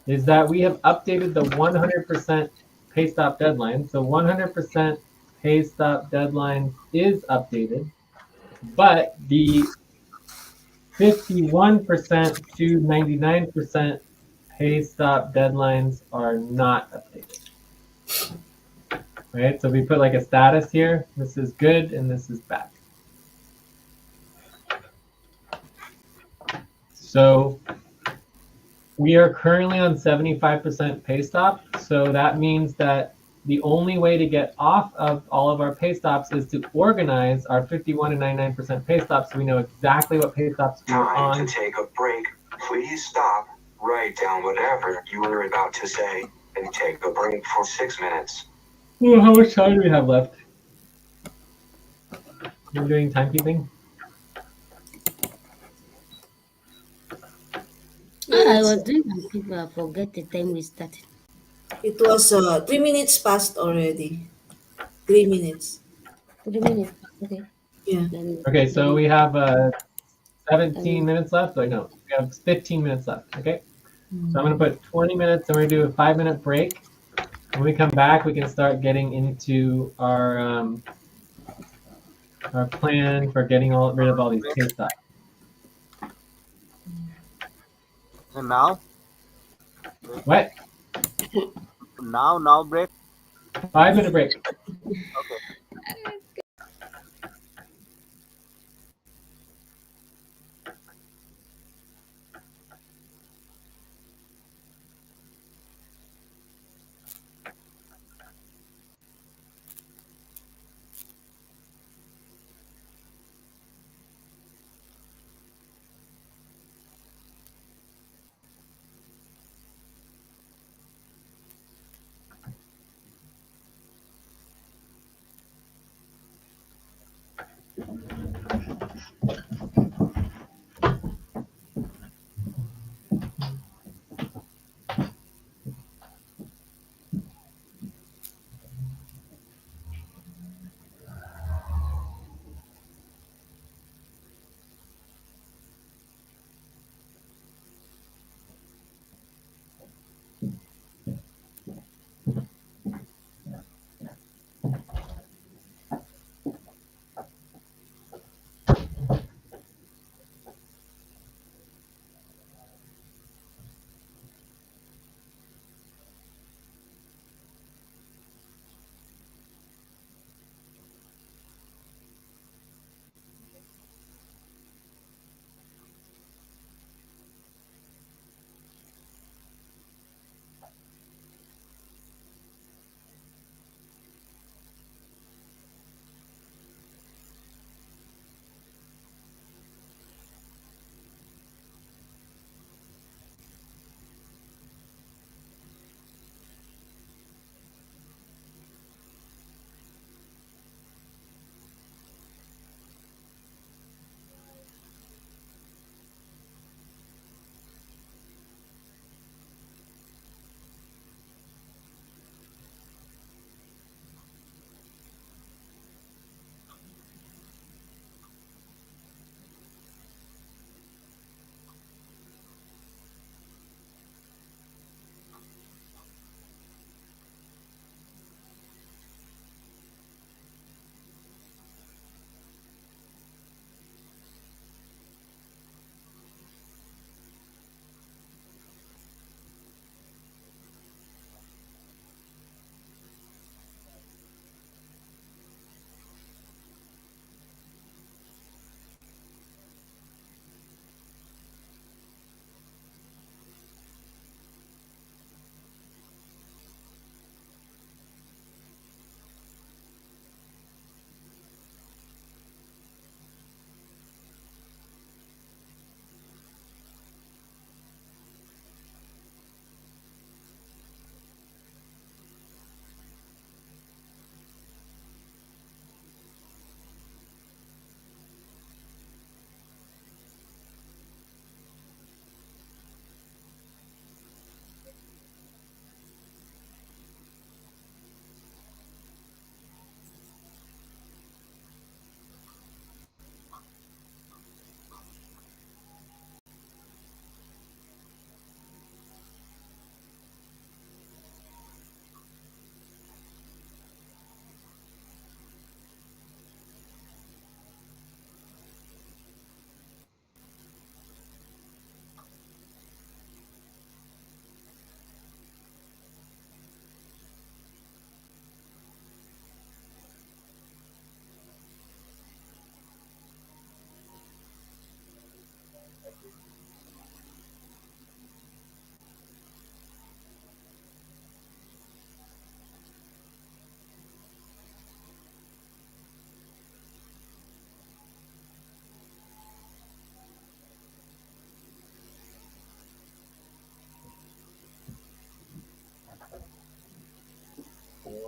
is that we have updated the 100% pay stop deadline. So 100% pay stop deadline is updated, but the 51% to 99% pay stop deadlines are not updated. Right, so we put like a status here. This is good and this is bad. So we are currently on 75% pay stop. So that means that the only way to get off of all of our pay stops is to organize our 51 and 99% pay stops so we know exactly what pay stops we were Time to on. take a break. Please stop, write down whatever you were about to say, and take a break for 6 minutes. Oh, how much time do we have left? You're doing timekeeping? I It's, was doing some people. I forget the time we started. it was 3 minutes past already. 3 minutes. 3 minutes. Okay. Yeah. Then Okay, so we have 17 then minutes left. Wait, no, we have 15 minutes left. Okay, so I'm Mm. gonna put 20 minutes and we're gonna do a 5-minute break. When we come back, we can start getting into our plan for getting rid of all these pay stops. So now, break. What? Now break. 5-minute break. Okay.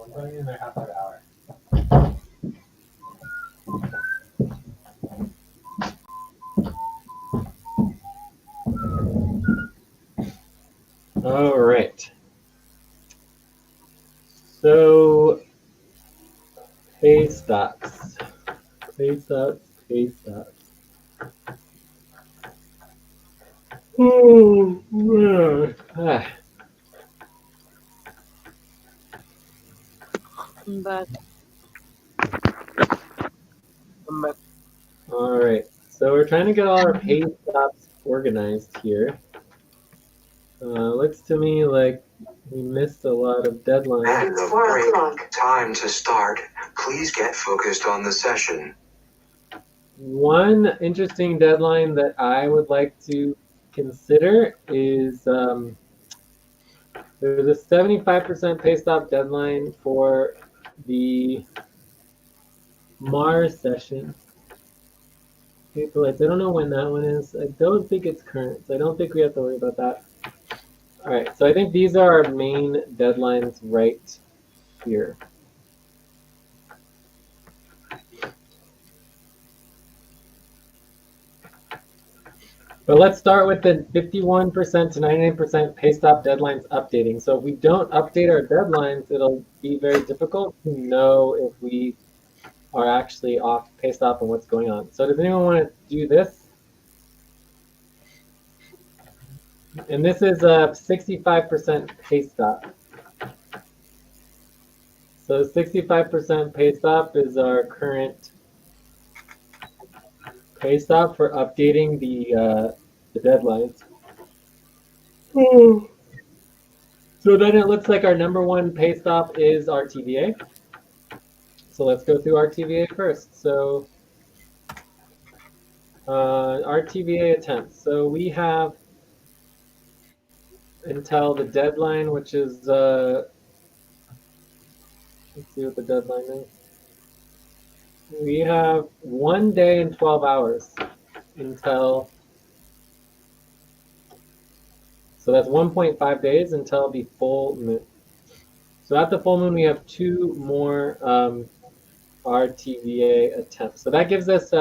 We're going in there half an hour. All right. So, pay stops. Pay stops. Pay stops. Ah. But All right. So we're trying to get all our pay stops organized here. Looks to me like we missed a lot of deadlines. End of break. Time to start. Please get focused on the session. One interesting deadline that I would like to consider is there's a 75% pay stop deadline for the Mars session. April 8th. I don't know when that one is. I don't think it's current, so I don't think we have to worry about that. All right, so I think these are our main deadlines right here. But let's start with the 51% to 99% pay stop deadlines updating. So if we don't update our deadlines, it'll be very difficult to know if we are actually off pay stop and what's going on. So does anyone want to do this? And this is a 65% pay stop. So 65% pay stop is our current pay stop for updating the deadlines. So then it looks like our number one pay stop is RTVA. So let's go through RTVA first. So RTVA attempts. So we have until the deadline, which is, let's see what the deadline is. We have 1 day and 12 hours until, so that's 1.5 days until the full moon. So at the full moon, we have 2 more RTVA attempts. So that gives us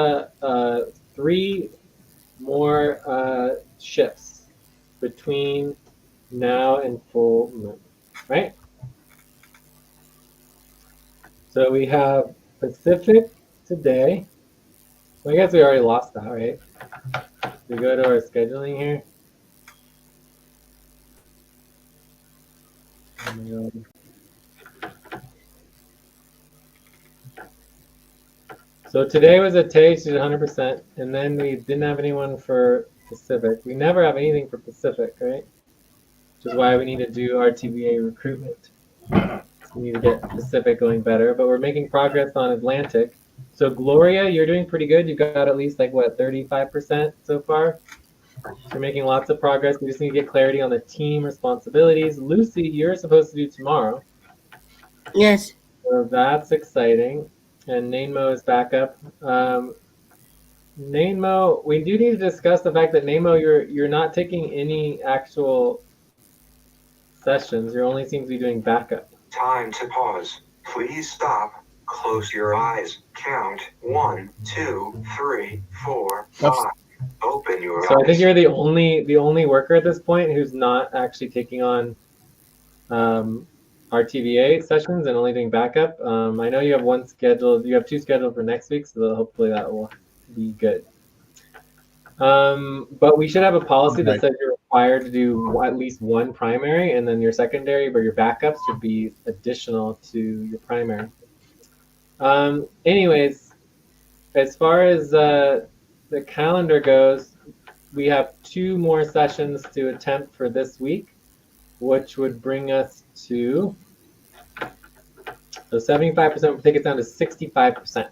3 more shifts between now and full moon, right? So we have Pacific today. Well, I guess we already lost that, right? We go to our scheduling here. Oh my God. So today was a taste, 100%, and then we didn't have anyone for Pacific. We never have anything for Pacific, right? Which is why we need to do RTVA recruitment. So we need to get Pacific going better, but we're making progress on Atlantic. So Gloria, you're doing pretty good. You got at least like what, 35% so far? So you're making lots of progress. We just need to get clarity on the team responsibilities. Lucy, you're supposed to do tomorrow. Yes. So that's exciting. And Nanemo is back up. Nanemo, we do need to discuss the fact that Nanemo, you're not taking any actual sessions. You only seem to be doing backup. Time to pause. Please stop. Close your eyes. Count 1, 2, 3, 4, 5. Open your So I think eyes. you're the only worker at this point who's not actually taking on RTVA sessions and only doing backup. I know you have one scheduled. You have 2 scheduled for next week, so hopefully that will be good. But we should have a policy that says you're required to do at least 1 primary, and then your secondary, but your backups should be additional to your primary. Anyways, as far as the calendar goes, we have 2 more sessions to attempt for this week, which would bring us to, so 75% would take us down to 65%.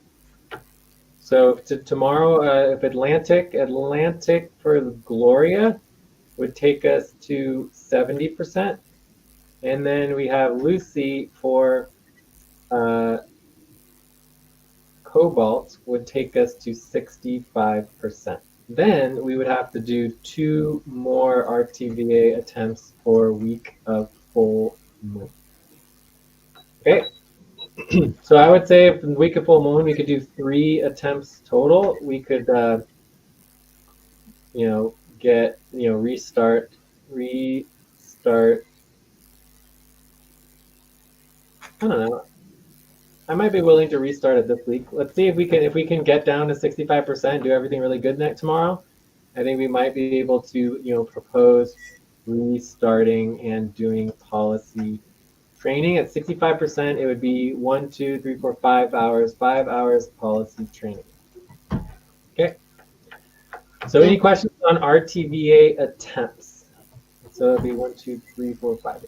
So tomorrow, if Atlantic for Gloria would take us to 70%. And then we have Lucy for Cobalt would take us to 65%. Then we would have to do 2 more RTVA attempts for week of full moon. Okay, So I would say if we could full moon, we could do 3 attempts total. We could, get, restart. I don't know. I might be willing to restart it this week. Let's see if we can get down to 65%, do everything really good next tomorrow. I think we might be able to, propose restarting and doing policy training at 65%. It would be 1, 2, 3, 4, 5 hours, 5 hours policy training. Okay. So any questions on RTVA attempts? So it'll be 1, 2, 3, 4, 5.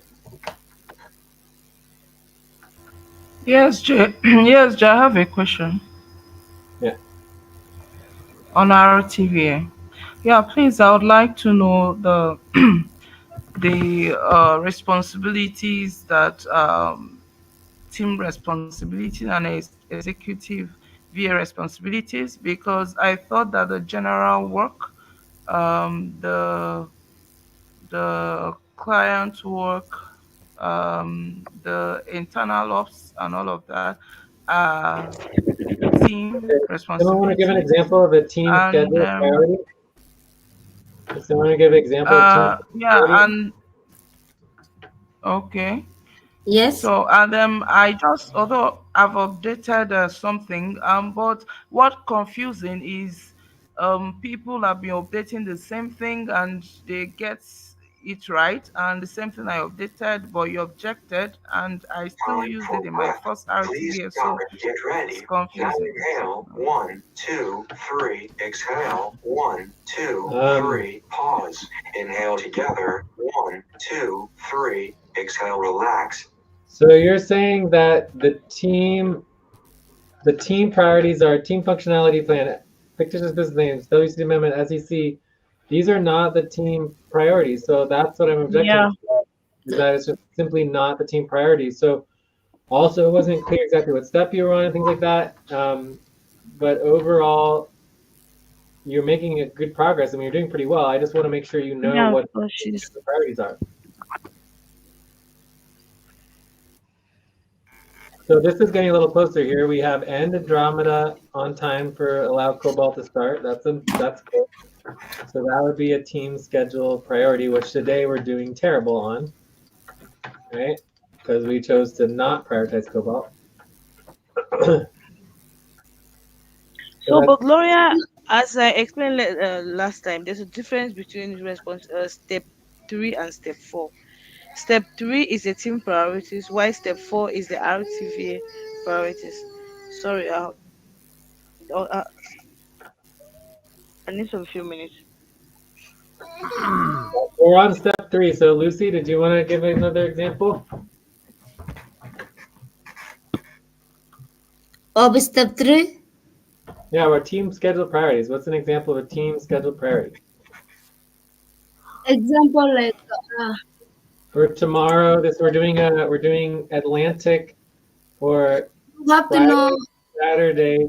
Yes, Jay. Yes, Jay, I have a question Yeah. on our TVA. Yeah, please, I would like to know the responsibilities that team responsibilities and executive VA responsibilities, because I thought that the general work, the client work, the internal ops and all of that are team Okay. Someone want to give an responsibilities. example of a team And schedule priority? Does someone want to give an example of team yeah, priority? and okay. Yes. So, and I just, although I've updated something, but what confusing is people have been updating the same thing and they get it right, and the same thing I updated, but you objected, and I still Time used for it in my breath. first Please RTVS, stop so and get it's ready. Now confusing. inhale. 1, 2, 3. Exhale. 1, 2, Um, 3. Pause. Inhale together. 1, 2, 3. Exhale. Relax. so you're saying that the team priorities are team functionality plan, fictitious business names, WCD amendment, SEC. These are not the team priorities. So that's what I'm objecting Yeah. to, is that it's just simply not the team priorities. So also, it wasn't clear exactly what step you were on and things like that. But overall, you're making a good progress. I mean, you're doing pretty well. I just want to make sure you know Yeah, what so she's the priorities are. So this is getting a little closer here. We have end Andromeda on time for allow Cobalt to start. That's good. So that would be a team schedule priority, which today we're doing terrible on, right? Because we chose to not prioritize Cobalt. So so, that's but Gloria, as I explained last time, there's a difference between step 3 and step 4. Step 3 is the team priorities, while step 4 is the RTVA priorities. Sorry, I need some few minutes. we're on step 3. So Lucy, did you want to give another example? Of step 3. Yeah, our team schedule priorities. What's an example of a team schedule priority? Example like For tomorrow, we're doing Atlantic for you have to know Friday, Saturday,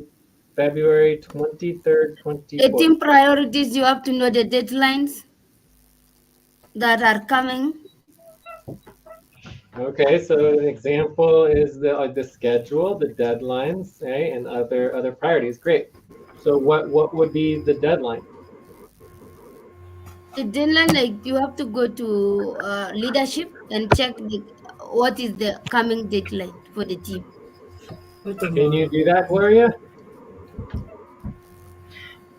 February 23rd, 24th. 18 priorities. You have to know the deadlines that are coming. Okay, so an example is the schedule, the deadlines, right, and other priorities. Great. So what would be the deadline? The deadline, like you have to go to leadership and check what is the coming deadline for the team. For Can you tomorrow. do that, Gloria?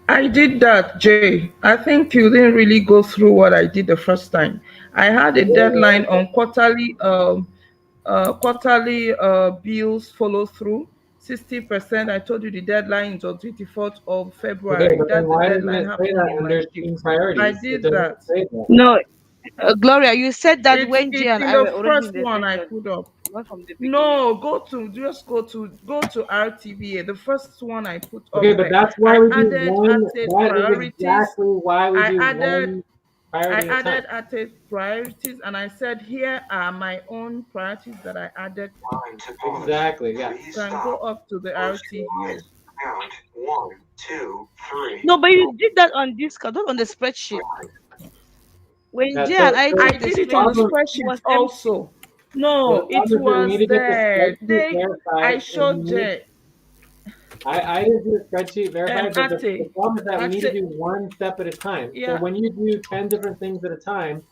I did that, Jay. I think you didn't really go through what I did the first time. I had a deadline on quarterly bills follow through. 60%. I told you the deadline is on 24th of Okay, February. but then That's the why doesn't deadline it say happened that in my under shift. team I priorities? It did doesn't that. say that. No, Gloria, you said that It's when Jay it's and in I the were already in first the one I session, put up. not from the beginning. No, go to RTVA. The first one I put Okay, up but there. that's why I we do added one. added That is priorities. exactly why we I do added one priority at a time. priorities, and I said here are my own priorities that I added. Time to pause. Exactly, yeah. Please Can go stop. up to the Close your RTVA. eyes. Count. 1, 2, 3. No, but you did that on this card, not on the spreadsheet. Relax. When Yeah, Jay so, and I so I checked the did it on the problem, spreadsheet, it spreadsheet was empty. also. No, The it problem is that we need was to get the there. spreadsheet I verified, and we showed need. Jay. I didn't do the spreadsheet verified, but the Ate, problem is that we need to Ate, do one step at a time. So yeah, when you do 10 different things at a time,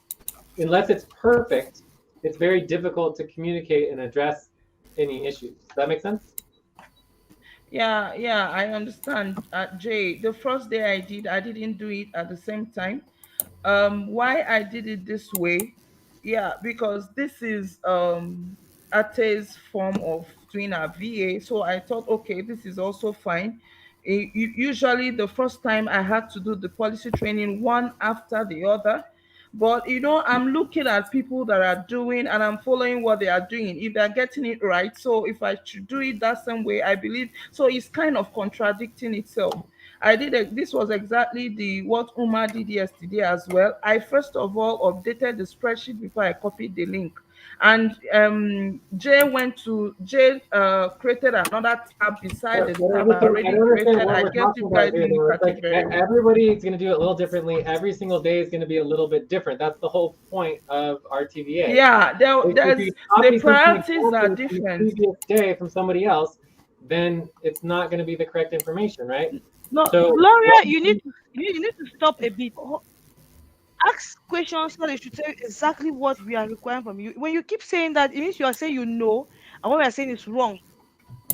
unless it's perfect, it's very difficult to communicate and address any issues. Does that make sense? yeah, I understand. Jay, the first day I didn't do it at the same time. Why I did it this way, yeah, because this is Ate's form of doing a VA. So I thought, okay, this is also fine. Usually the first time I had to do the policy training one after the other. But I'm looking at people that are doing and I'm following what they are doing. If they're getting it right, so if I should do it that same way, I believe so. It's kind of contradicting itself. This was exactly the what Uma did yesterday as well. I first of all updated the spreadsheet before I copied the link. And Jay created another tab beside the But tab I everything, I already don't understand created. what I we're guess talking you about guys here, didn't though. look It's at like it very well. everybody's going to do it a little differently. Every single day is going to be a little bit different. That's the whole point of RTVA. Yeah, If you the copy something priorities are exactly from the different. previous day from somebody else, then it's not going to be the correct information, right? No, So what Gloria, we you need to stop a bit. Ask questions so they should tell you exactly what we are requiring from you. When you keep saying that, it means you are saying you know, and what we are saying is wrong.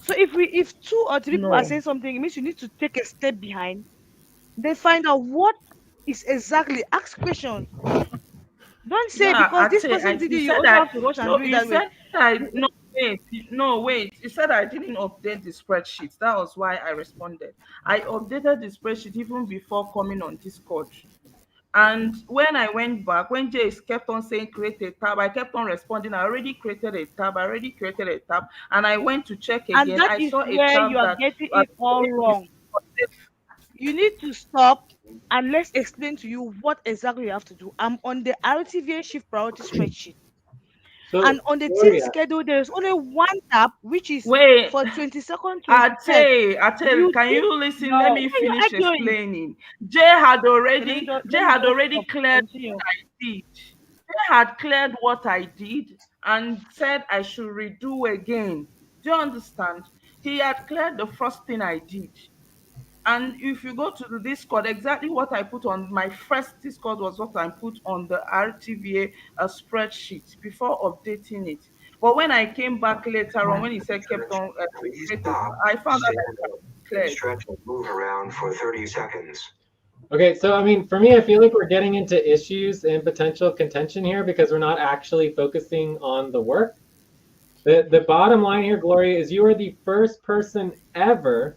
So if two or three people are No. saying something, it means you need to take a step behind. Then find out what is exactly. Ask questions. Don't say Yeah, because this person did you it, you said also I have to rush and no, do it you that way. said no, wait. You said I didn't update the spreadsheet. That was why I responded. I updated the spreadsheet even before coming on Discord. And when I went back, when Jace kept on saying create a tab, I kept on responding. I already created a tab. I already created a tab. And I went to check And again. that I is saw a where you tab are that getting was it all wrong. You need to stop and let's explain to you what exactly you have to do. I'm on the RTVA shift priority spreadsheet. And so on the team Gloria, schedule, there is only one tab, which is wait. for 22nd, 23rd. Ate, You can see, you listen? Let no, me why are you finish arguing? explaining. Okay, let me Jay had just already stop. cleared what Continue. I did. Jay had cleared what I did and said I should redo again. Do you understand? He had cleared the first thing I did. And if you go to the Discord, exactly what I put on my first Discord was what I put on the RTVA spreadsheet before updating it. But when I came back later on, when he said kept on Please created, stop, I found out stand that it up, had and cleared. stretch and move around for 30 seconds. okay, so I mean, for me, I feel like we're getting into issues and potential contention here because we're not actually focusing on the work. The bottom line here, Gloria, is you are the first person ever,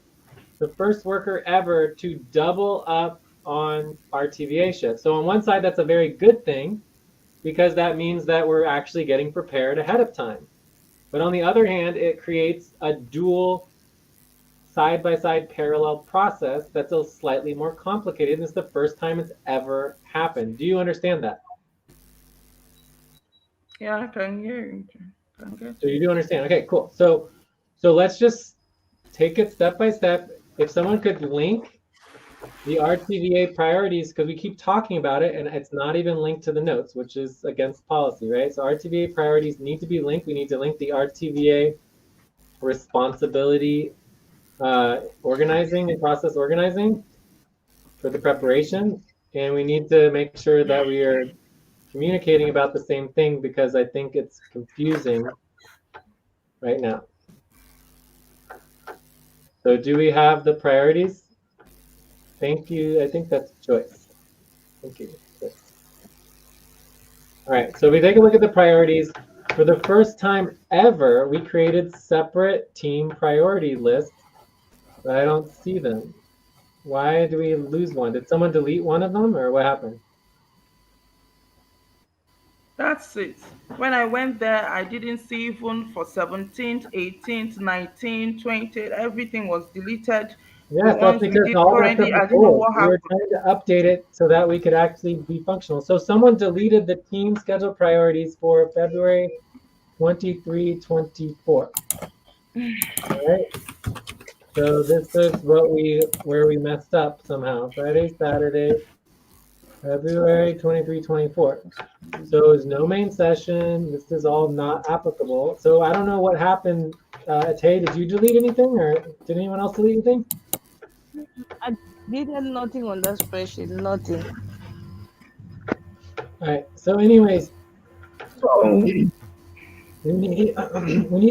the first worker ever to double up on our TVA shift. So on one side, that's a very good thing because that means that we're actually getting prepared ahead of time. But on the other hand, it creates a dual side-by-side parallel process that's a slightly more complicated. And it's the first time it's ever happened. Do you understand that? Yeah, I can hear you. I can get So you it. do understand. Okay, cool. So let's just take it step by step. If someone could link the RTVA priorities, because we keep talking about it and it's not even linked to the notes, which is against policy, right? So RTVA priorities need to be linked. We need to link the RTVA responsibility organizing and process organizing for the preparation. And we need to make sure that we are communicating about the same thing because I think it's confusing right now. So do we have the priorities? Thank you. I think that's choice. Thank you. All right, so if we take a look at the priorities, for the first time ever, we created separate team priority lists, but I don't see them. Why do we lose one? Did someone delete one of them or what happened? That's it. When I went there, I didn't see even for 17th, 18th, 19th, 20th, everything was deleted. The Yes, that's ones we because did all that stuff currently, is I don't know old. what We were happened. trying to update it so that we could actually be functional. So someone deleted the team schedule priorities for February 23, 24. All right. So this is where we messed up somehow. Friday, Saturday, February 23, 24. So is no main session. This is all not applicable. So I don't know what happened. Tay, did you delete anything, or did anyone else delete anything? I did nothing on that spreadsheet. Nothing. All right. So, anyways, So we need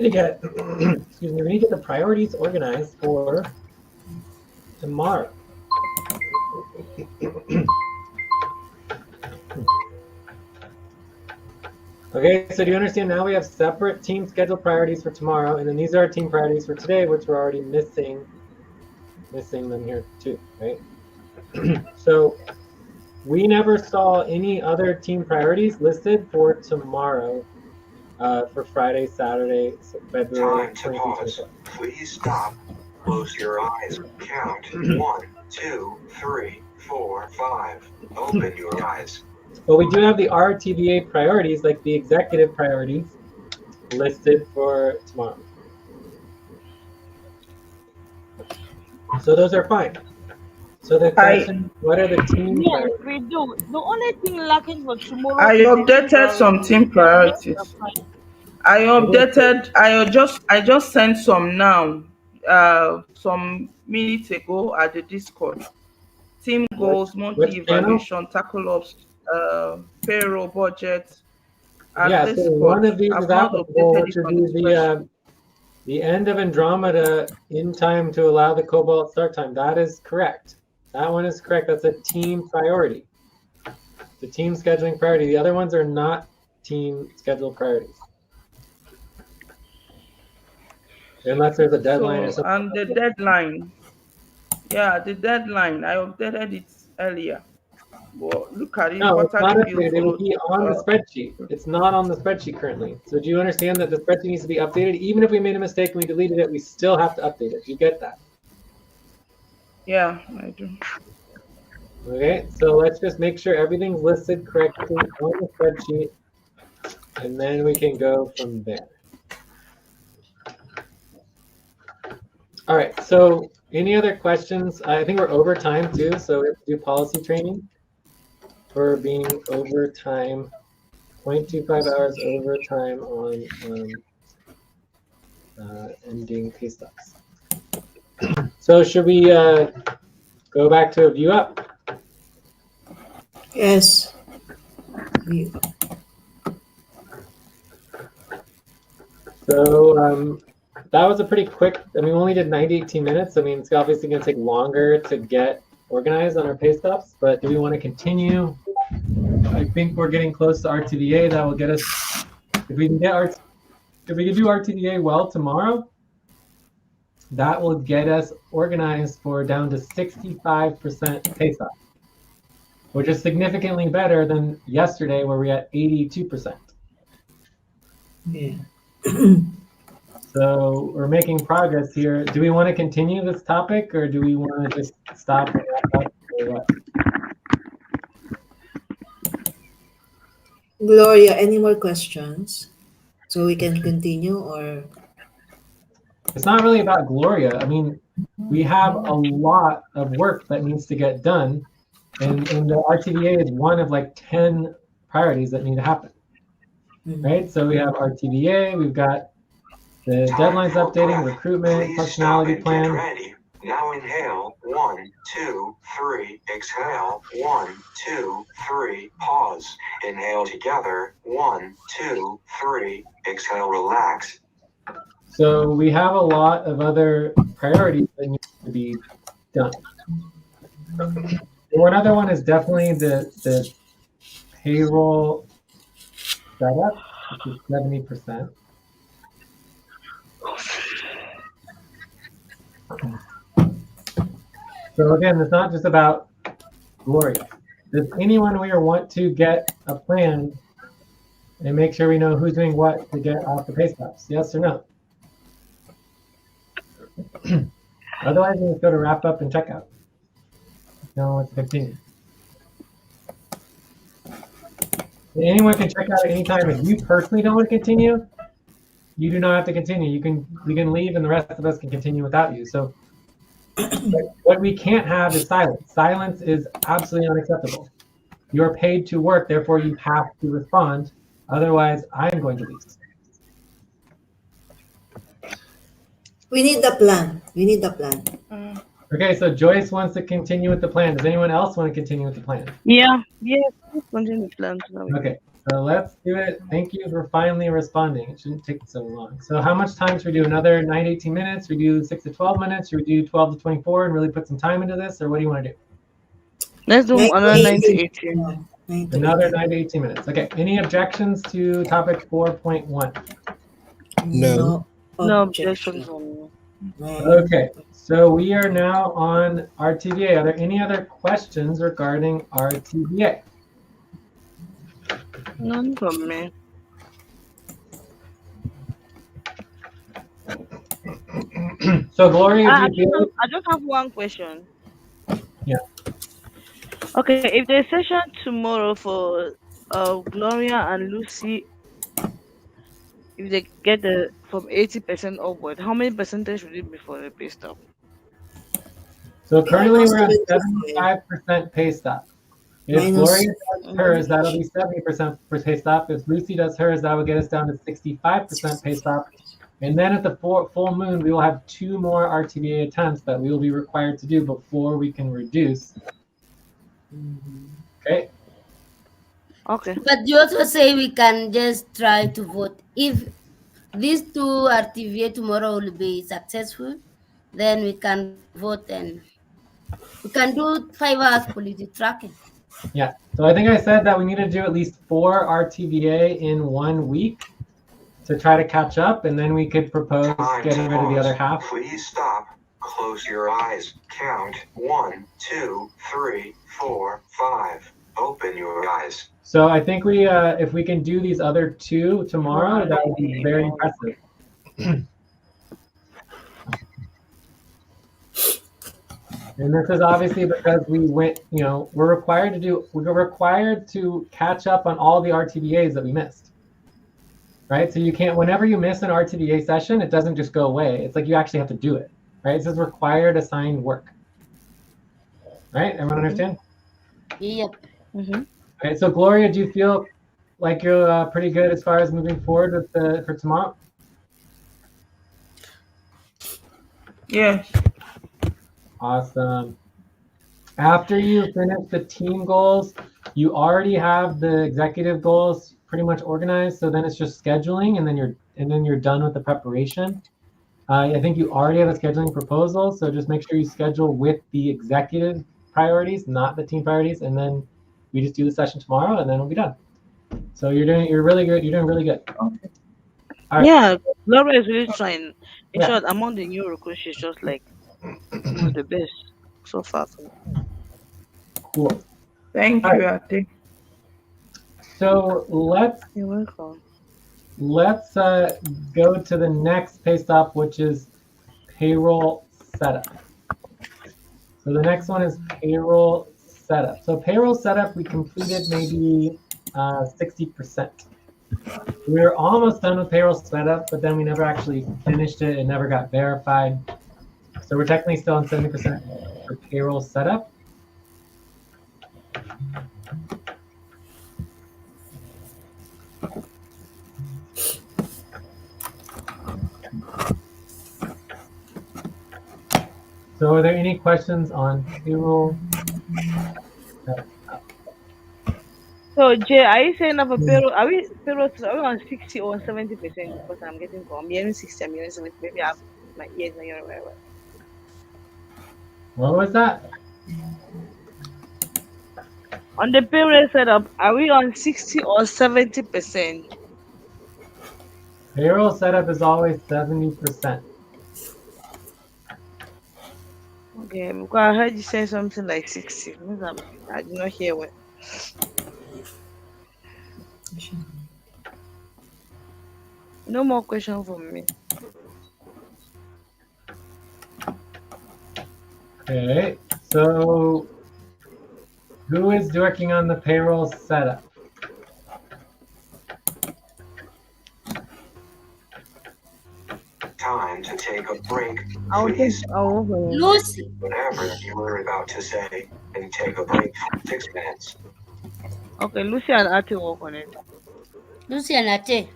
to get excuse me. We need to get the priorities organized for tomorrow. Okay, so do you understand now we have separate team scheduled priorities for tomorrow, and then these are our team priorities for today, which we're already missing them here too, right? So we never saw any other team priorities listed for tomorrow, for Friday, Saturday, February Time to 23, pause. 24. Please stop. Close your eyes. Count 1, 2, 3, 4, 5. Open your eyes. But we do have the RTVA priorities, like the executive priorities, listed for tomorrow. So those are fine. So the question, what are the team Yes, priorities? we do. The only thing lacking for tomorrow I is the team updated some priority. team The rest are priorities. fine. I Okay, so updated. I just sent some now. Some minutes ago at the Discord. Team goals, monthly which channel? evaluation, tackle ups, payroll budget at Yeah, so Discord. one of these I've is not applicable, updated which it would on the be spreadsheet. the end of Andromeda in time to allow the Cobalt start time. That is correct. That one is correct. That's a team priority. The team scheduling priority. The other ones are not team scheduled priorities. Unless there's a deadline or So, something. and the deadline. Yeah, the deadline. I updated it earlier. But look at it, No, it's quarterly not bill updated. It will followed. be on the spreadsheet. It's not on the spreadsheet currently. So do you understand that the spreadsheet needs to be updated? Even if we made a mistake and we deleted it, we still have to update it. Do you get that? Yeah, I do. Okay, so let's just make sure everything's listed correctly on the spreadsheet, and then we can go from there. All right, so any other questions? I think we're over time too, so we have to do policy training for being overtime, 0.25 hours overtime on ending pay stubs. So should we go back to a view up? Yes. So that was a pretty quick, I mean, we only did 18 minutes. I mean, it's obviously going to take longer to get organized on our pay stubs, but do we want to continue? I think we're getting close to RTVA. That will get us, if we can do RTVA well tomorrow, that will get us organized for down to 65% pay stub, which is significantly better than yesterday where we're at 82%. Yeah. So we're making progress here. Do we want to continue this topic, or do we want to just stop and wrap up, or what? Gloria, any more questions? So we can continue, or It's not really about Gloria. I mean, we have a lot of work that needs to get done, and the RTVA is one of like 10 priorities that need to happen, right? So we have RTVA, we've got the deadlines updating, recruitment, Please stop functionality and plan. get ready. Now inhale. 1, 2, 3. Exhale. 1, 2, 3. Pause. Inhale together. 1, 2, 3. Exhale. Relax. So we have a lot of other priorities that need to be done. One other one is definitely the payroll setup, which is 70%. So again, it's not just about Gloria. Does anyone here want to get a plan and make sure we know who's doing what to get off the pay stubs? Yes or no? Otherwise, we just go to wrap up and check out. No one wants to continue. Anyone can check out at any time. If you personally don't want to continue, you do not have to continue. You can leave, and the rest of us can continue without you. So what we can't have is silence. Silence is absolutely unacceptable. You're paid to work, therefore you have to respond. Otherwise, I'm going to leave. We need the plan. We need the plan. Okay, so Joyce wants to continue with the plan. Does anyone else want to continue with the plan? Yeah. Yes. Let's continue the plan. Okay, so let's do it. Thank you for finally responding. It shouldn't take so long. So how much time should we do? Another 9 to 18 minutes? Should we do 6 to 12 minutes? Should we do 12 to 24 and really put some time into this? Or what do you want to do? Let's do 9 to another 9 to 18. 18. Yeah, 9 to Another 18. 9 to 18 minutes. Okay, any objections to topic 4.1? No. No objection. objections on me. Okay, so we are now on RTVA. Are there any other questions regarding RTVA? None from me. So Gloria, do you feel? I just have one question. Yeah. Okay, if there's session tomorrow for Gloria and Lucy, if they get the from 80% upward, how many percentage would it be for the pay stop? So currently we're at 75. 75% pay stop. If Minus- Gloria does hers, that'll be 70% for pay stop. If Lucy does hers, that would get us down to 65% pay stop. And then at the full moon, we will have 2 more RTVA attempts that we will be required to do before we can reduce. Okay. Okay. But you also say we can just try to vote. If these 2 RTVA tomorrow will be successful, then we can vote and we can do 5 hours policy tracking. Yeah. So I think I said that we need to do at least 4 RTVA in 1 week to try to catch up, and then we could propose Time getting to rid of the pause. other half. Please stop. Close your eyes. Count 1, 2, 3, 4, 5. Open your eyes. So I think we, if we can do these other 2 tomorrow, that would be very impressive. And this is obviously because we went, we're required to catch up on all the RTVAs that we missed. Right? So you can't, whenever you miss an RTVA session, it doesn't just go away. It's like you actually have to do it. Right? It says required assigned work. Right? Everyone understand? Yep. Mm-hmm. Okay, so Gloria, do you feel like you're pretty good as far as moving forward with for tomorrow? Yes. Awesome. After you finish the team goals, you already have the executive goals pretty much organized. So then it's just scheduling, and then you're done with the preparation. I think you already have a scheduling proposal, so just make sure you schedule with the executive priorities, not the team priorities, and then we just do the session tomorrow, and then we'll be done. So you're really good. You're doing really good. Okay. All right. Yeah, Laura is really trying. In Yeah. short, among the new recruits, she's just like the best so far. Cool. Thank All you, right. Ate. So You're welcome. let's go to the next pay stop, which is payroll setup. So the next one is payroll setup. So payroll setup, we completed maybe 60%. We were almost done with payroll setup, but then we never actually finished it. It never got verified. So we're technically still on 70% for payroll setup. So are there any questions on payroll setup? So Jay, are you saying of a payroll? Are we on 60 or 70%? Because I'm getting I'm hearing 60, I'm hearing 70. Maybe I have my ears not hearing very well. What was that? On the payroll setup, are we on 60 or 70%? Payroll setup is always 70%. Okay, because I heard you say something like 60. I did not hear what. No more question from me. Okay, so who is working on the payroll setup? Time to take a break. I'll take. Please, Lucy. whatever you were about to say, and take a break for 6 minutes. Okay, Lucy and Ati work on it. Lucy and Ate.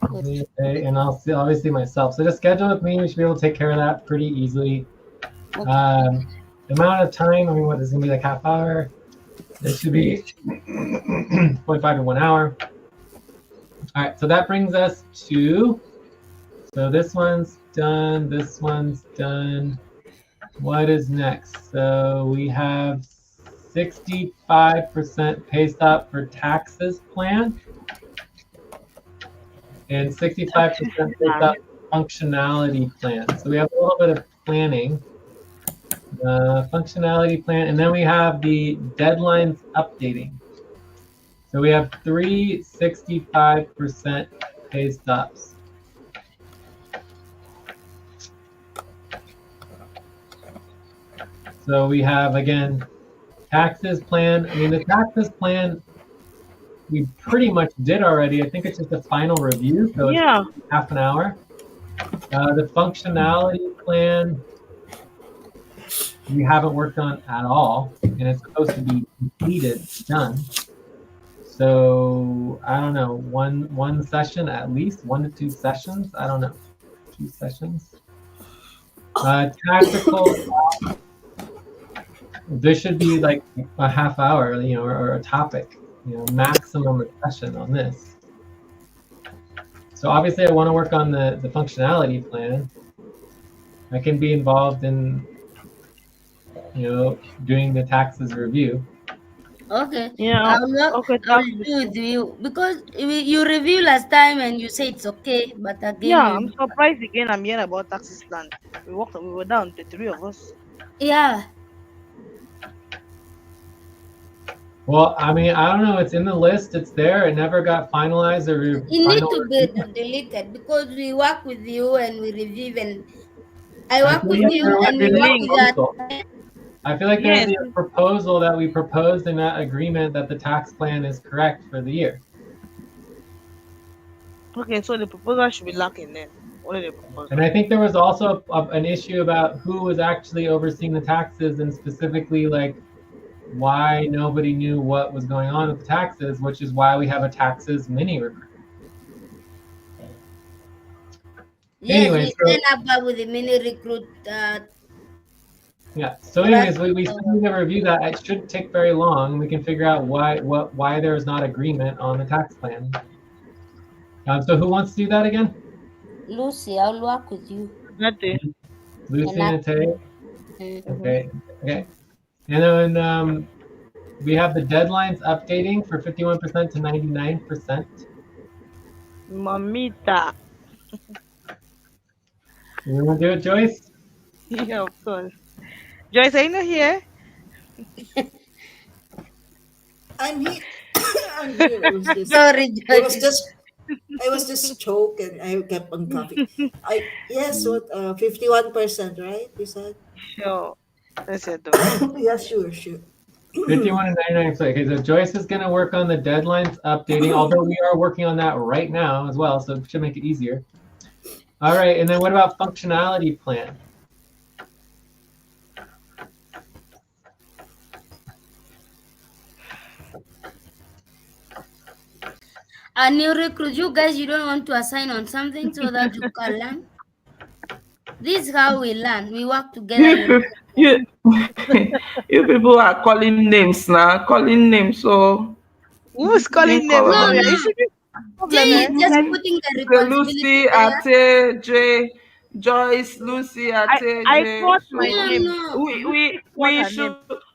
Good. Okay, and I'll see obviously myself. So just schedule with me. We should be able to take care of that pretty easily. Okay. The amount of time, I mean, what is it gonna be like half hour? It should be 45 to 1 hour. All right, so that brings us to, so this one's done, this one's done. What is next? So we have 65% pay stop for taxes plan and 65% pay stop functionality plan. So we have a little bit of planning. Functionality plan, and then we have the deadlines updating. So we have 3 65% pay stops. So we have, again, taxes plan. I mean, the taxes plan, we pretty much did already. I think it's just a final review, so it's half an hour. The functionality plan, we haven't worked on at all, and it's supposed to be completed, done. So I don't know, one session at least, 1 to 2 sessions. I don't know, 2 sessions. Tactical. There should be like a half hour, or a topic, maximum session on this. So obviously, I want to work on the functionality plan. I can be involved in, doing the taxes review. Okay. Yeah. I'll Okay. do with you because you review last time and you say it's okay, but again. Yeah, I'm surprised again. I'm hearing about taxes plan. We were down, the 3 of us. Yeah. Well, I mean, I don't know. It's in the list. It's there. It never got finalized or It needs to be deleted because we work with you and we review and I work with you and we work with that. I feel like there's a proposal that we proposed in that agreement that the tax plan is correct for the year. Okay, so the proposal should be lacking then. What are the proposals? And I think there was also an issue about who was actually overseeing the taxes and specifically like why nobody knew what was going on with the taxes, which is why we have a taxes mini recruit. Yes, anyway, we stand up with the mini recruit. Yeah. So, anyways, we still need to review that. It shouldn't take very long. We can figure out why there is not agreement on the tax plan. So, who wants to do that again? Lucy, I'll work with you. Lucy and Tate. Okay. Okay. And then we have the deadlines updating for 51% to 99%. Mamita. You want to do it, Joyce? Yeah, of course. Joyce, are you not here? I'm here. I'm here. It was just, Sorry, I was just choked and I kept on coughing. Yes, what 51%, right? You said? Sure. That's it Yeah, sure. 51 and 99. Okay, so Joyce is going to work on the deadlines updating, although we are working on that right now as well, so it should make it easier. All right, and then what about functionality plan? A new recruit, you guys, you don't want to assign on something so that you can learn. This is how we learn. We work together. You people are calling names now. Calling names. So who's calling names? No. Jay is just putting the responsibility Lucy, Ate, Jay, Joyce, Lucy, Ate, I Jay. thought my name.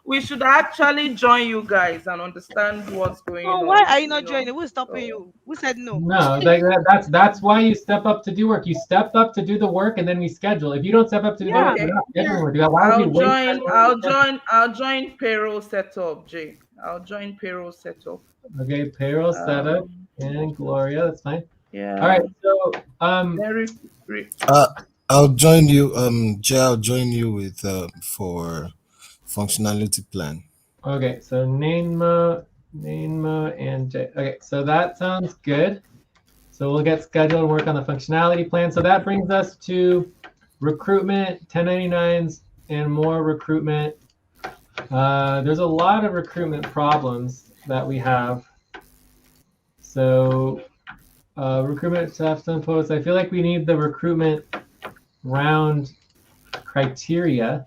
We should actually join you guys and understand what's going on. Why are you not joining? Who's stopping you? Who said no? No, that's why you step up to do work. You step up to do the work, and then we schedule. If you don't step up to do the work, we're not scheduling work. I'll join payroll setup, Jay. I'll join payroll setup. Okay, payroll setup and Gloria. That's fine. Yeah. All right. So I'll join you. Jay, I'll join you with for functionality plan. Okay, so Nainma, and Jay. Okay, so that sounds good. So we'll get scheduled and work on the functionality plan. So that brings us to recruitment, 1099s, and more recruitment. There's a lot of recruitment problems, that we have. So recruitment staff and posts. I feel like we need the recruitment round criteria.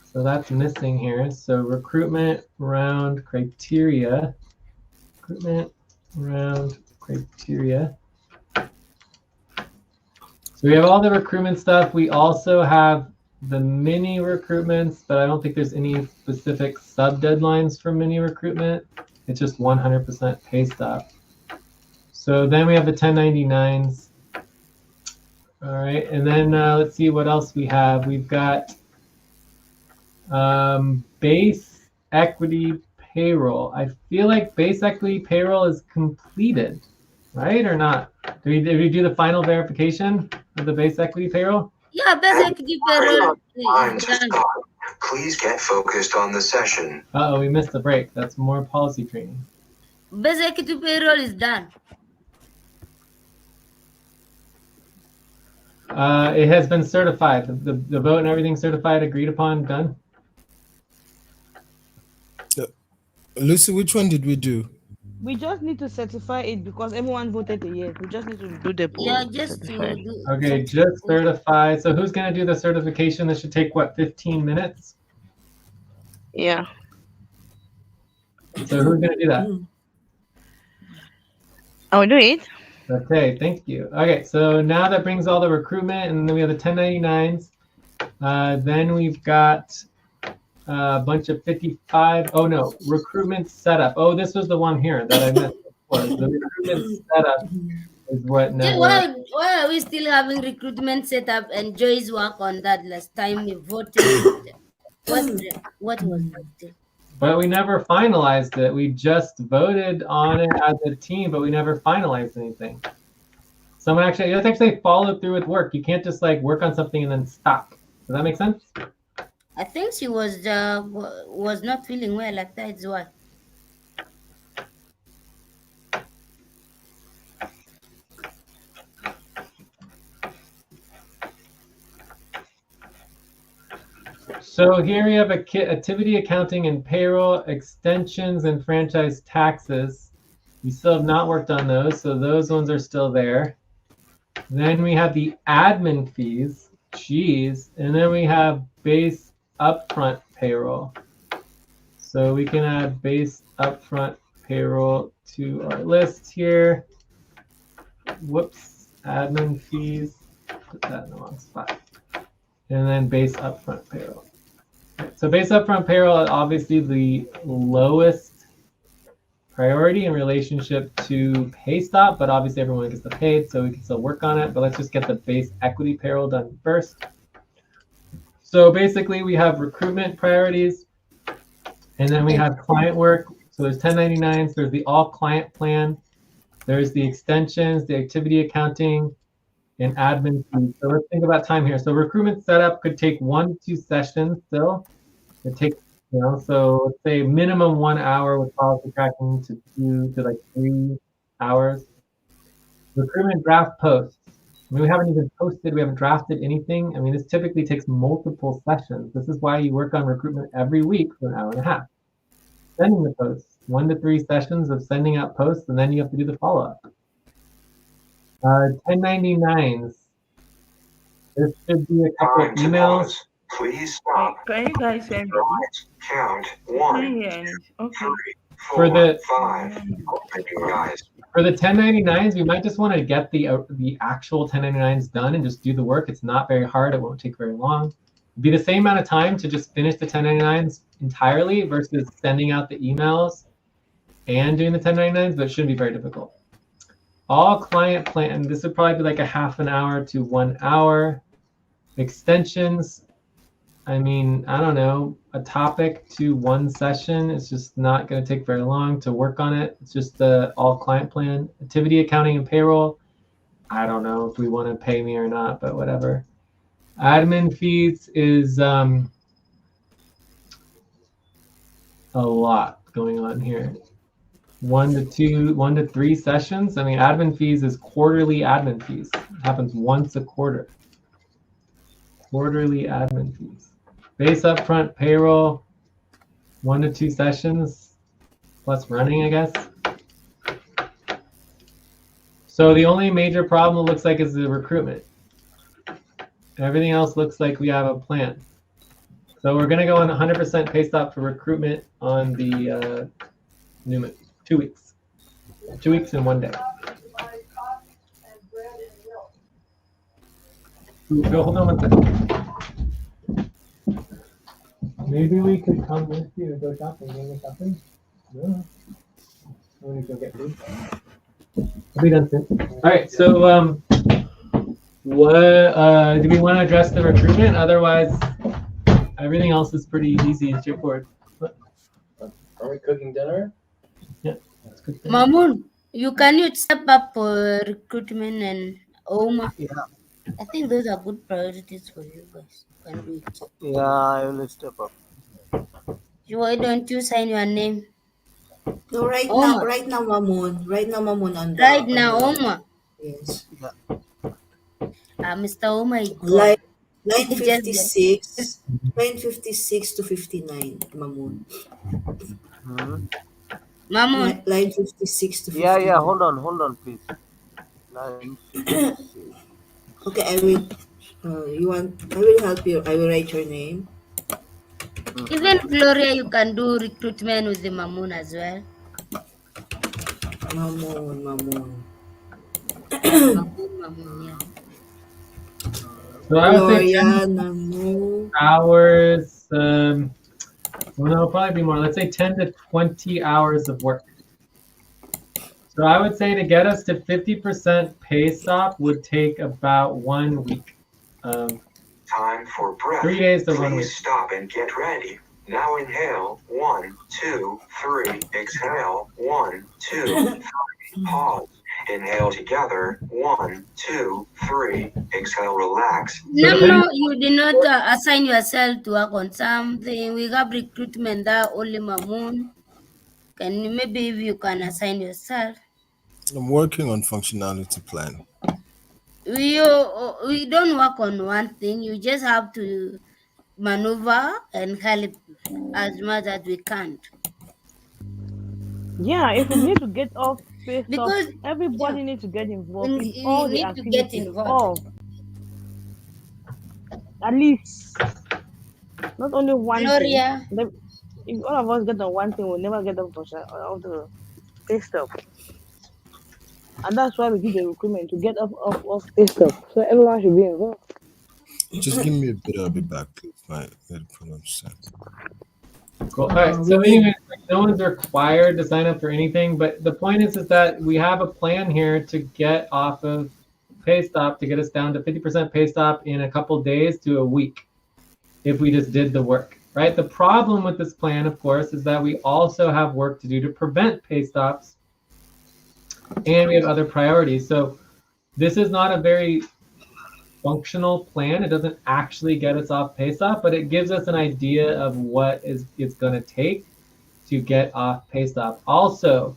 So that's missing here. So recruitment round criteria. Recruitment round criteria. So we have all the recruitment stuff. We also have the mini recruitments, but I don't think there's any specific sub deadlines for mini recruitment. It's just 100% pay stop. So then we have the 1099s. All right, and then let's see what else we have. We've got base equity payroll. I feel like base equity payroll is completed, right, or not? Did we do the final verification of the base equity payroll? Yeah, basically payroll Time is to done. stop. Please get focused on the session. Uh-oh, we missed the break. That's more policy training. Basically payroll is done. It has been certified. The vote and everything certified, agreed upon, done. Lucy, which one did we do? We just need to certify it because everyone voted a yes. We just need to do the poll. Yeah, just certify to it. do. Okay, just certified. So who's going to do the certification? This should take, what, 15 minutes? Yeah. So who's going to do that? I'll do it. Okay, thank you. Okay, so now that brings all the recruitment, and then we have the 1099s. Then we've got a bunch of 55. Oh no, recruitment setup. Oh, this was the one here that I missed before. The recruitment setup is what never. Why are we still having recruitment setup and Joy's work on that last time we voted? What was that? But we never finalized it. We just voted on it as a team, but we never finalized anything. Someone actually, you have to actually follow through with work. You can't just like work on something and then stop. Does that make sense? I think she was not feeling well, like that's why. So here we have activity accounting and payroll, extensions and franchise taxes. We still have not worked on those, so those ones are still there. Then we have the admin fees, geez, and then we have base upfront payroll. So we can add base upfront payroll to our list here. Whoops, admin fees, put that in the wrong spot. And then base upfront payroll. So base upfront payroll is obviously the lowest priority in relationship to pay stop, but obviously everyone gets the paid, so we can still work on it. But let's just get the base equity payroll done first. So basically we have recruitment priorities, and then we have client work. So there's 1099s, there's the all client plan, there's the extensions, the activity accounting, and admin fees. So let's think about time here. So recruitment setup could take 1 to 2 sessions still. It takes, so let's say minimum 1 hour with policy tracking to 2 to like 3 hours. Recruitment draft posts. I mean, we haven't even posted, we haven't drafted anything. I mean, this typically takes multiple sessions. This is why you work on recruitment every week for an hour and a half. Sending the posts, 1 to 3 sessions of sending out posts, and then you have to do the follow-up. 1099s. There should be a couple of emails. Please stop. Can you guys hear me? Count Can 1, you hear me? 2, Okay. 3, For 4, the 5. Thank you, guys. For the 1099s, we might just want to get the actual 1099s done and just do the work. It's not very hard. It won't take very long. It'd be the same amount of time to just finish the 1099s entirely versus sending out the emails and doing the 1099s, but it shouldn't be very difficult. All client plan, this would probably be like a half an hour to 1 hour. Extensions, I mean, I don't know, a topic to 1 session. It's just not going to take very long to work on it. It's just the all client plan. Activity accounting and payroll, I don't know if we want to pay me or not, but whatever. Admin fees is a lot going on here. 1 to 3 sessions. I mean, admin fees is quarterly admin fees. It happens once a quarter. Quarterly admin fees. Base upfront payroll, 1 to 2 sessions. plus running, I guess. So the only major problem it looks like is the recruitment. Everything else looks like we have a plan. So we're going to go on 100% pay stop for recruitment on the Newman. 2 weeks. 2 weeks and 1 day. Ooh, hold on 1 second. Maybe we could come with you to go shopping. You want to go shopping? No. I want to go get food. I'll be done soon. All right. So what do we want to address the recruitment? Otherwise, everything else is pretty easy and straightforward. Are we cooking dinner? Yeah, that's good. Mamun, you step up for recruitment and Oma? Yeah, I think those are good priorities for you guys. You can do it. yeah, I will step up. Why don't you sign your name? No, Oma. right now, Mamun. Right now, Mamun on the Right now, Oma. Yes. Yeah. Mr. Oma is gone. Line Just 56. Line 56 to 59, Mamun. Hmm. Mamun, Line 56 to 59. Yeah. Hold on, please. Line 56. Okay, I will. I will help you. I will write your name. even Gloria, you can do recruitment with the Mamun as well. Mamun. Mamun, yeah. So I would say Gloria, Namu. hours. Well, no, it'll probably be more. Let's say 10 to 20 hours of work. So I would say to get us to 50% pay stop would take about 1 week. Time for breath. 3 days to 1 week. Please stop and get ready. Now inhale. 1, 2, 3. Exhale. 1, 2, 3. Pause. Inhale together. 1, 2, 3. Exhale. Relax. No, you did not assign yourself to work on something. We have recruitment that only Mamun. Maybe if you can assign yourself. I'm working on functionality plan. We don't work on one thing. You just have to maneuver and help as much as we can. Yeah, if we need to get off pay stop, Because everybody needs to get involved in we all the need to get activities. involved. All. At least. Not only one Gloria. thing. If all of us get on one thing, we'll never get off the pay stop. And that's why we do the recruitment, to get off pay stop. So everyone should be involved. Just give me a bit. I'll be back, please. My headphones set. Cool. All right. So anyways, no one's required to sign up for anything, but the point is that we have a plan here to get off of pay stop, to get us down to 50% pay stop in a couple days to a week if we just did the work, right? The problem with this plan, of course, is that we also have work to do to prevent pay stops, and we have other priorities. So this is not a very functional plan. It doesn't actually get us off pay stop, but it gives us an idea of what it's going to take to get off pay stop. Also,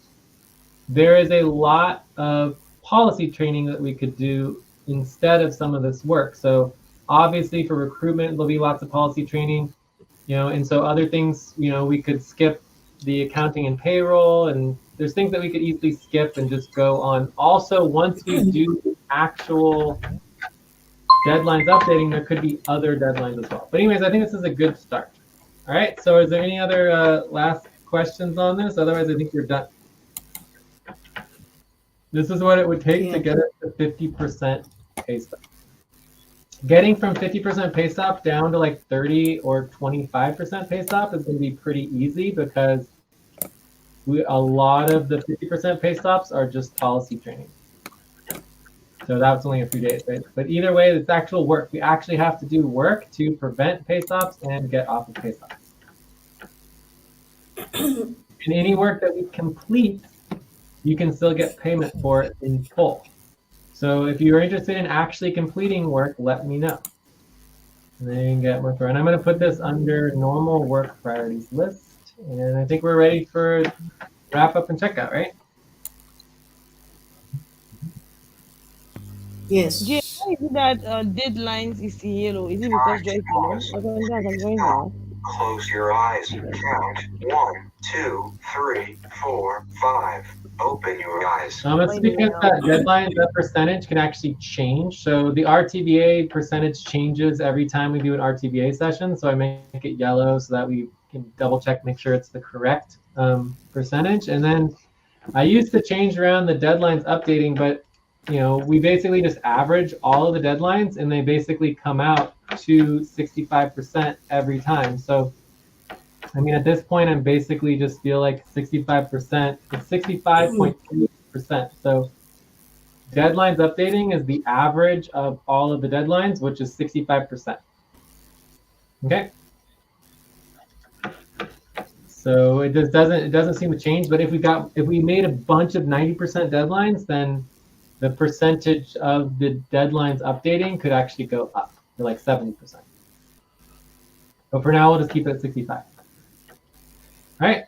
there is a lot of policy training that we could do instead of some of this work. So obviously for recruitment, there'll be lots of policy training, and so other things, we could skip the accounting and payroll, and there's things that we could easily skip and just go on. Also, once we do actual deadlines updating, there could be other deadlines as well. But anyways, I think this is a good start. All right, so is there any other last questions on this? Otherwise, I think we're done. This is what it would take to get us to 50% pay stop. Getting from 50% pay stop down to like 30 or 25% pay stop is going to be pretty easy, because a lot of the 50% pay stops are just policy training. So that's only a few days, right? But either way, it's actual work. We actually have to do work to prevent pay stops and get off of pay stops. And any work that we complete, you can still get payment for it in full. So if you're interested in actually completing work, let me know. And then you can get more. And I'm going to put this under normal work priorities list. And I think we're ready for wrap up and checkout, right? Yes. Jay, why is it that deadlines is yellow? Is it because Joy is yellow? I can join now. Close your eyes. Count 1, 2, 3, 4, 5. Open your eyes. It's because that deadline, that percentage can actually change. So the RTVA percentage changes every time we do an RTVA session. So I make it yellow so that we can double check, make sure it's the correct percentage. And then I used to change around the deadlines updating, but we basically just average all of the deadlines and they basically come out to 65% every time. So I mean, at this point, I'm basically just feel like 65%, it's 65.3%. So deadlines updating is the average of all of the deadlines, which is 65%. Okay. So it doesn't seem to change, but if we made a bunch of 90% deadlines, then the percentage of the deadlines updating could actually go up to like 70%. But for now, we'll just keep it at 65. All right.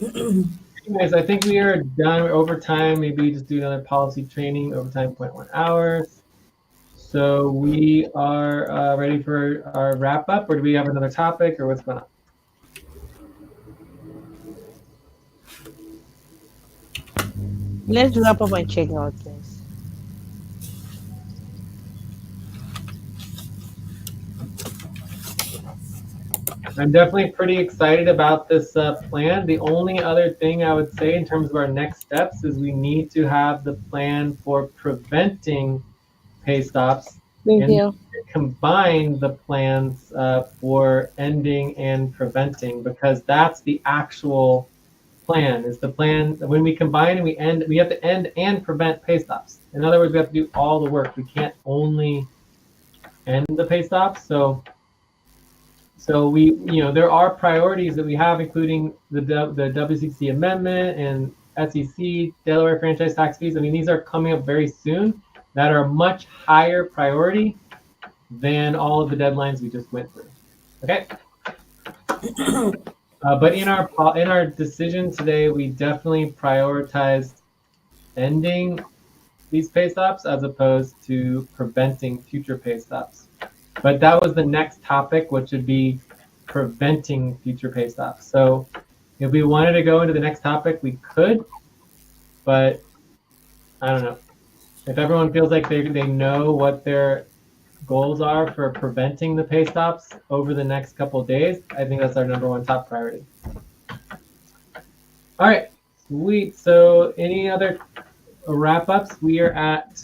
Anyways, I think we are done. We're over time. Maybe just do another policy training, overtime 0.1 hours. So we are ready for our wrap up, or do we have another topic, or what's going on? Let's wrap up and check out this. I'm definitely pretty excited about this plan. The only other thing I would say in terms of our next steps is we need to have the plan for preventing pay stops and combine the plans for ending and preventing, because that's the actual plan. Is the plan when we combine and we have to end and prevent pay stops. In other words, we have to do all the work. We can't only end the pay stops. So we, there are priorities that we have, including the WCC amendment and SEC, Delaware franchise tax fees. I mean, these are coming up very soon that are much higher priority than all of the deadlines we just went through. Okay. But in our decision today, we definitely prioritized ending these pay stops as opposed to preventing future pay stops. But that was the next topic, which would be preventing future pay stops. So if we wanted to go into the next topic, we could, but I don't know. If everyone feels like they know what their goals are for preventing the pay stops over the next couple of days, I think that's our #1 top priority. All right, sweet. So any other wrap-ups? We are at,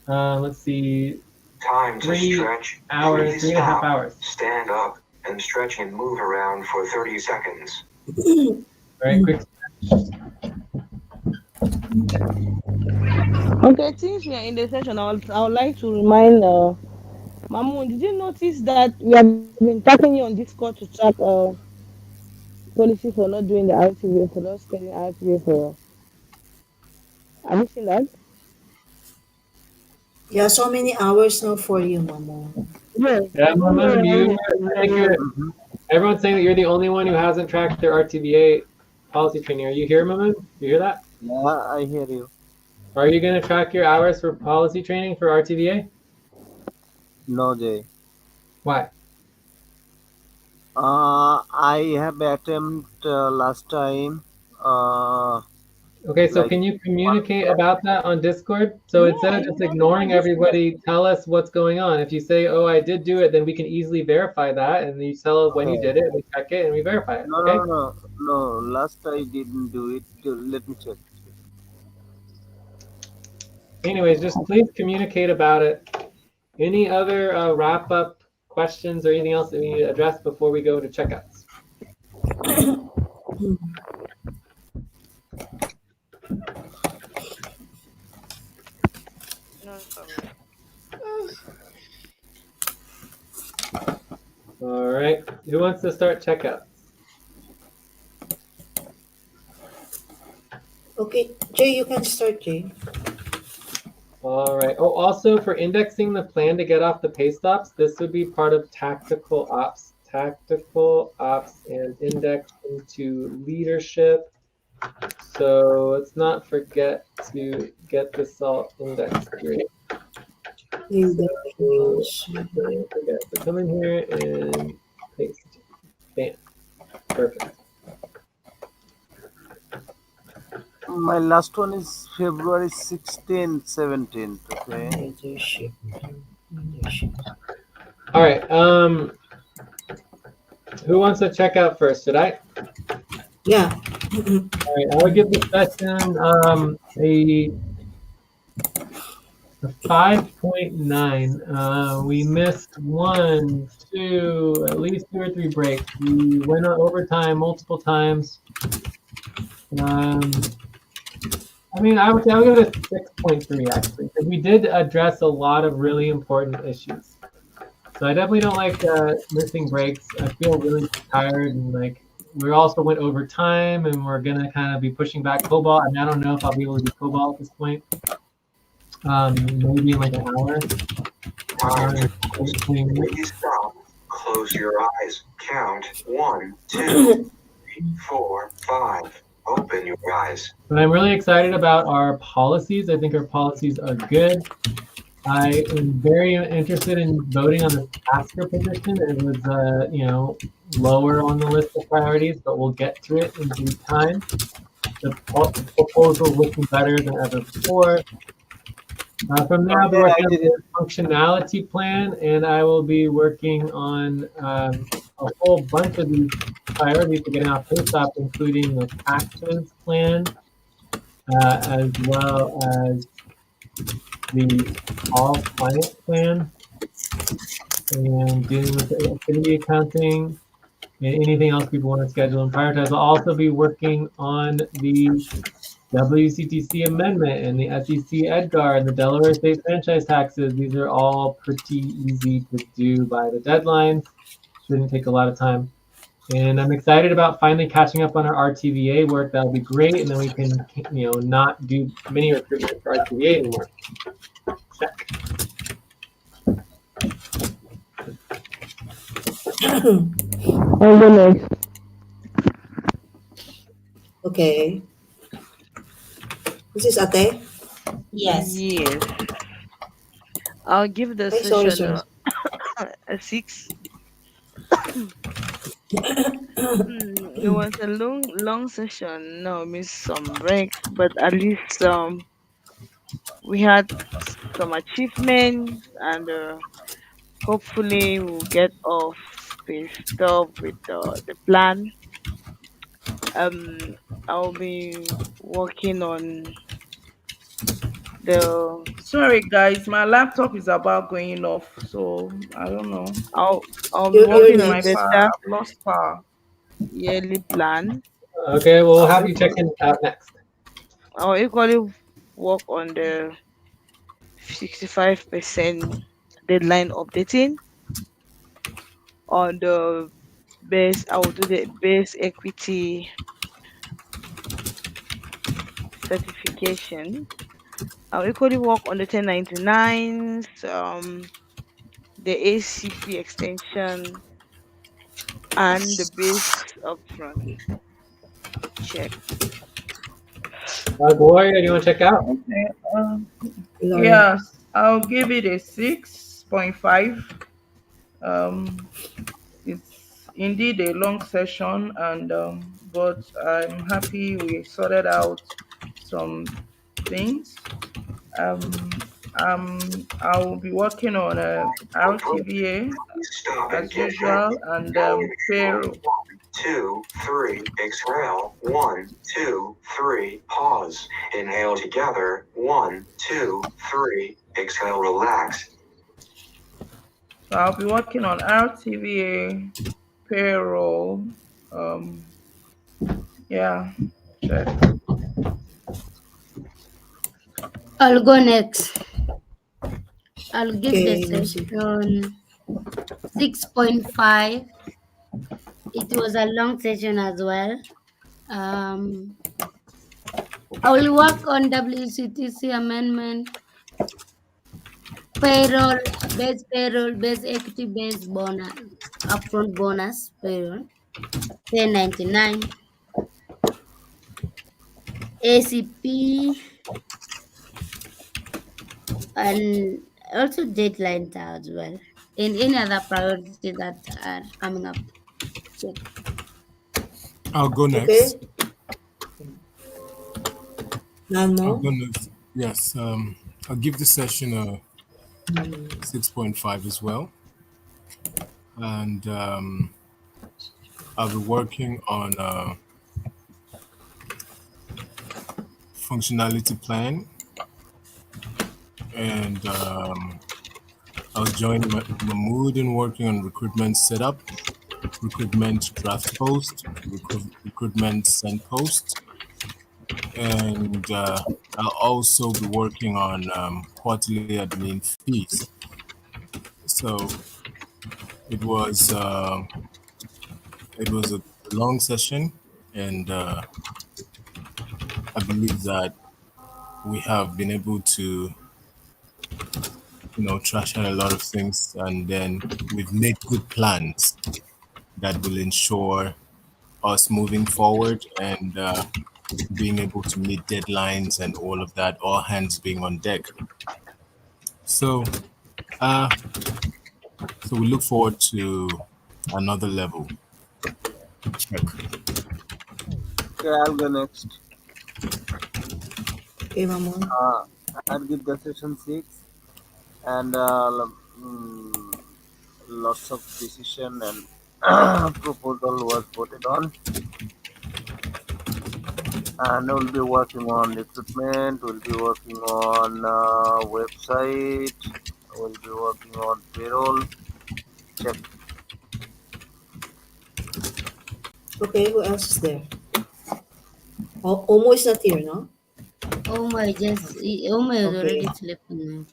let's see, Time to 3 stretch. hours, Please 3.5 stop. hours. Stand up and stretch and move around for 30 seconds. All right, quick. Okay, since we are in the session, I would like to remind Mamoon, did you notice that we have been tapping you on Discord to track policy for not doing the RTVA, for not spending RTVA for? Have you seen that? Yeah, so many hours now for you, Mamo. Yes. Yeah, Mamoon, I think everyone's saying that you're the only one who hasn't tracked their RTVA policy training. Are you here, Mamoon? You hear that? Yeah, I hear you. Are you going to track your hours for policy training for RTVA? No, Jay. Why? I have attempted last time. Okay, so Like can you communicate about that on Discord? So instead of just ignoring everybody, tell us what's going on. If you say, oh, I did do it, then we can easily verify that. And you tell us when you did it, we check it, and we verify it. Okay? No. Last I didn't do it. Let me check. Anyways, just please communicate about it. Any other wrap-up questions or anything else that we need to address before we go to checkouts? All right. Who wants to start checkouts? Okay, Jay, you can start, Jay. All right. Oh, also for indexing the plan to get off the pay stops, this would be part of tactical ops. Tactical ops and index into leadership. So let's not forget to get this all indexed here. So come in here and paste. Bam. Perfect. My last one is February 16th, 17th. Okay. Leadership. Leadership. All right. Who wants to check out first? Should I? Yeah. All right. I will give the session a 5.9. We missed one, two, at least two or three breaks. We went on overtime multiple times. I mean, I would give it a 6.3 actually, because we did address a lot of really important issues. So I definitely don't like missing breaks. I feel really tired, and like we also went over time, and we're gonna kind of be pushing back Cobalt. I mean, I don't know if I'll be able to do Cobalt at this point. Maybe in like an hour. Time to 20 minutes. please stop. Close your eyes. Count 1, 2, 3, 4, 5. Open your eyes. But I'm really excited about our policies. I think our policies are good. I am very interested in voting on the tasker position. It was, lower on the list of priorities, but we'll get to it in due time. The proposal is looking better than ever before. From there, I'll be Okay, working I on did the it. functionality plan, and I will be working on a whole bunch of these priorities to get out post-op, including the taxes plan, as well as the all client plan, and dealing with the activity accounting, and anything else people want to schedule and prioritize. I'll also be working on the WCTC amendment and the SEC Edgar and the Delaware state franchise taxes. These are all pretty easy to do by the deadlines. Shouldn't take a lot of time. And I'm excited about finally catching up on our RTVA work. That'll be great. And then we can, not do mini recruitment for RTVA anymore. Check. I'll go next. Okay. This is Ate. Yes. Yes. I'll give the Okay, sorry, session sorry. a 6. It was a long session. No, miss some breaks, but at least we had some achievements, and hopefully we'll get off pissed off with the plan. Um, I'll be working on the. Sorry, guys, my laptop is about going off, so I don't know. I'll I'll be You're working on My next. the power, tax I've lost power. yearly plan. Okay, we'll I'll have you equal, checking out next. I'll equally work on the 65% deadline updating, on the base. I will do the base equity certification. I'll equally work on the 1099s, the ACP extension, and the base upfront check. Gloria, do you want to check out? Okay. Gloria. Yes, I'll give it a 6.5. Um, it's indeed a long session, and but I'm happy we sorted out some things. I will be working on RTVA Please stop and as get ready. usual, and Now inhale. payroll. 1, 2, 3. Exhale. 1, 2, 3. Pause. Inhale together. 1, 2, 3. Exhale. Relax. So I'll be working on RTVA, payroll. Um, yeah, check. I'll go next. I'll give the Okay, Lucy. session 6.5. It was a long session as well. I will work on WCTC amendment, payroll, base equity, base bonus, upfront bonus, payroll, 1099, ACP, and also deadlines as well. And any other priorities that are coming up. Check. I'll go Okay. next. None I'll more. go next. Yes. I'll give this session a Hmm. 6.5 as well. And I'll be working on a functionality plan. And I was joining Mahmood in working on recruitment setup, recruitment draft post, recruitment send post. And I'll also be working on quarterly admin fees. So it was uh, it was a long session, and I believe that we have been able to, trash out a lot of things, and then we've made good plans that will ensure us moving forward and being able to meet deadlines and all of that, all hands being on deck. So, uh, so we look forward to another level. Check. Okay, I'll go next. Okay, Mamon. I'll give the session 6, and lots of decision and proposal was voted on. And we'll be working on recruitment, we'll be working on website, we'll be working on payroll. Check. Okay, who else is there? Oh, Omo is not here, no? Oh my, oh my is Okay. already sleeping now.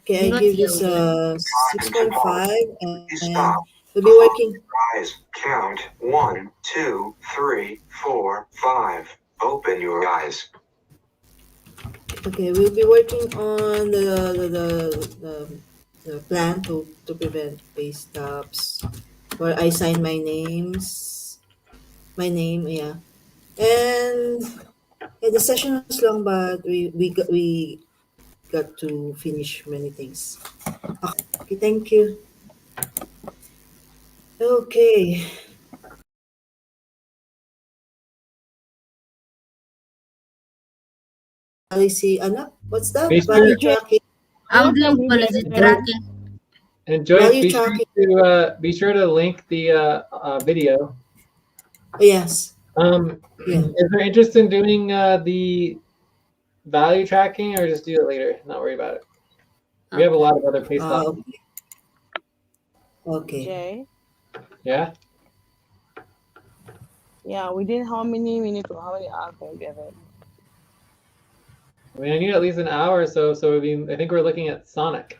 Okay, I Not give here, this Ule. 6.5 Please and stop. we'll be working. Eyes. Count 1, 2, 3, 4, 5. Open your eyes. Okay, we'll be working on the plan to prevent pay stubs. Where I sign my name, yeah. And yeah, the session was long, but we got to finish many things. Okay, thank you. Okay, policy, ano? What's that? Be Value sure, Jay, tracking. I'm what are doing we policy doing now? tracking. and Joyce, Value tracking. be sure to link the video. Oh, yes, yeah. Is there interest in doing the value tracking, or just do it later? Not worry about it. We have a Okay. lot of other pay stubs. Okay. Okay. Jay, Yeah. yeah, within how many minutes or how many hours can we get it? I mean, I need at least an hour or so. So I think we're looking at Sonic.